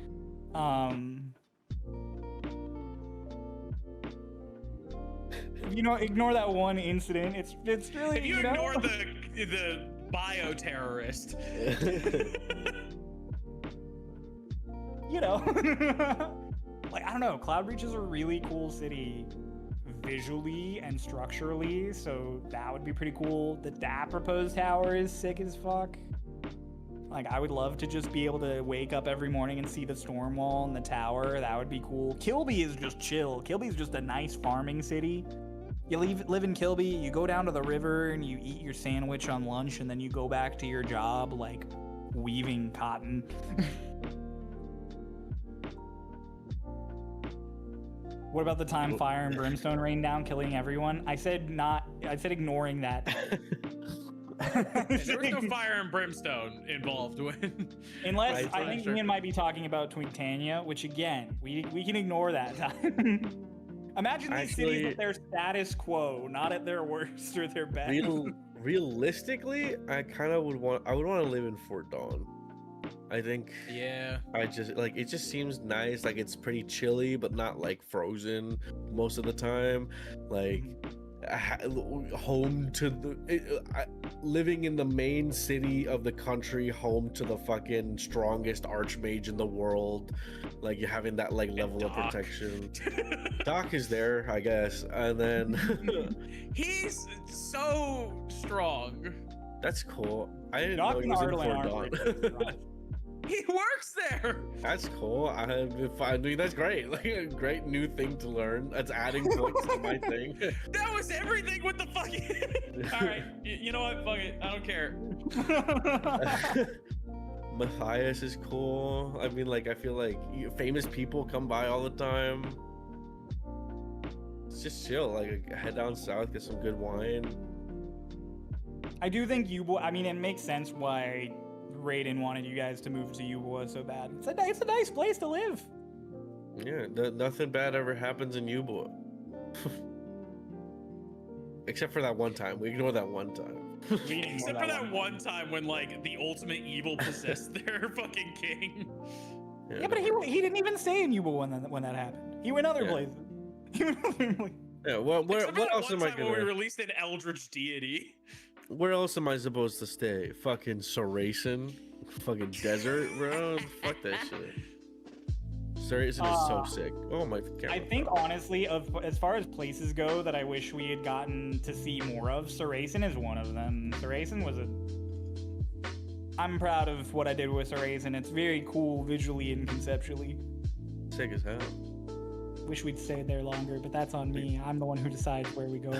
Ignore that one incident. It's really. If you ignore the bioterrorist. Like, I don't know. Cloudbreach is a really cool city visually and structurally, so that would be pretty cool. The proposed tower is sick as fuck. Like, I would love to just be able to wake up every morning and see the storm wall and the tower. That would be cool. Kilby is just chill. Kilby is just a nice farming city. You live in Kilby, you go down to the river and you eat your sandwich on lunch, and then you go back to your job, like, weaving cotton. What about the time fire and brimstone rained down, killing everyone? I said ignoring that. There was no fire and brimstone involved when. Unless I think Ian might be talking about Twinktania, which again, we can ignore that time. Imagine these cities at their status quo, not at their worst or their best. Realistically, I would want to live in Fort Dawn. I think. Yeah. I just like it. Just seems nice. Like it's pretty chilly, but not like frozen most of the time. Like home to living in the main city of the country, home to the fucking strongest archmage in the world. Like you're having that like level of protection. Doc is there, I guess, and then he's so strong. That's cool. I didn't Doc know he was in Fort Dawn. He works there. That's cool. I mean, that's great. Like a great new thing to learn. That's adding points to my thing. That was everything with the fucking. All right, you know what? Fuck it. I don't care. Matthias is cool. I mean, like I feel like famous people come by all the time. It's just chill. Like head down south, get some good wine. I do think I mean, it makes sense why Raiden wanted you guys to move to Yuba so bad. It's a nice place to live. Yeah, nothing bad ever happens in Yuba. Except for that one time. We ignore that one time. Except for that one time when like the ultimate evil possessed their fucking king. Yeah, but he didn't even stay in Yuba when that happened. He went other places. Yeah, well, what else am I gonna? When we released an eldritch deity. Where else am I supposed to stay? Fucking Soracen? Fucking desert, bro? Fuck that shit. Soracen is so sick. Oh my god. I think honestly, as far as places go that I wish we had gotten to see more of, Soracen is one of them. Soracen was I'm proud of what I did with Soracen. It's very cool visually and conceptually. Sick as hell. Wish we'd stayed there longer, but that's on me. I'm the one who decides where we go.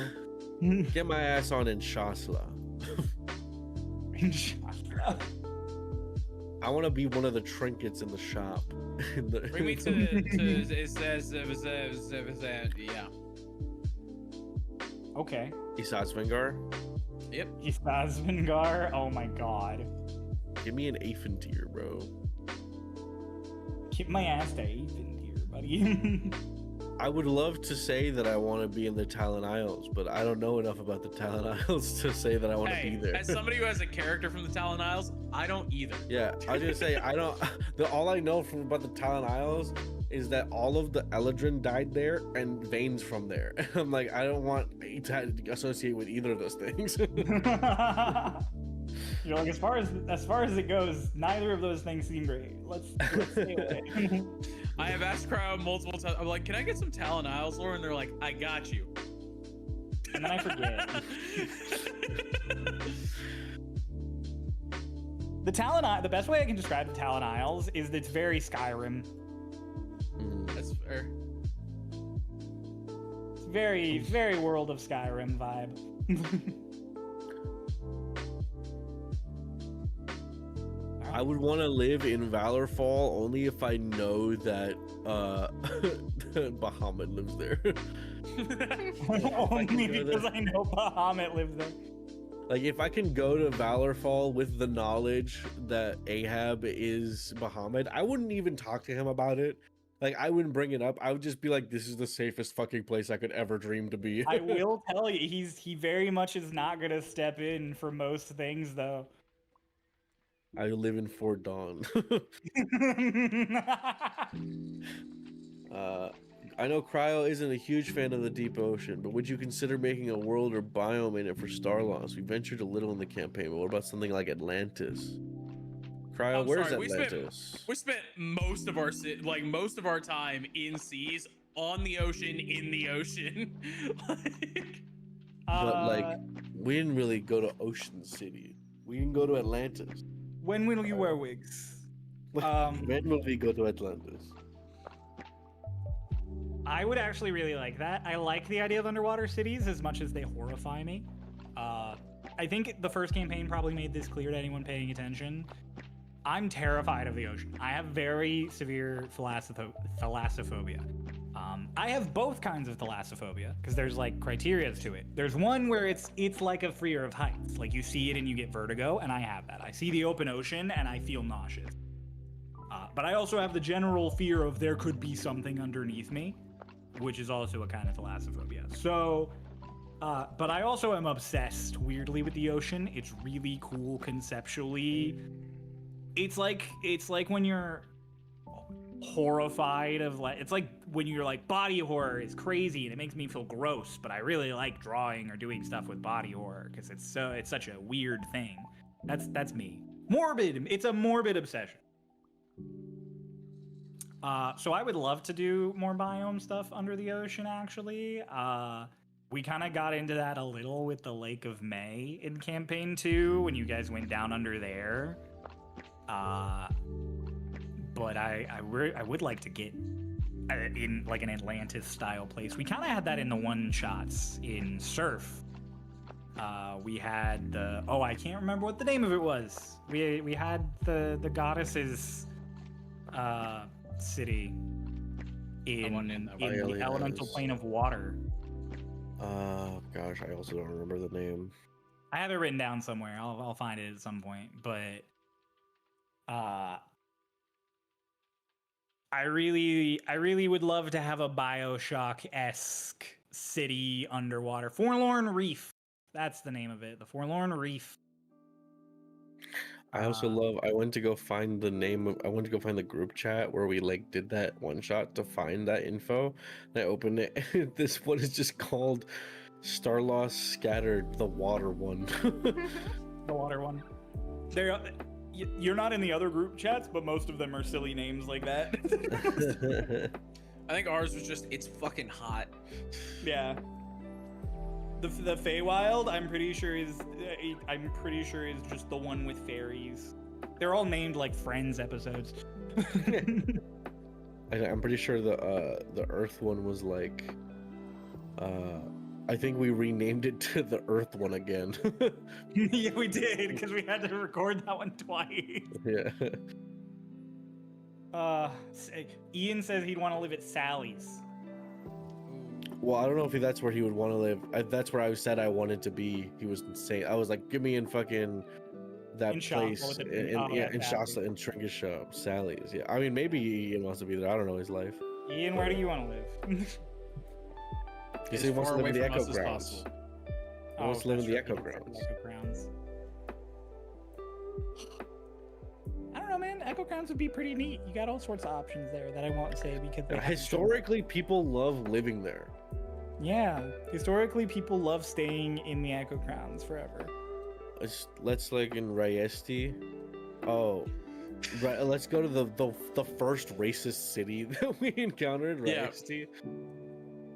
Get my ass on in Shasla. I want to be one of the trinkets in the shop. Bring me to it says yeah. Okay. Isazvengar? Yep. Isazvengar? Oh my god. Give me an Aifentir, bro. Keep my ass to Aifentir, buddy. I would love to say that I want to be in the Talon Isles, but I don't know enough about the Talon Isles to say that I want to be there. As somebody who has a character from the Talon Isles, I don't either. Yeah, I was gonna say I don't. All I know about the Talon Isles is that all of the Eladrin died there and Vane's from there. I'm like, I don't want to associate with either of those things. You're like, as far as it goes, neither of those things seem great. Let's stay away. I have asked Cryo multiple times. I'm like, can I get some Talon Isles lore? And they're like, I got you. and then I forget. The best way I can describe the Talon Isles is that it's very Skyrim. That's fair. It's very, very World of Skyrim vibe. I would want to live in Valorfall only if I know that Bahamut lives there. Only because I know Bahamut lives there. Like, if I can go to Valorfall with the knowledge that Ahab is Bahamut, I wouldn't even talk to him about it. Like, I wouldn't bring it up. I would just be like, this is the safest fucking place I could ever dream to be. I will tell you, he very much is not gonna step in for most things, though. I live in Fort Dawn. I know Cryo isn't a huge fan of the deep ocean, but would you consider making a world or biome in it for Starloss? We ventured a little in the campaign, but what about something like Atlantis? Cryo, where's Atlantis? We spent most of our time in seas, on the ocean, in the ocean. But we didn't really go to Ocean City. We didn't go to Atlantis. When will you wear wigs? When will we go to Atlantis? I would actually really like that. I like the idea of underwater cities as much as they horrify me. I think the first campaign probably made this clear to anyone paying attention. I'm terrified of the ocean. I have very severe thalassophobia. I have both kinds of thalassophobia because there's like criteria to it. There's one where it's like a fear of heights. Like you see it and you get vertigo, and I have that. I see the open ocean and I feel nauseous. But I also have the general fear of there could be something underneath me, which is also a kind of thalassophobia. So, but I also am obsessed weirdly with the ocean. It's really cool conceptually. It's like when you're horrified of it's like when you're like body horror is crazy and it makes me feel gross, but I really like drawing or doing stuff with body horror because it's such a weird thing. That's me. Morbid. It's a morbid obsession. So I would love to do more biome stuff under the ocean, actually. We kind of got into that a little with the Lake of May in Campaign 2 when you guys went down under there. But I would like to get in like an Atlantis-style place. We kind of had that in the one-shots in Surf. We had I can't remember what the name of it was. We had the goddesses city in the elemental plane of water. Gosh, I also don't remember the name. I have it written down somewhere. I'll find it at some point. But I really would love to have a BioShock-esque city underwater. Forlorn Reef. That's the name of it. The Forlorn Reef. I also I went to go find the group chat where we like did that one shot to find that info. And I opened it. This one is just called Starlost Scattered, the water one. The water one. You're not in the other group chats, but most of them are silly names like that. I think ours was just, it's fucking hot. Yeah. The Feywild, I'm pretty sure is just the one with fairies. They're all named like Friends episodes. I'm pretty sure the Earth one was like, I think we renamed it to the Earth one again. Yeah, we did because we had to record that one twice. Yeah. Ian says he'd want to live at Sally's. Well, I don't know if that's where he would want to live. That's where I said I wanted to be. He was saying, I was like, give me in fucking that place in Shasta, in Trinket Shop, Sally's. Yeah, I mean, maybe Ian wants to be there. I don't know his life. Ian, where do you want to live? He said he wants to live in the Echo Grounds. He wants to live in the Echo Grounds. I don't know, man. Echo Grounds would be pretty neat. You got all sorts of options there that I won't say because historically, people love living there. Yeah, historically, people love staying in the Echo Grounds forever. Let's like in Rayesti. Oh, right. Let's go to the first racist city that we encountered, Rayesti.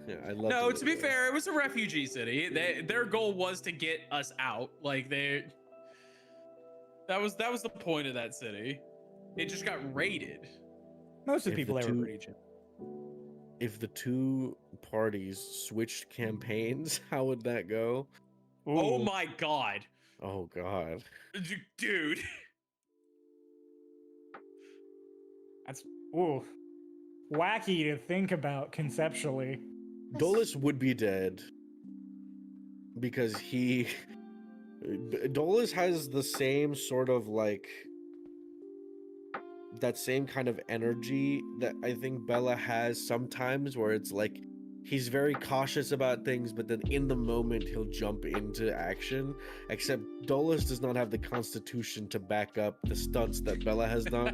Yeah, I love. No, to be fair, it was a refugee city. Their goal was to get us out. Like that was the point of that city. It just got raided. Most of If the people the there were two- pretty chill. If the two parties switched campaigns, how would that go? Oh Ooh, my god. Oh God. Dude. that's wacky to think about conceptually. Dolus would be dead because Dolus has the same sort of like that same kind of energy that I think Bella has sometimes, where it's like he's very cautious about things, but then in the moment he'll jump into action. Except Dolus does not have the constitution to back up the stunts that Bella has done.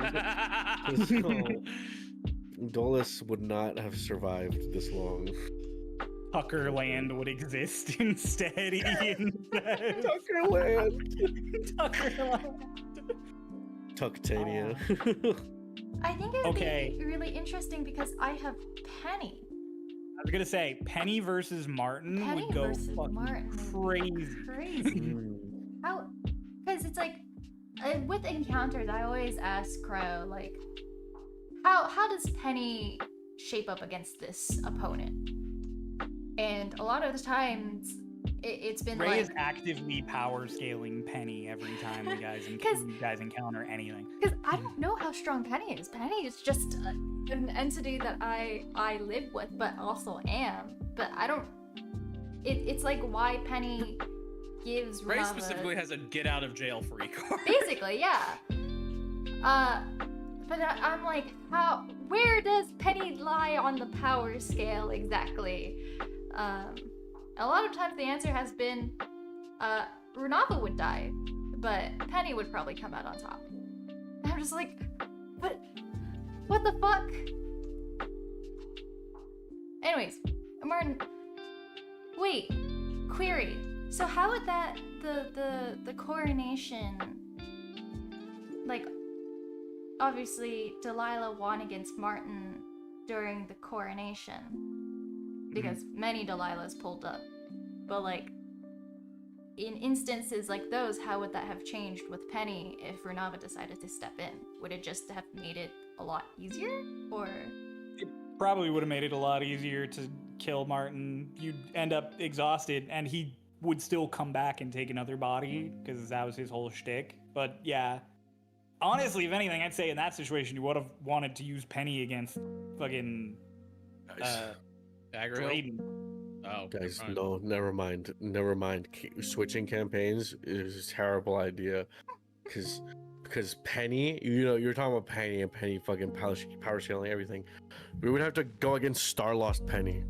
So Dolus would not have survived this long. Tuckerland would exist instead, Ian says. Tuckerland. Tuckerland. Tucktania. I think it would Okay. be really interesting because I have Penny. I was gonna say Penny versus Martin Penny would go versus fucking Martin would be crazy. Crazy. Mm. How? Because it's like with encounters, I always ask Crow like, how does Penny shape up against this opponent? And a lot of the times, it's been Ray like is actively power scaling Penny every time you guys encounter anything. because I don't know how strong Penny is. Penny is just an entity that I live with, but also am. But I don't. It's like why Penny gives Ray Rava- specifically has a get out of jail free card. Basically, yeah. But I'm like, where does Penny lie on the power scale exactly? A lot of times the answer has been, Runava would die, but Penny would probably come out on top. And I'm just like, what the fuck? Anyways, Martin, wait, query. So how would that, the coronation, like, obviously Delilah won against Martin during the coronation because many Delilahs pulled up, but like in instances like those, how would that have changed with Penny if Runava decided to step in? Would it just have made it a lot easier, or? Probably would have made it a lot easier to kill Martin. You'd end up exhausted, and he would still come back and take another body because that was his whole shtick. But yeah, honestly, if anything, I'd say in that situation you would have wanted to use Penny against fucking Aggro? Drayden. Oh, Guys, fine. no, never mind. Switching campaigns is a terrible idea, because Penny, you're talking about Penny and Penny fucking power scaling everything. We would have to go against Starlost Penny.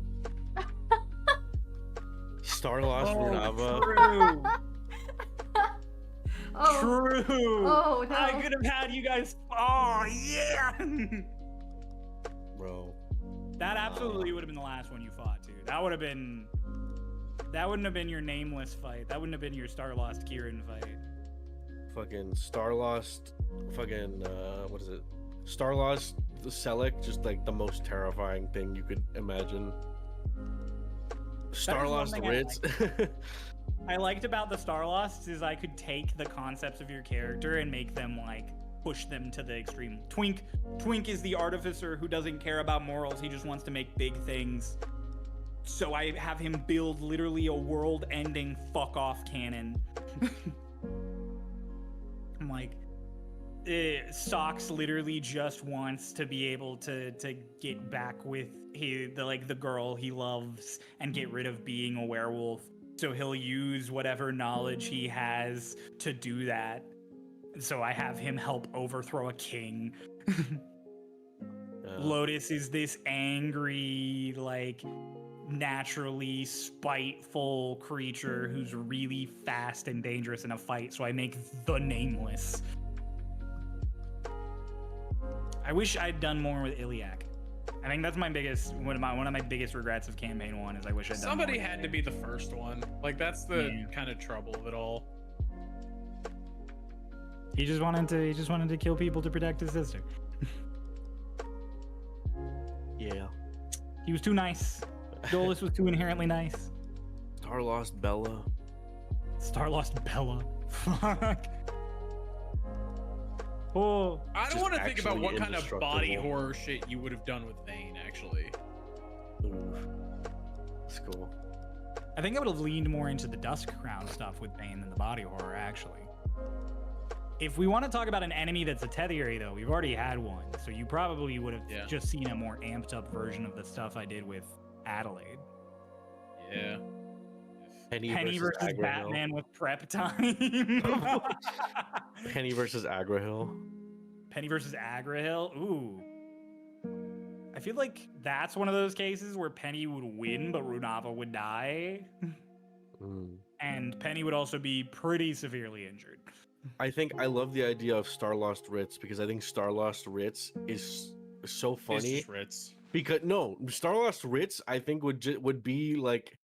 Starlost Runava. True. Oh, True. oh no. I could have had you guys. Oh yeah. Bro. That absolutely would have been the last one you fought, too. That wouldn't have been your nameless fight. That wouldn't have been your Starlost Kieran fight. Fucking Starlost. Fucking what is it? Starlost Selec, just like the most terrifying thing you could imagine. Starlost thing I Ritz. I liked about the Starlost is I could take the concepts of your character and make them like push them to the extreme. Twink is the artificer who doesn't care about morals. He just wants to make big things. So I have him build literally a world-ending fuck-off cannon. I'm like, Socks literally just wants to be able to get back with the girl he loves and get rid of being a werewolf. So he'll use whatever knowledge he has to do that. So I have him help overthrow a king. Lotus is this angry, like, naturally spiteful creature who's really fast and dangerous in a fight. So I make the Nameless. I wish I'd done more with Iliac. I think that's one of my biggest regrets of campaign 1 is I wish I'd done Somebody more. had to be the first one. Like that's the kind of trouble of it all. He just wanted to kill people to protect his sister. Yeah. He was too nice. Dolus was too inherently nice. Starlost Bella. Starlost Bella. Fuck. Oh. I don't Just want to think about actually what kind of body indestructible. horror shit you would have done with Vayne, actually. Ooh. That's cool. I think I would have leaned more into the Dusk Crown stuff with Bane than the body horror, actually. If we want to talk about an enemy that's a Tetheri, though, we've already had one, so you probably would have just seen a more amped up version of the stuff I did with Adelaide. Yeah. Penny versus Agrahill. Batman with prep time. Penny versus Agrahill. Penny versus Agrahill? Ooh. I feel like that's one of those cases where Penny would win, but Runava would die. And Penny would also be pretty severely injured. I think I love the idea of Starlost Ritz because I think Starlost Ritz is so funny. It's just Ritz. Because no, Starlost Ritz I think would be like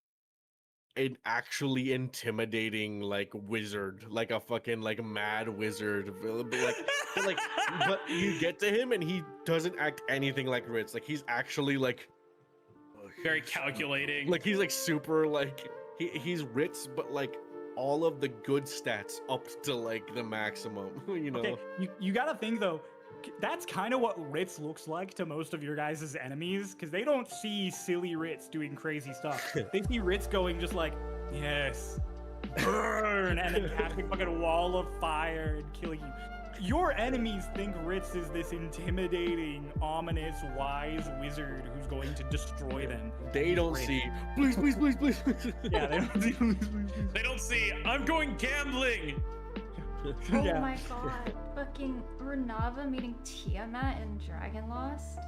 an actually intimidating like wizard, like a fucking like mad wizard, but you get to him and he doesn't act anything like Ritz. Like he's actually like Very calculating. like he's like super like he's Ritz, but like all of the good stats up to like the maximum. You know. Okay, you gotta think though. That's kind of what Ritz looks like to most of your guys' enemies, because they don't see silly Ritz doing crazy stuff. They see Ritz going just like, yes, burn, and then casting a fucking wall of fire and killing you. Your enemies think Ritz is this intimidating, ominous, wise wizard who's going to destroy them. They don't see, please, please, please, please. Yeah, they don't see, please, please, please. They don't see, I'm going gambling. Oh Yeah. my god. Fucking Runava meeting Tiamat in Dragonlost.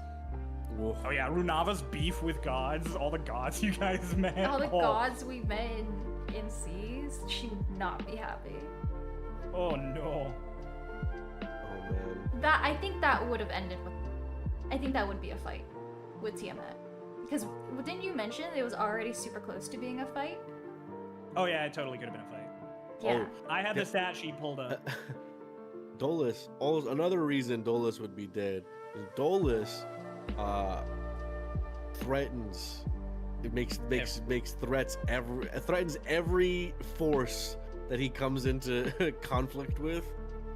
Oh yeah, Runava's beef with gods, all the gods you guys met. All the gods we met in Seas, she would not be happy. Oh no. Oh man. That I think that would have ended with. I think that would be a fight with Tiamat. Because didn't you mention it was already super close to being a fight? Oh yeah, it totally could have been a fight. Yeah. I had the stat sheet pulled up. Dolus, another reason Dolus would be dead is Dolus threatens. It makes threats threatens every force that he comes into conflict with,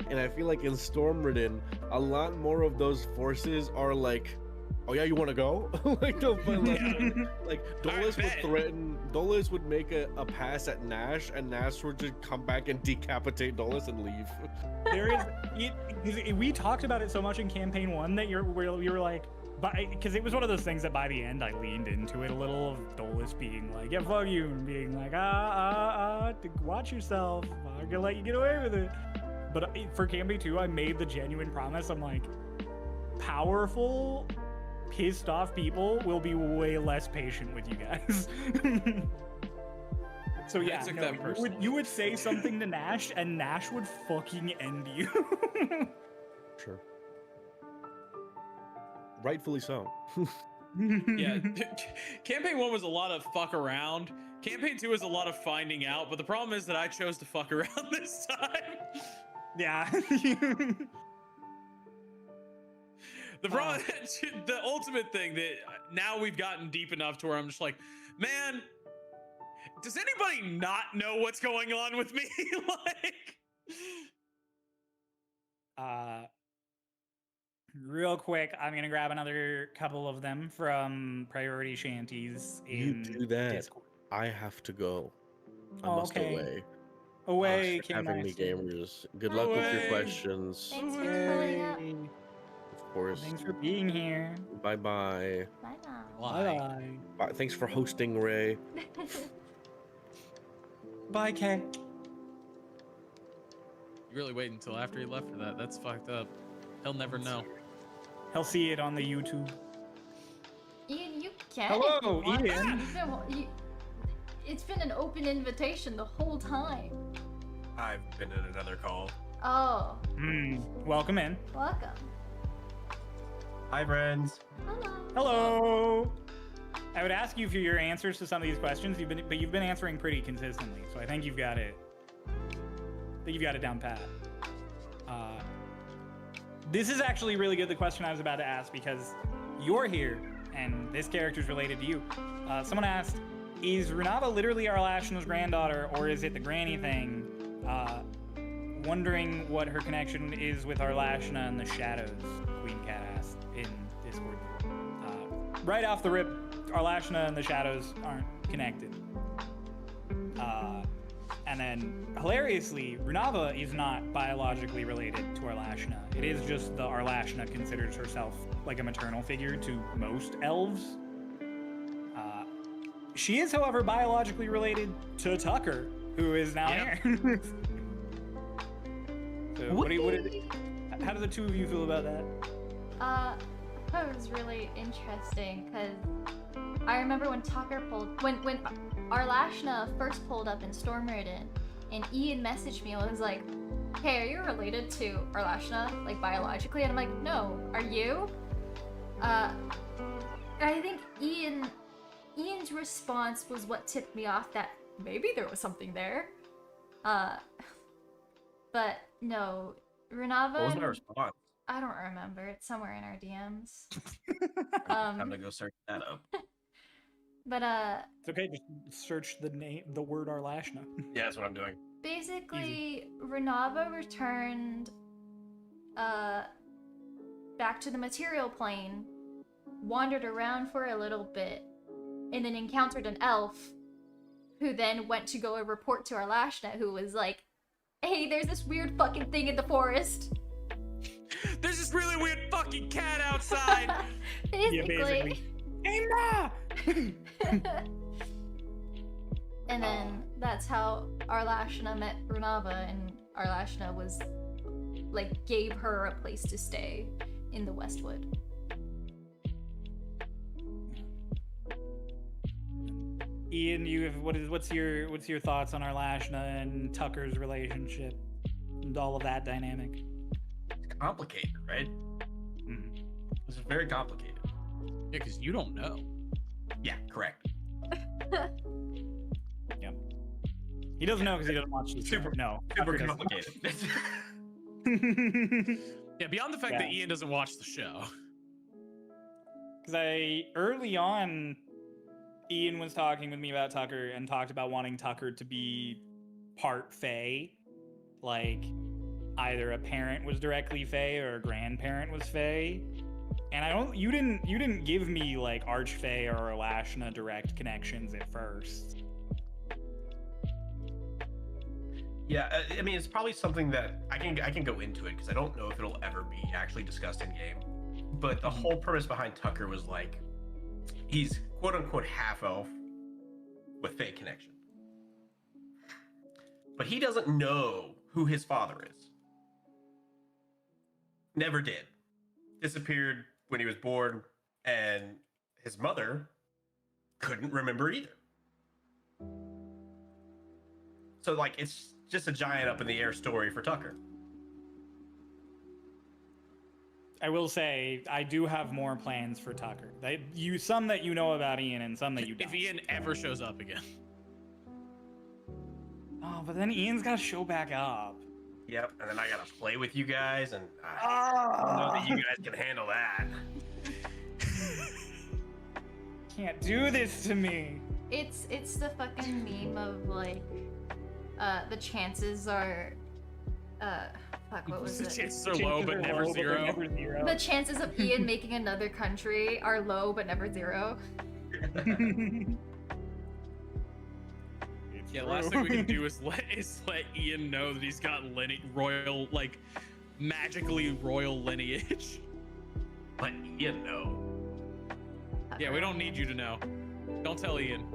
and I feel like in Stormridden, a lot more of those forces are like, oh yeah, you want to go? Like Dolus would threaten. Dolus would make a pass at Nash, and Nash would just come back and decapitate Dolus and leave. There is, we talked about it so much in campaign 1 that you were like, because it was one of those things that by the end I leaned into it a little, of Dolus being like, yeah, fuck you, and being like, watch yourself, I'm gonna let you get away with it. But for campaign 2, I made the genuine promise. I'm like, powerful, pissed off people will be way less patient with you guys. So yeah, took no, that you would say something to Nash, and Nash would fucking end you. Sure. Rightfully so. Yeah. Campaign 1 was a lot of fuck around. Campaign 2 is a lot of finding out, but the problem is that I chose to fuck around this time. Yeah. The problem, the ultimate thing that now we've gotten deep enough to where I'm just like, man, does anybody not know what's going on with me? Real quick, I'm gonna grab another couple of them from Priority Shanties in You do that. Discord. I have to go. I Oh, must okay. away. Away, Thanks for having me, King gamers. Good luck with your Away. questions. Thanks for pulling up. Of course. Thanks for being here. Bye bye. Bye now. Bye. Bye. Thanks for hosting, Ray. Bye, Kay. You really wait until after he left for that. That's fucked up. He'll never know. He'll see it on the YouTube. Ian, you can. Hello, if you want. Ian. It's been an open invitation the whole time. I've been in another call. Oh, Welcome in. welcome. Hi, friends. Hello. Hello. I would ask you for your answers to some of these questions, but you've been answering pretty consistently, so I think you've got it. Down pat. This is actually really good, the question I was about to ask, because you're here and this character is related to you. Someone asked, is Runava literally Arlashna's granddaughter, or is it the granny thing? Wondering what her connection is with Arlashna and the Shadows, Queen Cat asked in Discord. Right off the rip, Arlashna and the Shadows aren't connected. And then, hilariously, Runava is not biologically related to Arlashna. It is just the Arlashna considers herself like a maternal figure to most elves. She is, however, biologically related to Tucker, who is now here. So, how do the two of you feel about that? I thought it was really interesting because I remember when Tucker when Arlashna first pulled up in Stormridden, and Ian messaged me and was like, "Hey, are you related to Arlashna, like biologically?" And I'm like, "No, are you?" I think Ian's response was what tipped me off that maybe there was something there. But no, Runava. What was my response? I don't remember. It's somewhere in our DMs. I'm gonna go search that up. But It's okay, just search the word Arlashna. Yeah, that's what I'm doing. basically, Runava returned back to the material plane, wandered around for a little bit, and then encountered an elf who then went to go and report to Arlashna, who was like, "Hey, there's this weird fucking thing in the forest." There's this really weird fucking cat outside. Basically. Hey, Ma! And then that's how Arlashna met Runava, and Arlashna was like gave her a place to stay in the Westwood. Ian, what's your thoughts on Arlashna and Tucker's relationship and all of that dynamic? It's complicated, right? Mhm. It's very complicated. Yeah, because you don't know. Yeah, correct. Yeah. He doesn't know because he doesn't watch the show. No. Super Tucker doesn't. complicated. Yeah, beyond the fact Yeah. that Ian doesn't watch the show. Because early on, Ian was talking with me about Tucker and talked about wanting Tucker to be part Fae. Like, either a parent was directly Fae or a grandparent was Fae. And you didn't give me like Archfey or Arlashna direct connections at first. Yeah, I mean, it's probably something that I can go into it because I don't know if it'll ever be actually discussed in game. But the whole premise behind Tucker was like, he's quote unquote half elf with Fae connection, but he doesn't know who his father is. Never did. Disappeared when he was born, and his mother couldn't remember either. So like, it's just a giant up in the air story for Tucker. I will say, I do have more plans for Tucker. Some that you know about Ian and some that you don't. If Ian ever shows up again. Oh, but then Ian's got to show back up. Yep, and then I gotta play with you guys, and I don't know that you guys can handle that. Can't do this to me. It's the fucking meme of like, the chances are, fuck, what was The it? chances are low, but never zero. The chances of Ian making another country are low, but never zero. Yeah, last thing we can do is let Ian know that he's got royal, like, magically royal lineage. Let Ian know. Yeah, we don't need you to know. Don't tell Ian.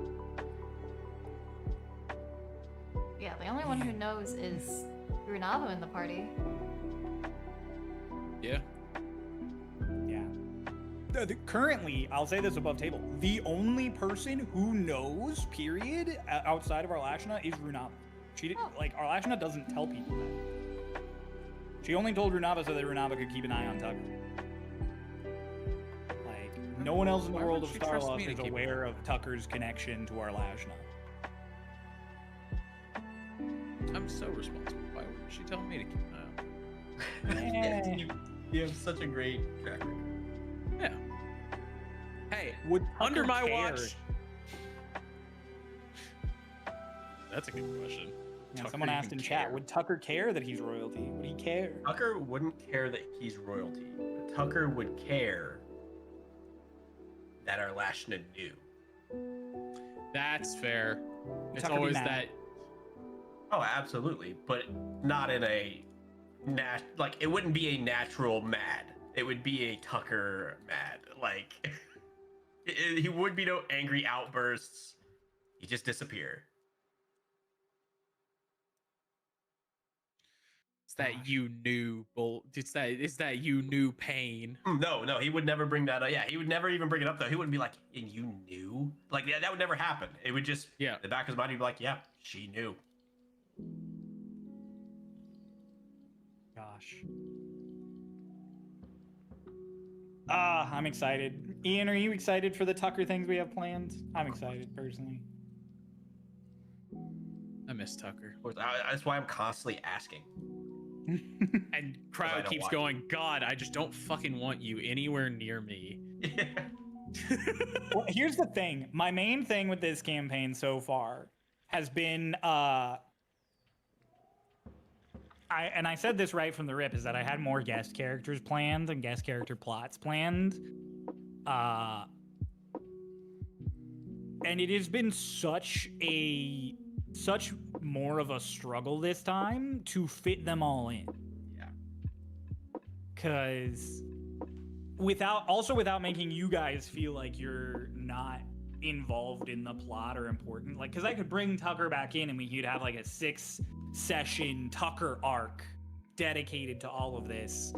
Yeah, the only one who knows is Runava in the party. Yeah. Yeah. Currently, I'll say this above table, the only person who knows, period, outside of Arlashna is Runava. Like, Arlashna doesn't tell people that. She only told Runava so that Runava could keep an eye on Tucker. Like, no one else in the Why world would of she trust me Starlost to is keep aware of Tucker's connection to Arlashna. I'm so responsible. Why wouldn't she tell me to keep an eye on? You have such a great track record. Yeah. Hey, Would Under Tucker my care? watch. That's a good question. Yeah, Tucker someone asked in even chat, care? would Tucker care that he's royalty? Would he care? Tucker wouldn't care that he's royalty, but Tucker would care that our Lashna knew. That's fair. It's Tucker be always mad. that. Oh, absolutely, but not in a like it wouldn't be a natural mad. It would be a Tucker mad. Like he would be no angry outbursts. He just disappear. It's that you knew it's that you knew pain. No, he would never bring that up. Yeah, he would never even bring it up though. He wouldn't be like, and you knew? Like that would never happen. It would just Yeah. in the back of his mind he'd be like, yeah, she knew. Gosh. I'm excited. Ian, are you excited for the Tucker things we have planned? I'm excited, personally. I miss Tucker. Of course, that's why I'm constantly asking. And I Cryo don't keeps watch going, God, I just don't fucking want you anywhere near me. Well, here's the thing. My main thing with this campaign so far has been I said this right from the rip, is that I had more guest characters planned and guest character plots planned. And it has been such more of a struggle this time to fit them all in. Yeah. Cause without making you guys feel like you're not involved in the plot or important. Like, cause I could bring Tucker back in and we could have like a 6-session Tucker arc dedicated to all of this.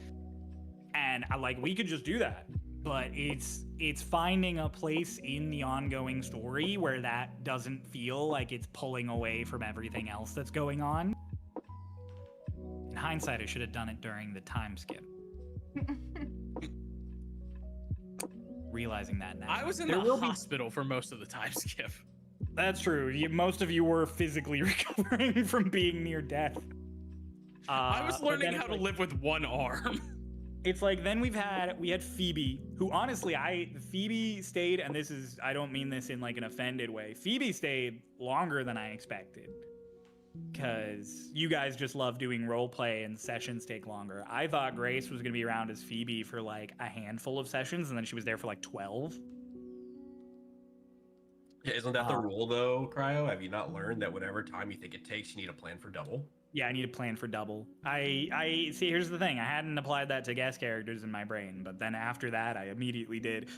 And we could just do that. But it's finding a place in the ongoing story where that doesn't feel like it's pulling away from everything else that's going on. In hindsight, I should have done it during the time skip. Realizing that now. I was in There the will be- hospital for most of the time skip. That's true. Most of you were physically recovering from being near death. I was but learning then how it's to live with one arm. It's like then we had Phoebe, who honestly Phoebe stayed, and I don't mean this in like an offended way. Phoebe stayed longer than I expected. Cause you guys just love doing role play and sessions take longer. I thought Grace was gonna be around as Phoebe for like a handful of sessions, and then she was there for like 12. Yeah, isn't that the rule though, Cryo? Have you not learned that whatever time you think it takes, you need a plan for double? Yeah, I need a plan for double. I see. Here's the thing: I hadn't applied that to guest characters in my brain, but then after that, I immediately did.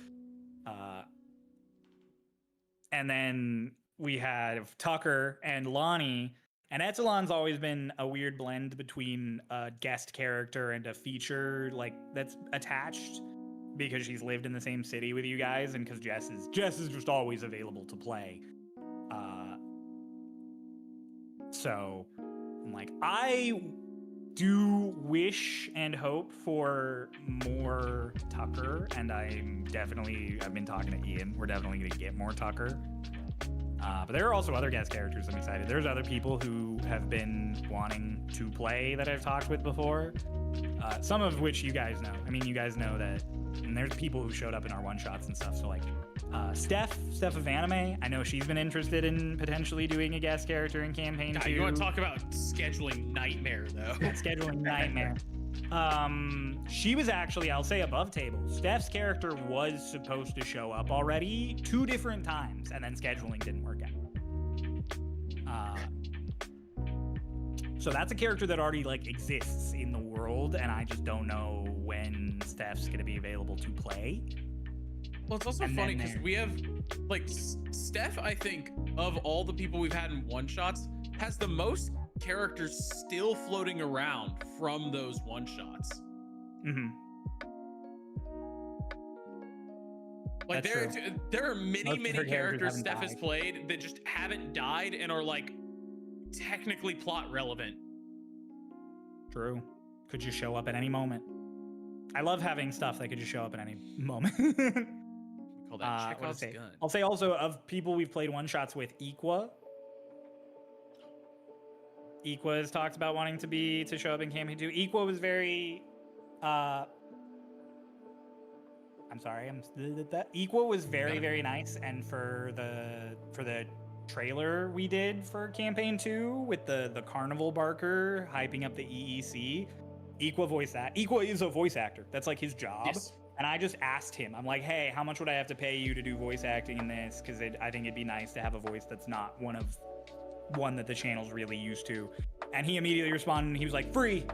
And then we had Tucker and Lonnie, and Etzelon's always been a weird blend between a guest character and a feature that's attached because she's lived in the same city with you guys, and because Jess is just always available to play. So. I do wish and hope for more Tucker, and I've been talking to Ian. We're definitely going to get more Tucker. But there are also other guest characters I'm excited. There's other people who have been wanting to play that I've talked with before. Some of which you guys know. I mean, you guys know that, and there's people who showed up in our one-shots and stuff. So Steph of Anime, I know she's been interested in potentially doing a guest character in campaign 2. You want to talk about scheduling nightmare, though? Scheduling nightmare. She was actually, I'll say, above table. Steph's character was supposed to show up already 2 different times, and then scheduling didn't work out. So that's a character that already exists in the world, and I just don't know when Steph's gonna be available to play. Well, it's also funny because we have, Steph, I think, of all the people we've had in one-shots, has the most characters still floating around from those one-shots. Mm-hmm. There are many characters Steph has died. played that just haven't died and are, technically plot relevant. True. Could just show up at any moment. I love having stuff that could just show up at any moment. We call that Chekhov's gun. I'll say also, of people we've played one-shots with, Equa has talked about wanting to show up in campaign 2. Equa was very I I'm sorry. Equa was very nice, and for the trailer we did for campaign 2 with the carnival barker hyping up the EEC, Equa is a voice actor. That's like his job. Yes. And I just asked him, I'm like, hey, how much would I have to pay you to do voice acting in this? Because I think it'd be nice to have a voice that's not one that the channel's really used to. And he immediately responded, and he was like, free.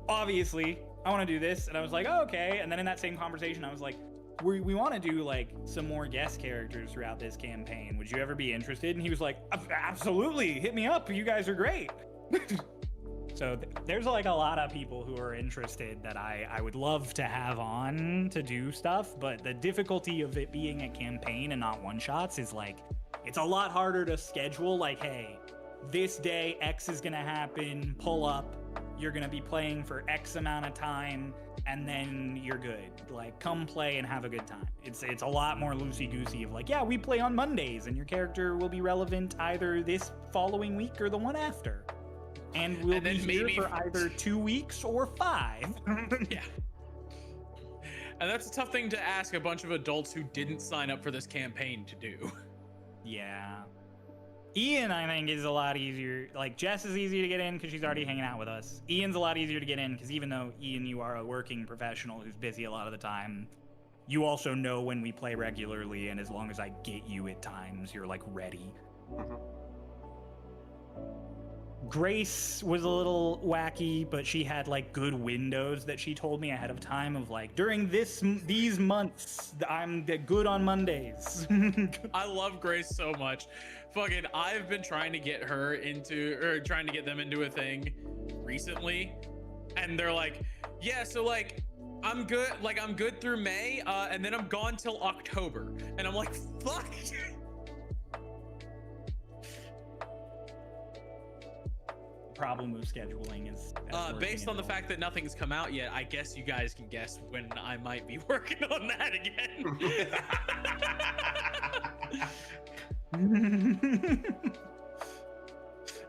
Obviously, I want to do this. And I was like, oh, okay. And then in that same conversation, I was like, we want to do like some more guest characters throughout this campaign. Would you ever be interested? And he was like, absolutely, hit me up. You guys are great. So there's like a lot of people who are interested that I would love to have on to do stuff, but the difficulty of it being a campaign and not one-shots is like, it's a lot harder to schedule, like, hey, this day X is gonna happen, pull up, you're gonna be playing for X amount of time, and then you're good. Like, come play and have a good time. It's a lot more loosey-goosey of like, yeah, we play on Mondays, and your character will be relevant either this following week or the one after. And we'll be here for either 2 weeks or 5. Yeah. And that's a tough thing to ask a bunch of adults who didn't sign up for this campaign to do. Yeah. Ian, I think, is a lot easier. Like, Jess is easy to get in because she's already hanging out with us. Ian's a lot easier to get in because even though, Ian, you are a working professional who's busy a lot of the time, you also know when we play regularly, and as long as I get you at times, you're, like, ready. Grace was a little wacky, but she had like good windows that she told me ahead of time of like, during these months, I'm good on Mondays. I love Grace so much. Fucking, I've been trying to get trying to get them into a thing recently, and they're like, yeah, so like, I'm good through May, and then I'm gone till October, and I'm like, fuck. Problem with scheduling is based on the fact that nothing's come out yet, I guess you guys can guess when I might be working on that again.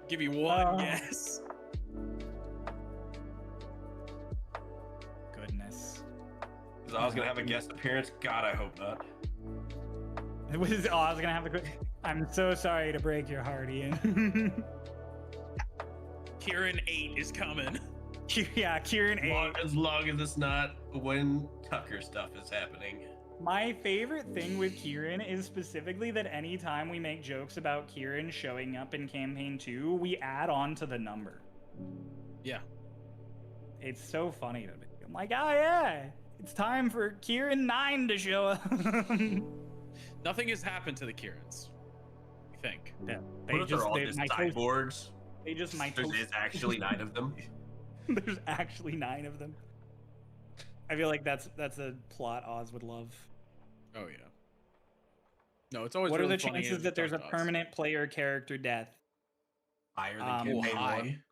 Give you one guess. Goodness. I was gonna have a guest appearance. God, I hope not. I was gonna have a quick. I'm so sorry to break your heart, Ian. Kieran 8 is coming. Yeah, Kieran 8. As long as it's not when Tucker stuff is happening. My favorite thing with Kieran is specifically that anytime we make jokes about Kieran showing up in campaign 2, we add on to the number. Yeah. It's so funny to me. I'm like, oh yeah, it's time for Kieran 9 to show up. Nothing has happened to the Kierans, I think. Yeah, What if they're all just cyborgs? They just might. There's actually 9 of them. There's actually 9 of them. I feel like that's a plot Oz would love. Oh yeah. No, it's always. What really are the funny chances that there's a permanent player character death? Higher than campaign 1.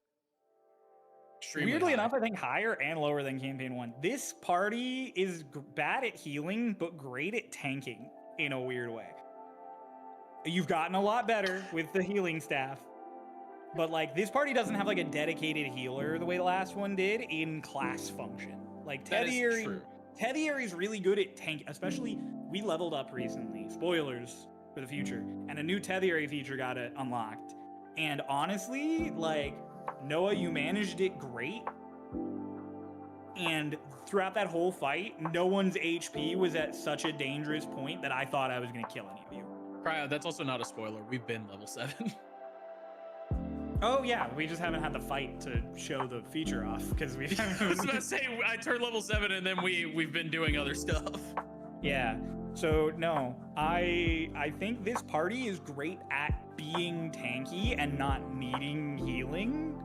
Extremely Weirdly high. enough, I think higher and lower than campaign 1. This party is bad at healing, but great at tanking in a weird way. You've gotten a lot better with the healing staff. But like, this party doesn't have like a dedicated healer the way the last one did in class function. Like Teddy-Ary's really good at tank, especially we leveled up recently. Spoilers for the future. And a new Teddy-Ary feature got it unlocked. And honestly, like, Noah, you managed it great. And throughout that whole fight, no one's HP was at such a dangerous point that I thought I was gonna kill any of you. Cryo, that's also not a spoiler. We've been level 7. Oh yeah, we just haven't had the fight to show the feature off because we. I was about to say I turned level 7 and then we've been doing other stuff. Yeah. So no, I think this party is great at being tanky and not needing healing.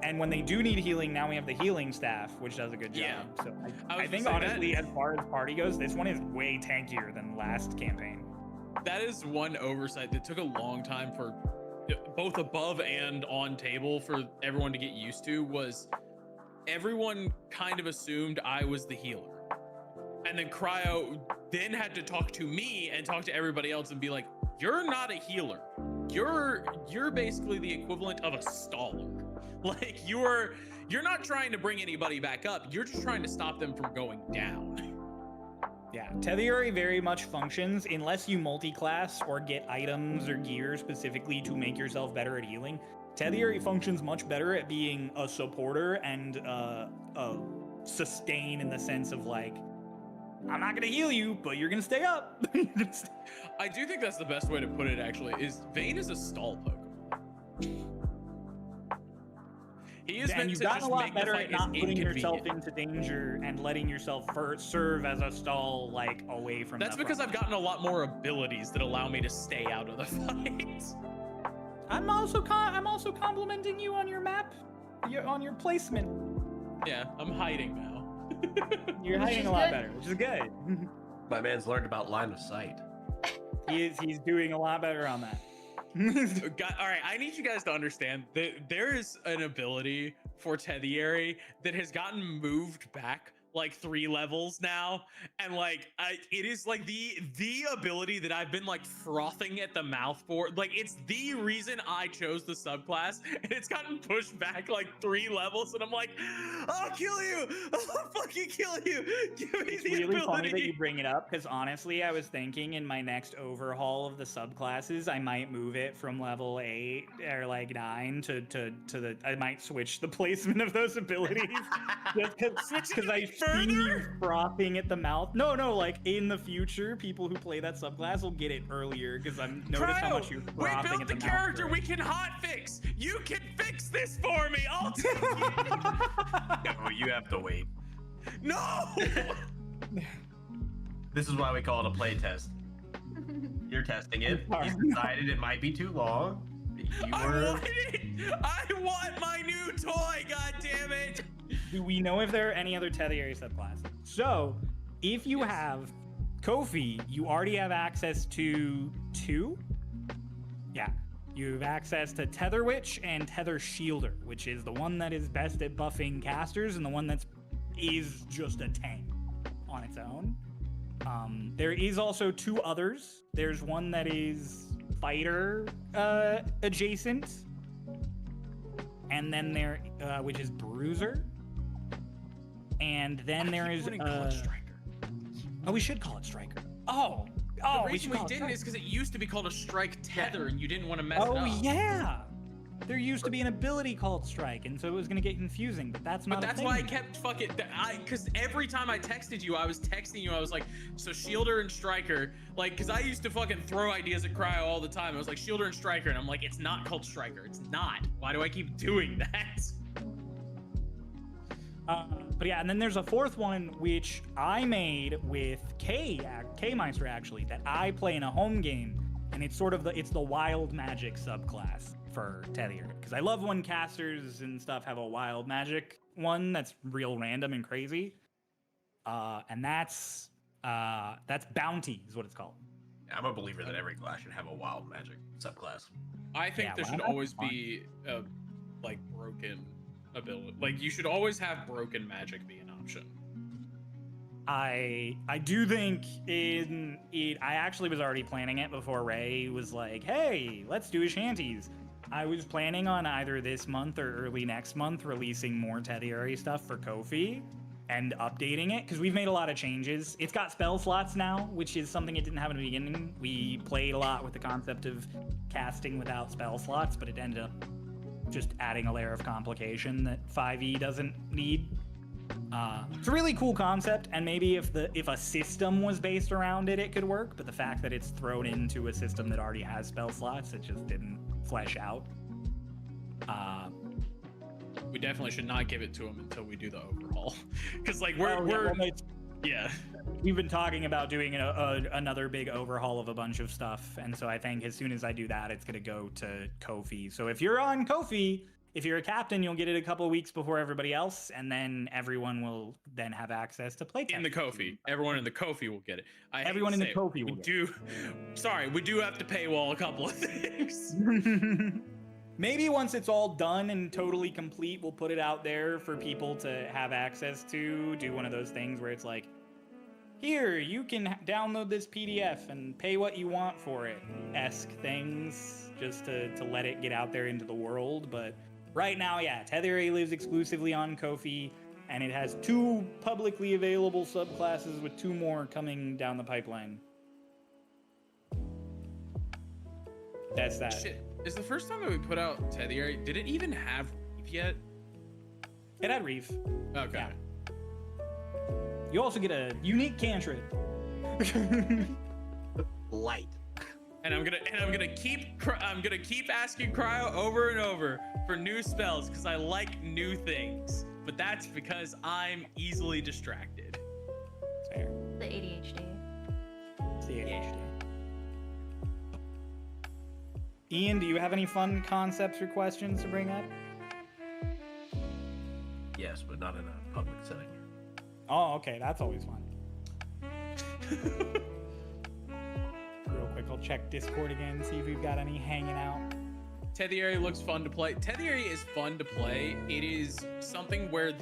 And when they do need healing, now we have the healing staff, which does a good job. Yeah. So I think honestly, as far as party goes, this one is way tankier than last campaign. That is one oversight that took a long time for both above and on table for everyone to get used to. Was everyone kind of assumed I was the healer, and then Cryo then had to talk to me and talk to everybody else and be like, you're not a healer, you're basically the equivalent of a staller. Like, you're not trying to bring anybody back up, you're just trying to stop them from going down. Yeah, Tetheri very much functions unless you multi-class or get items or gear specifically to make yourself better at healing. Tetheri functions much better at being a supporter and a sustain in the sense of like, I'm not gonna heal you, but you're gonna stay up. I do think that's the best way to put it. Actually, is Vayne is a stall Pokemon. He is meant you've to gotten just a lot make the better fight at not as putting yourself inconvenient. into danger and letting yourself first serve as a stall, like away from. That's the because front I've gotten a lot more abilities that allow me to stay out of the fight. I'm also complimenting you on your map, on your placement. Yeah, I'm hiding now. You're Which hiding is a lot good. better, which is good. My man's learned about line of sight. He's doing a lot better on that. All right, I need you guys to understand that there is an ability for Tetheri that has gotten moved back like 3 levels now, and like it is like the ability that I've been like frothing at the mouth for. Like it's the reason I chose the subclass, and it's gotten pushed back like 3 levels, and I'm like, I'll kill you, I'll fucking kill you. Give me It's the really ability. funny that you bring it up because honestly, I was thinking in my next overhaul of the subclasses, I might move it from level 8 or like 9 to the. I might switch the placement of those abilities just because I've seen you frothing at the mouth. No, like in the future, people who play that subclass will get it earlier because I'm noticed how much you're we frothing built at the the character mouth. we can hot fix. You can fix this for me. I'll take it. No, you have to wait. No. This is why we call it a play test. You're testing it. I'm You sorry. decided it might be too long. You I were. want it. I want my new toy. God damn it. Do we know if there are any other Tetheri subclasses? So, if you have Kofi, you already have access to 2? Yeah. You have access to Tether Witch and Tether Shielder, which is the one that is best at buffing casters and the one that is just a tank on its own. There is also 2 others. There's one that is fighter adjacent, and then there, which is Bruiser. And then there is. Striker. Oh, we should call it Striker. Oh, The we reason should we call it didn't Striker. is because it used to be called a Strike Tether, and you didn't want to mess it Oh up. yeah, there used to be an ability called Strike, and so it was gonna get confusing. But that's not. But a that's thing why I anymore. kept fucking. Because every time I texted you, I was like, so Shielder and Striker, like, because I used to fucking throw ideas at Cryo all the time. I was like, Shielder and Striker, and I'm like, it's not called Striker. It's not. Why do I keep doing that? But yeah, and then there's a 4th one which I made with K-Meister actually, that I play in a home game, and it's sort of the wild magic subclass for Tetheri. Because I love when casters and stuff have a wild magic one that's real random and crazy. And that's Bounty is what it's called. I'm a believer that every class should have a wild magic subclass. I think Yeah, there well, should that's always fine. be a like broken ability. Like you should always have broken magic be an option. I do think I actually was already planning it before Ray was like, hey, let's do shanties. I was planning on either this month or early next month releasing more Tetheri stuff for Kofi and updating it because we've made a lot of changes. It's got spell slots now, which is something it didn't have in the beginning. We played a lot with the concept of casting without spell slots, but it ended up just adding a layer of complication that 5e doesn't need. It's a really cool concept, and maybe if a system was based around it, it could work. But the fact that it's thrown into a system that already has spell slots, it just didn't flesh out. We definitely should not give it to him until we do the overhaul, because like We've been talking about doing another big overhaul of a bunch of stuff, and so I think as soon as I do that, it's gonna go to Kofi. So if you're on Kofi, if you're a captain, you'll get it a couple of weeks before everybody else, and then everyone will then have access to playtest. in the Kofi, everyone in the Kofi will get it. Everyone in the Kofi will get it. Sorry, we do have to paywall a couple of things. Maybe once it's all done and totally complete, we'll put it out there for people to have access to. Do one of those things where it's like, here, you can download this PDF and pay what you want for it, esque things, just to let it get out there into the world. But right now, yeah, Tetheri lives exclusively on Kofi. and it has 2 publicly available subclasses with 2 more coming down the pipeline. That's that. Shit. Is the first time that we put out Tediary, did it even have Reef yet? It had Reef. Okay. Yeah. You also get a unique cantrip. Light. And I'm gonna keep asking Cryo over and over for new spells because I like new things. But that's because I'm easily distracted. Fair. The ADHD. It's the ADHD. Ian, do you have any fun concepts or questions to bring up? Yes, but not in a public setting. Oh, okay, that's always fun. Real quick, I'll check Discord again, see if we've got any hanging out. Tediary looks fun to play. Tediary is fun to play. It is something where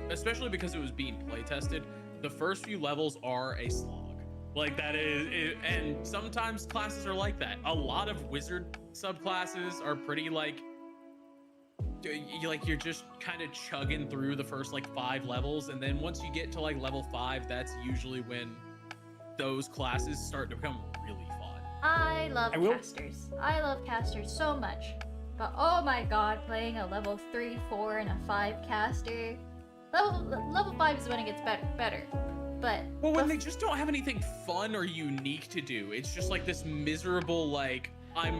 especially because it was being play tested, the first few levels are a slog. Like that and sometimes classes are like that. A lot of wizard subclasses are pretty like you're just kind of chugging through the first like 5 levels, and then once you get to like level 5, that's usually when those classes start to become really fun. I love casters. I love casters so much. But oh my god, playing a level 3, 4, and a 5 caster. Level 5 is when it gets better. But well, when they just don't have anything fun or unique to do, it's just like this miserable like I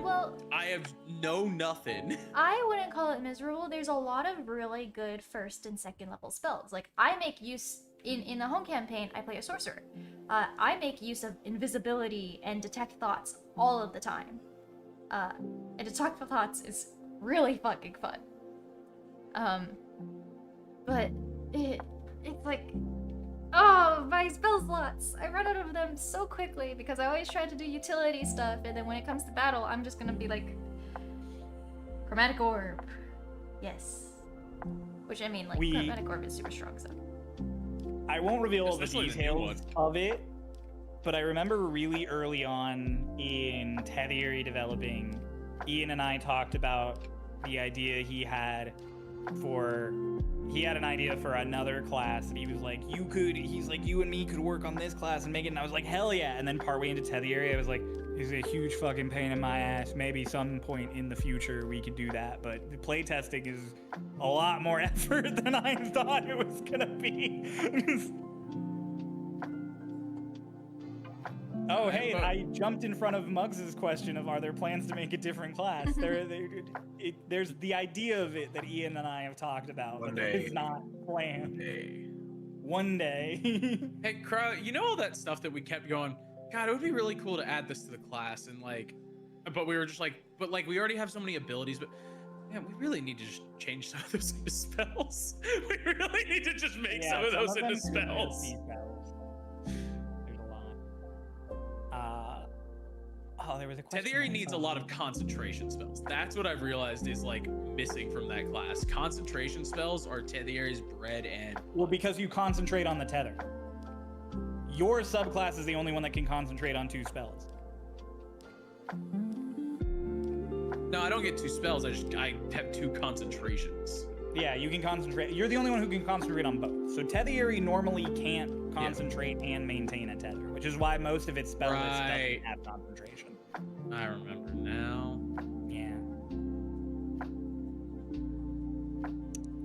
have nothing. I wouldn't call it miserable. There's a lot of really good 1st and 2nd level spells. Like I make use in the home campaign, I play a sorcerer. I make use of invisibility and detect thoughts all of the time. And detect thoughts is really fucking fun. But it's like, oh, my spell slots. I run out of them so quickly because I always try to do utility stuff, and then when it comes to battle, I'm just gonna be like, Chromatic Orb. Yes. Which I mean, like, Chromatic Orb is super strong, so. I won't reveal all the Especially the new details of it, but I remember really early on in Tediary developing, Ian and I talked about the idea he had an idea for another class, and he was like, you and me could work on this class and make it, and I was like, hell yeah. And then partway into Tediary, I was like, this is a huge fucking pain in my ass. Maybe some point in the future we could do that, but the playtesting is a lot more effort than I thought it was gonna be. Oh, hey, I jumped in front of Muggs' question of are there plans to make a different class? There's the idea of it that Ian and I have talked about, but it is not planned. One day. Hey, Crow, you know all that stuff that we kept going, God, it would be really cool to add this to the class, and like, but we were just like, but like we already have so many abilities, but man, we really need to just change some of those into spells. We really need to just make some of those into spells. There was a question. Tediary needs a lot of concentration spells. That's what I've realized is like missing from that class. Concentration spells are Tediary's bread and well, because you concentrate on the tether. Your subclass is the only one that can concentrate on 2 spells. No, I don't get 2 spells. I have 2 concentrations. Yeah, you can concentrate. You're the only one who can concentrate on both. So Tediary normally can't concentrate and maintain a tether, which is why most of its spell list doesn't have concentration. I remember now. Yeah.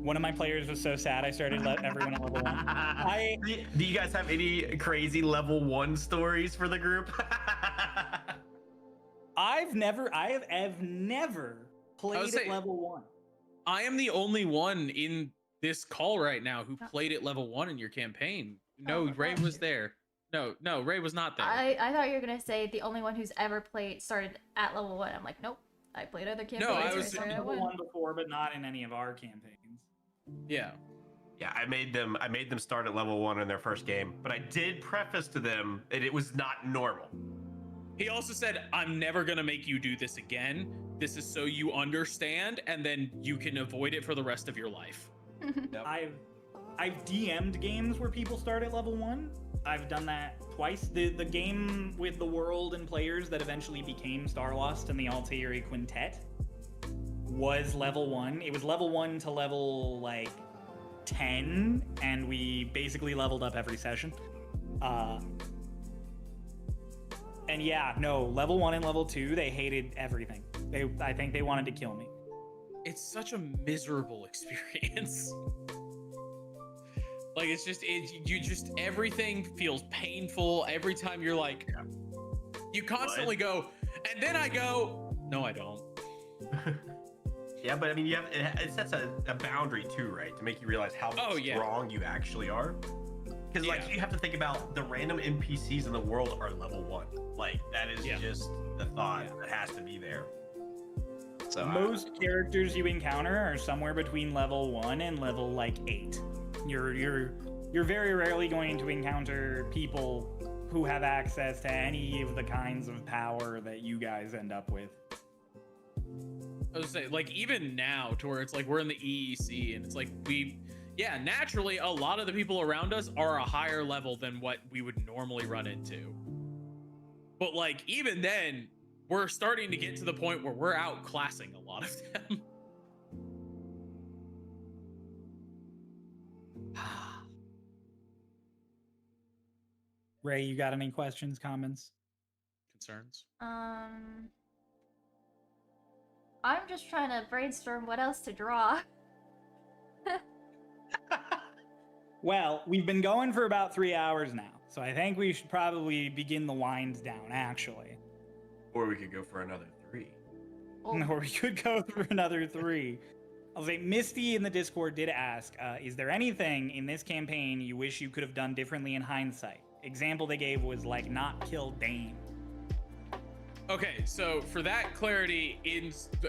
One of my players was so sad I started everyone at level 1. Do you guys have any crazy level 1 stories for the group? I have never played at level 1. I am the only one in this call right now who played at level 1 in your campaign. No, Ray was there. No, Ray was not there. I thought you were gonna say the only one who's ever started at level 1. I'm like, nope. I played other campaigns. No, I was at level 1 before, but not in any of our campaigns. Yeah. Yeah, I made them start at level 1 in their first game, but I did preface to them that it was not normal. He also said, I'm never gonna make you do this again. This is so you understand, and then you can avoid it for the rest of your life. Yep. I've DM'd games where people start at level 1. I've done that twice. The game with the world and players that eventually became Starlost and the Altairi Quintet was level 1. It was level 1 to level like 10, and we basically leveled up every session. And yeah, no, level 1 and level 2, they hated everything. I think they wanted to kill me. It's such a miserable experience. Like, it's just, everything feels painful every time you're like, you constantly go, and then I go, no, I don't. Yeah, but I mean, it sets a boundary too, right? To make you realize how strong you actually are. Because like you have to think about the random NPCs in the world are level 1. Like that is just the thought that has to be there. So most characters you encounter are somewhere between level 1 and level like 8. You're very rarely going to encounter people who have access to any of the kinds of power that you guys end up with. I was saying, like, even now, to where it's like we're in the EEC, and it's like naturally, a lot of the people around us are a higher level than what we would normally run into. But like, even then, we're starting to get to the point where we're outclassing a lot of them. Ray, you got any questions, comments? Concerns? I'm just trying to brainstorm what else to draw. Well, we've been going for about 3 hours now, so I think we should probably begin the winds down, actually. Or we could go for another 3. Or we could go through another 3. I'll say Misty in the Discord did ask, is there anything in this campaign you wish you could have done differently in hindsight? Example they gave was like not kill Dane. Okay, so for that clarity,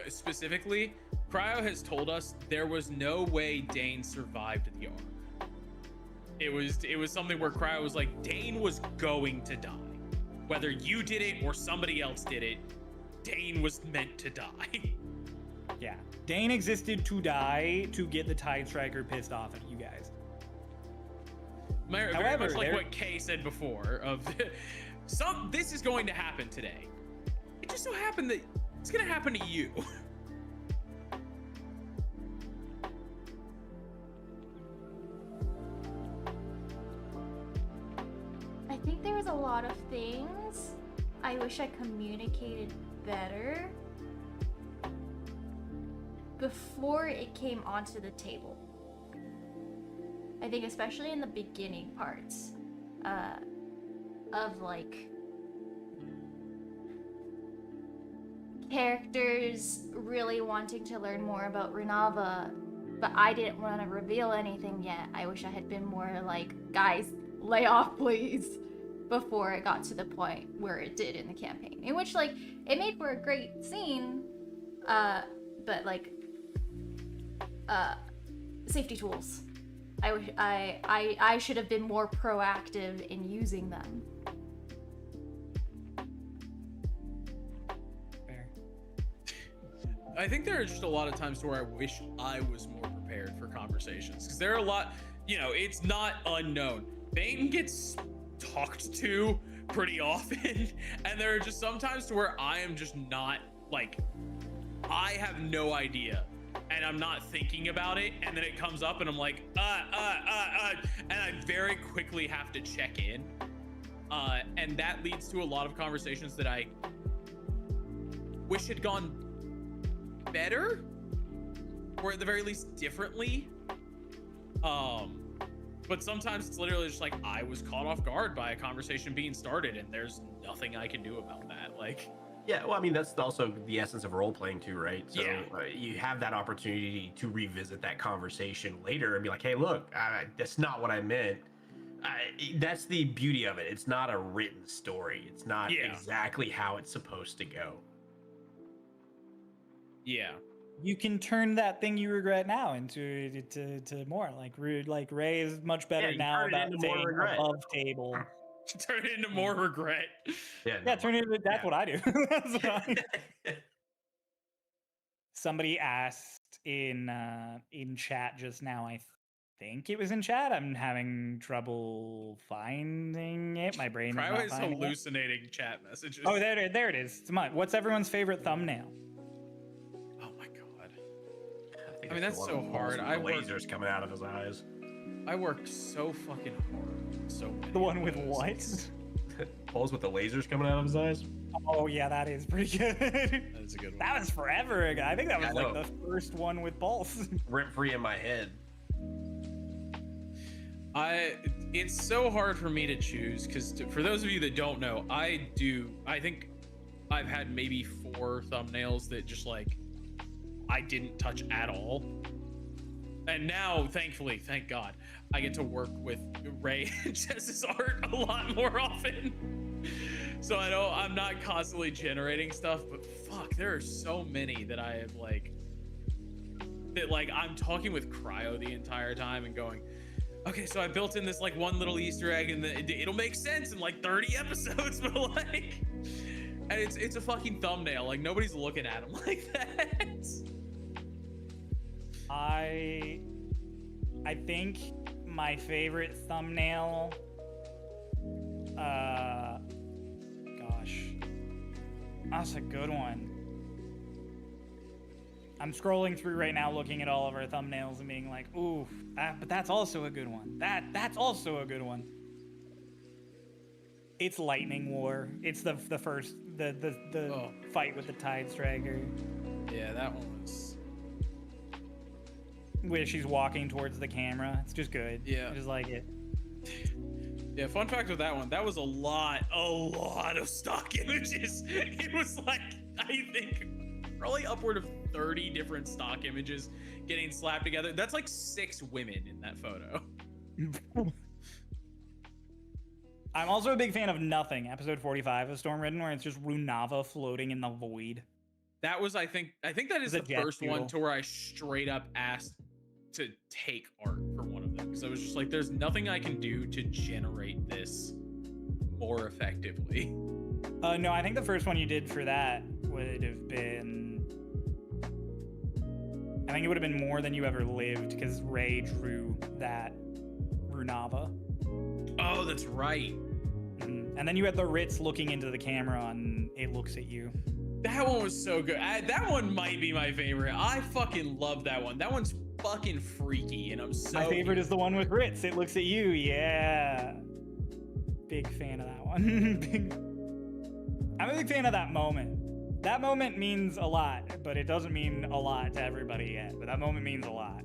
specifically, Cryo has told us there was no way Dane survived the arc. It was something where Cryo was like, Dane was going to die. Whether you did it or somebody else did it, Dane was meant to die. Yeah, Dane existed to die to get the Tide Striker pissed off at you guys. Very much like what Kay said before of this is going to happen today. It just so happened that it's going to happen to you. I think there was a lot of things I wish I communicated better before it came onto the table. I think especially in the beginning parts of like characters really wanting to learn more about Renava, but I didn't want to reveal anything yet. I wish I had been more like, guys, lay off please, before it got to the point where it did in the campaign, in which like it made for a great scene, but like safety tools. I wish I should have been more proactive in using them. Fair. I think there are just a lot of times where I wish I was more prepared for conversations, because there are a lot, it's not unknown. Bane gets talked to pretty often, and there are just sometimes to where I am just not like, I have no idea. And I'm not thinking about it, and then it comes up, and I'm like, and I very quickly have to check in, and that leads to a lot of conversations that I wish had gone better, or at the very least differently. But sometimes it's literally just like I was caught off guard by a conversation being started, and there's nothing I can do about that. Like. Yeah, well, I mean, that's also the essence of role-playing too, right? So Yeah. You have that opportunity to revisit that conversation later and be like, hey, look, that's not what I meant. That's the beauty of it. It's not a written story. It's not exactly how it's supposed to go. Yeah. You can turn that thing you regret now into more. Like Ray is much better now about saying above table. Turn it into more regret. Yeah, turn it into that's what I do. That's what I do. Somebody asked in chat just now, I think it was in chat. I'm having trouble finding it. My brain Cryo is is not hallucinating chat messages. Oh, there it is. It's mine. What's everyone's favorite thumbnail? Oh my god. I mean, that's The one so with hard. the lasers coming out of his eyes. I work so fucking hard. So The one many with of what? those. Balls with the lasers coming out of his eyes. Oh yeah, that is pretty good. That's a good one. That was forever ago. I think that Yeah, was I like know. the first one with balls. Rip free in my head. It's so hard for me to choose because for those of you that don't know, I think I've had maybe 4 thumbnails that just like I didn't touch at all. And now, thankfully, thank God, I get to work with Ray and Jess's art a lot more often. So I'm not constantly generating stuff, but fuck, there are so many that I have I'm talking with Cryo the entire time and going, okay, so I built in this like one little Easter egg and it'll make sense in like 30 episodes, but like, and it's a fucking thumbnail. Like nobody's looking at them like that. I think my favorite thumbnail, gosh, that's a good one. I'm scrolling through right now looking at all of our thumbnails and being like, ooh, but that's also a good one. That's also a good one. It's Lightning War. It's the first, the fight with the Tide Striker. Yeah, that one was... Where she's walking towards the camera. It's just good. Yeah. I just like it. Yeah, fun fact with that one, that was a lot of stock images. It was like, I think, probably upward of 30 different stock images getting slapped together. That's like 6 women in that photo. I'm also a big fan of Nothing, episode 45 of Stormridden, where it's just Runava floating in the void. That was, I think that is The the jet first fuel. one to where I straight up asked to take art for one of them. Because I was just like, there's nothing I can do to generate this more effectively. No, I think the first one you did for that would have been... I think it would have been More Than You Ever Lived, because Ray drew that Runava. Oh, that's right. And then you had the Ritz looking into the camera and it looks at you. That one was so good. That one might be my favorite. I fucking love that one. That one's fucking freaky, and I'm so... My favorite is the one with Ritz. It looks at you. Yeah. Big fan of that one. I'm a big fan of that moment. That moment means a lot, but it doesn't mean a lot to everybody yet. But that moment means a lot.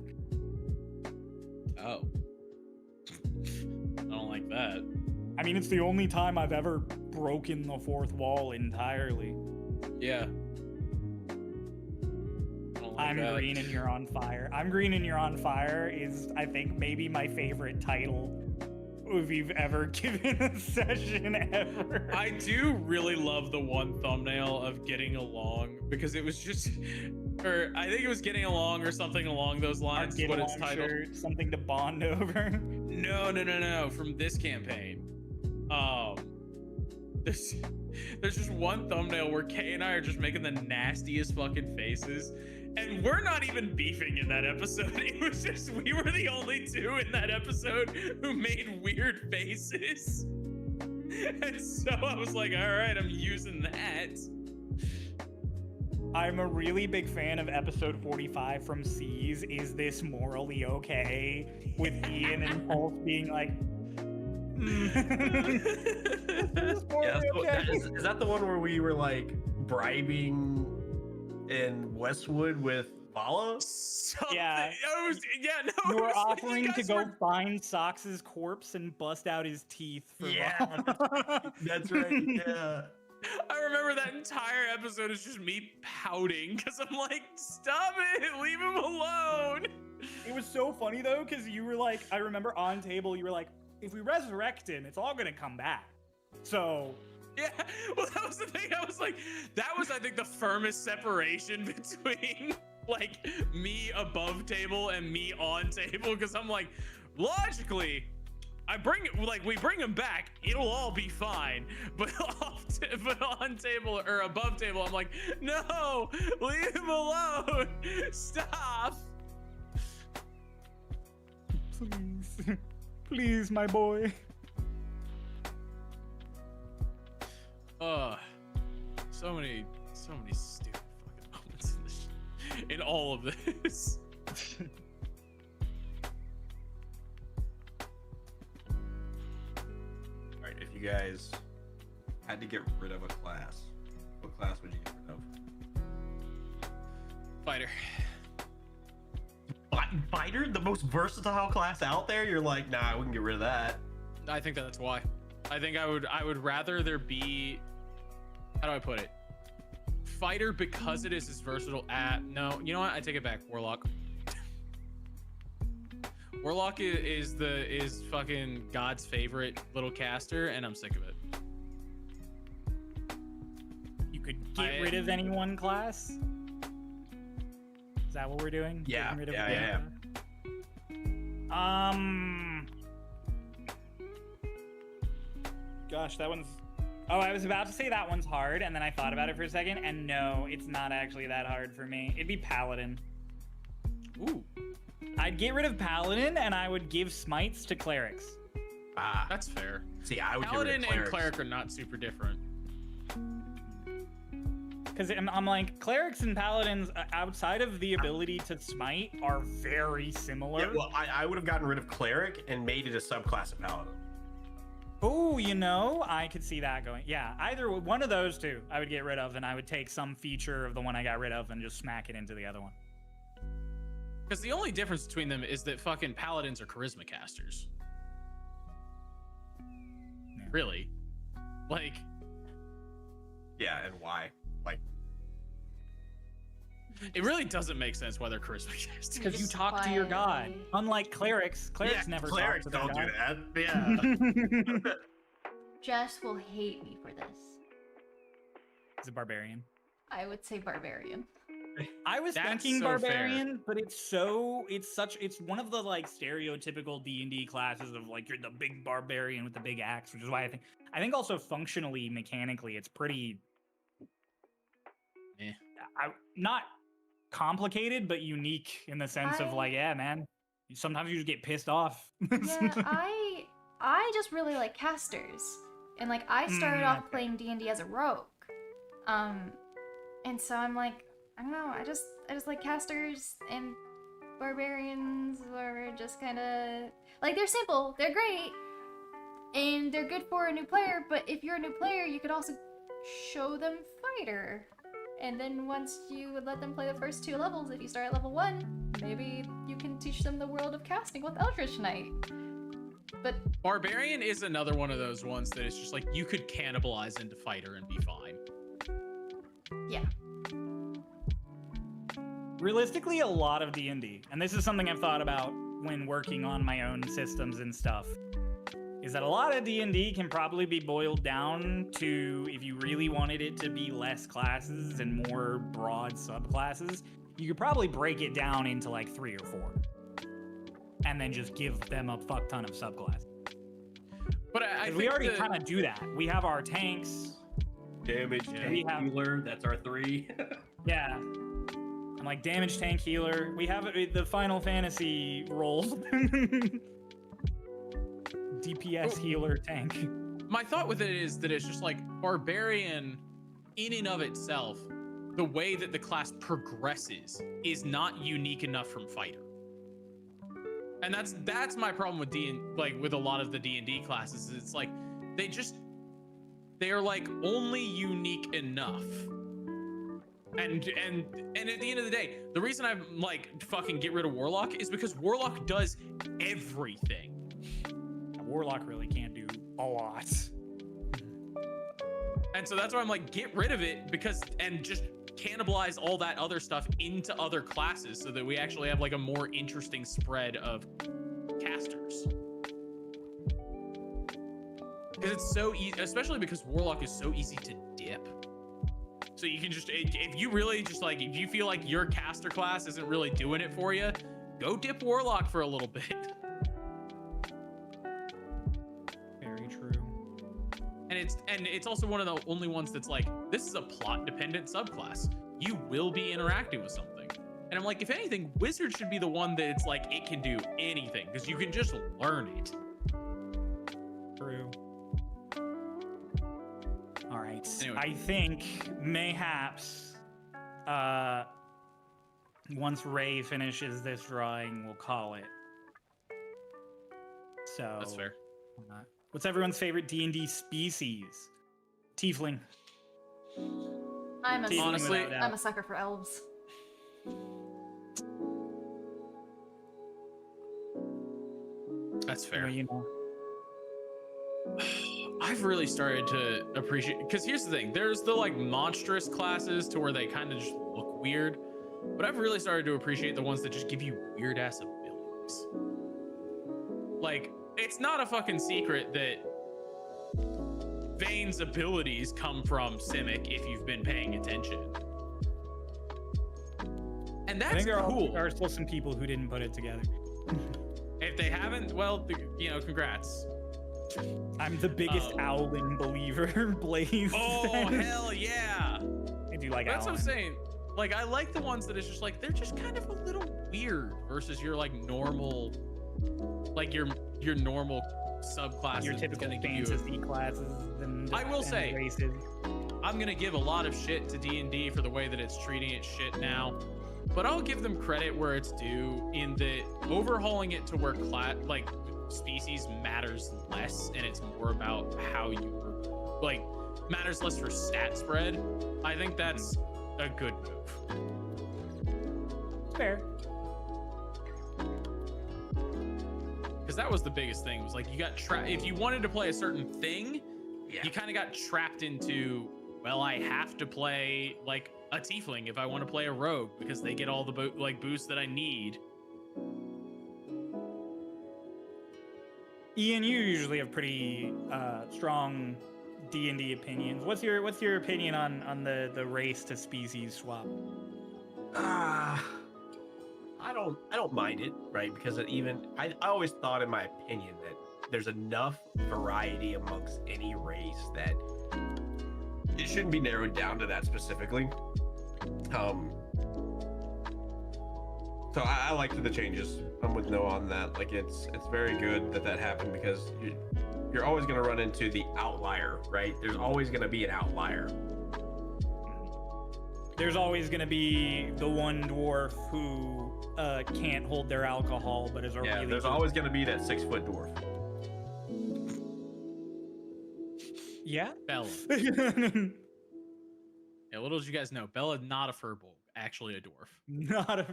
Oh. I don't like that. I mean, it's the only time I've ever broken the fourth wall entirely. Yeah. I don't like I'm that. green and you're on fire. I'm green and you're on fire is, I think, maybe my favorite title if you've ever given a session ever. I do really love the one thumbnail of Getting Along because it was just, or I think it was Getting Along or something along those lines. Get What it's along titled. shirt, something to bond over. No. From this campaign, there's just one thumbnail where Kay and I are just making the nastiest fucking faces, and we're not even beefing in that episode. It was just we were the only 2 in that episode who made weird faces, and so I was like, all right, I'm using that. I'm a really big fan of episode 45 from Seas. Is this morally okay? With Ian and Pulse being like, is this morally okay? Is that the one where we were like bribing in Westwood with Vala? Yeah. You were offering to go find Sox's corpse and bust out his teeth for Vala. That's right. Yeah. I remember that entire episode is just me pouting because I'm like, stop it, leave him alone. It was so funny though, because you were like, I remember on table, you were like, if we resurrect him, it's all gonna come back. So yeah, well, that was the thing. I was like, that was, I think, the firmest separation between like me above table and me on table, because I'm like, logically, we bring him back, it'll all be fine. But but on table or above table, I'm like, no, leave him alone. Stop. please, please, my boy. So many stupid fucking moments in all of this. All right, if you guys had to get rid of a class, what class would you get rid of? Fighter. Fighter, the most versatile class out there. You're like, nah, we can get rid of that. I think that's why. I think I would rather there be, how do I put it? Fighter, because it is as versatile no, you know what? I take it back. Warlock. Warlock is fucking God's favorite little caster, and I'm sick of it. You could get rid of any one class? Is that what we're doing? Yeah, Getting rid of yeah. Gosh, that one's... Oh, I was about to say that one's hard, and then I thought about it for a second, and no, it's not actually that hard for me. It'd be Paladin. Ooh. I'd get rid of Paladin, and I would give smites to clerics. Ah, That's fair. see, I would Paladin get rid of and cleric are not super different. Because I'm like, clerics and paladins, outside of the ability to smite, are very similar. Yeah, well, I would have gotten rid of cleric and made it a subclass of paladin. Oh, you know, I could see that going. Yeah, either one of those two I would get rid of, and I would take some feature of the one I got rid of and just smack it into the other one. Because the only difference between them is that fucking paladins are charisma casters. Yeah. Really? Like, Yeah, and why? Like, it really doesn't make sense why they're charisma casters. Because you talk to your god. Unlike clerics, clerics never clerics talk to their don't god. do that. Yeah. Jess will hate me for this. It's a barbarian. I would say barbarian. I was That's thinking so barbarian, but it's one of the like stereotypical D&D classes of like you're the big barbarian with the big axe, which is why I think also functionally, mechanically, it's pretty not complicated, but unique in the sense of like, yeah, man, sometimes you just get pissed off. Yeah, I just really like casters, and like I started off playing D&D as a rogue, and so I'm like, I don't know, I just like casters, and barbarians are just kind of like, they're simple, they're great, and they're good for a new player. But if you're a new player, you could also show them fighter. And then once you would let them play the first 2 levels, if you start at level 1, maybe you can teach them the world of casting with Eldritch Knight. But Barbarian is another one of those ones that it's just like you could cannibalize into fighter and be fine. yeah, Realistically, a lot of D&D, and this is something I've thought about when working on my own systems and stuff, is that a lot of D&D can probably be boiled down to, if you really wanted it to be less classes and more broad subclasses, you could probably break it down into like 3 or 4. And then just give them a fuck ton of subclasses. But I think we already kind of do that. We have our tanks. Damage We have- healer, that's our 3. Yeah. I'm like, damage tank healer. We have the Final Fantasy role. DPS healer tank. my thought with it is that it's just like barbarian in and of itself, the way that the class progresses is not unique enough from fighter. And that's my problem with with a lot of the D&D classes. It's like they are like only unique enough. And at the end of the day, the reason I'm like fucking get rid of Warlock is because Warlock does everything. Warlock really can't do a lot. And so that's why I'm like, get rid of it and just cannibalize all that other stuff into other classes so that we actually have like a more interesting spread of casters. Because it's so easy, especially because Warlock is so easy to dip. So you can just, if you really just like, if you feel like your caster class isn't really doing it for you, go dip Warlock for a little bit. Very true. And it's also one of the only ones that's like, this is a plot dependent subclass. You will be interacting with something. And I'm like, if anything, Wizard should be the one that it's like, it can do anything because you can just learn it. True. All right. Anyway. I think mayhaps Once Ray finishes this drawing, we'll call it. So That's fair. what's everyone's favorite D&D species? Tiefling. I'm a Tiefling Honestly, without doubt. I'm a sucker for elves. That's Well, fair. you know. I've really started to appreciate, because here's the thing, there's the like monstrous classes to where they kind of just look weird, but I've really started to appreciate the ones that just give you weird ass abilities. Like, it's not a fucking secret that Vane's abilities come from Simic if you've been paying attention. And I that's think there cool. are still some people who didn't put it together. If they haven't, well, you know, congrats. I'm the biggest Owlin believer, Blaze. Oh, hell yeah. I do like That's what I'm Owlin. saying. Like, I like the ones that it's just like, they're just kind of a little weird versus your like normal, like your normal subclass. Your that's typical gonna give you fantasy classes and I will say, races. I'm gonna give a lot of shit to D&D for the way that it's treating its shit now, but I'll give them credit where it's due in that overhauling it to where like species matters less and it's more about how you like matters less for stat spread. I think that's a good move. Fair. Because that was the biggest thing, was like you got trapped. If you wanted to play a certain thing, you kind of got trapped into, well, I have to play like a tiefling if I want to play a rogue because they get all the boosts that I need. Ian, you usually have pretty strong D&D opinions. What's your opinion on the race to species swap? I don't mind it, right? Because I always thought, in my opinion, that there's enough variety amongst any race that it shouldn't be narrowed down to that specifically. So I liked the changes. I'm with Noah on that. Like, it's very good that happened, because you're always going to run into the outlier, right? There's always going to be an outlier. There's always going to be the one dwarf who can't hold their alcohol, but is a really There's good- always going to be that 6-foot dwarf. Yeah. Bella. Yeah, little did you guys know, Bella not a furbolg, actually a dwarf. Not a.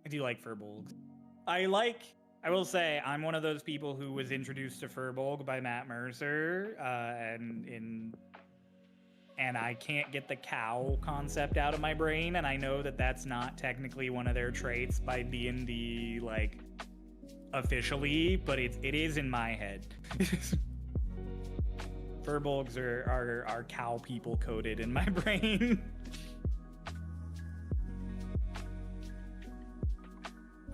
I do like Furbolg. I will say I'm one of those people who was introduced to Furbolg by Matt Mercer, and I can't get the cow concept out of my brain, and I know that that's not technically one of their traits by D&D, like, officially, but it is in my head. Furbolgs are cow people coded in my brain.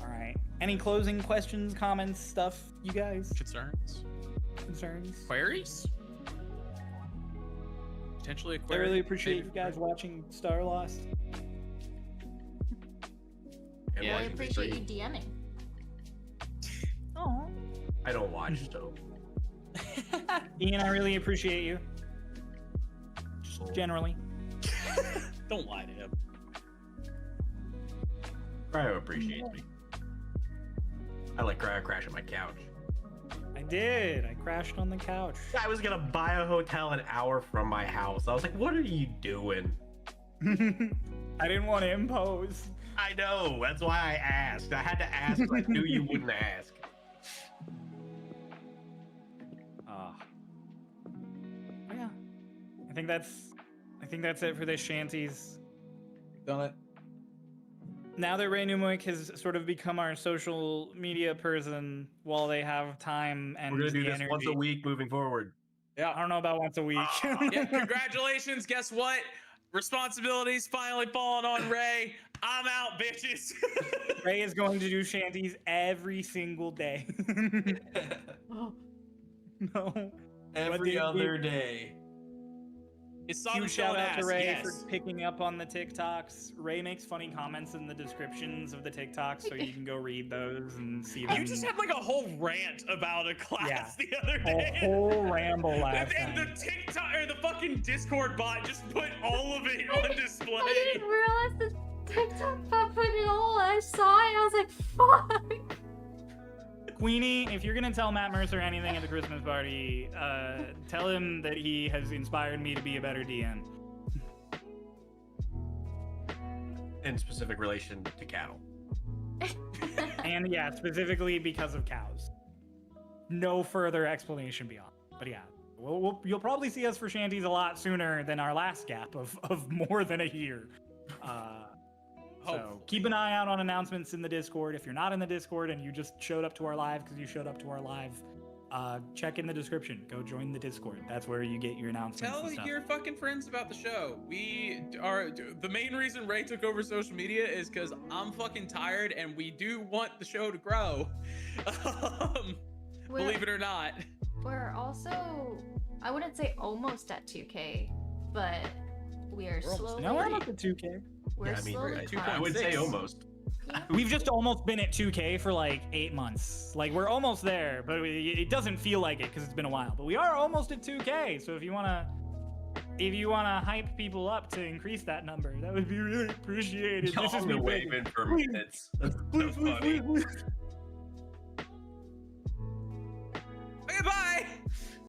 All right. Any closing questions, comments, stuff, you guys? Concerns? Queries? Potentially a I query? really appreciate you Maybe- guys watching Starlost. And Yeah, I watching the appreciate you stream. DMing. Oh. I don't watch, so Ian, I really appreciate you. Just generally. Don't lie to him. Cryo appreciates me. I let Cryo crash on my couch. I did. I crashed on the couch. I was gonna buy a hotel an hour from my house. I was like, what are you doing? I didn't want to impose. I know, that's why I asked. I had to ask, but I knew you wouldn't ask. Yeah. I think that's it for this shanties. Done it. Now that Ray Newmick has sort of become our social media person while they have time and We're gonna do the this energy. once a week moving forward. I don't know about once a week. Yeah, congratulations. Guess what? Responsibilities finally falling on Ray. I'm out, bitches. Ray is going to do shanties every single day. Oh, No. Every did we- other day. It's saw Huge them shout showing out to ass, Ray yes. for picking up on the TikToks. Ray makes funny comments in the descriptions of the TikToks, so you can go read those and see them. You just had like a whole rant about a class the other day. A whole ramble last and night. the TikTok or the fucking Discord bot just put all of it on display. I didn't realize the TikTok bot put it all. I saw it. I was like, fuck. Queenie, if you're gonna tell Matt Mercer anything at the Christmas party, tell him that he has inspired me to be a better DM. In specific relation to cattle. And yeah, specifically because of cows. No further explanation beyond. But yeah, you'll probably see us for shanties a lot sooner than our last gap of more than a year. So keep an eye out on announcements in the Discord. If you're not in the Discord and you just showed up to our live because you showed up to our live, check in the description. Go join the Discord. That's where you get your announcements. Tell and stuff. your fucking friends about the show. We are the main reason Ray took over social media is because I'm fucking tired and we do want the show to grow. Believe it or not. We're also, I wouldn't say almost at 2K, but we are slowly. No, we're almost at 2K. We're slowly climbing. I would say almost. We've just almost been at 2K for like 8 months. Like we're almost there, but it doesn't feel like it because it's been a while. But we are almost at 2K. So if you wanna hype people up to increase that number, that would be really appreciated. Y'all This is been me begging. waving for minutes. That's so funny. Okay, bye.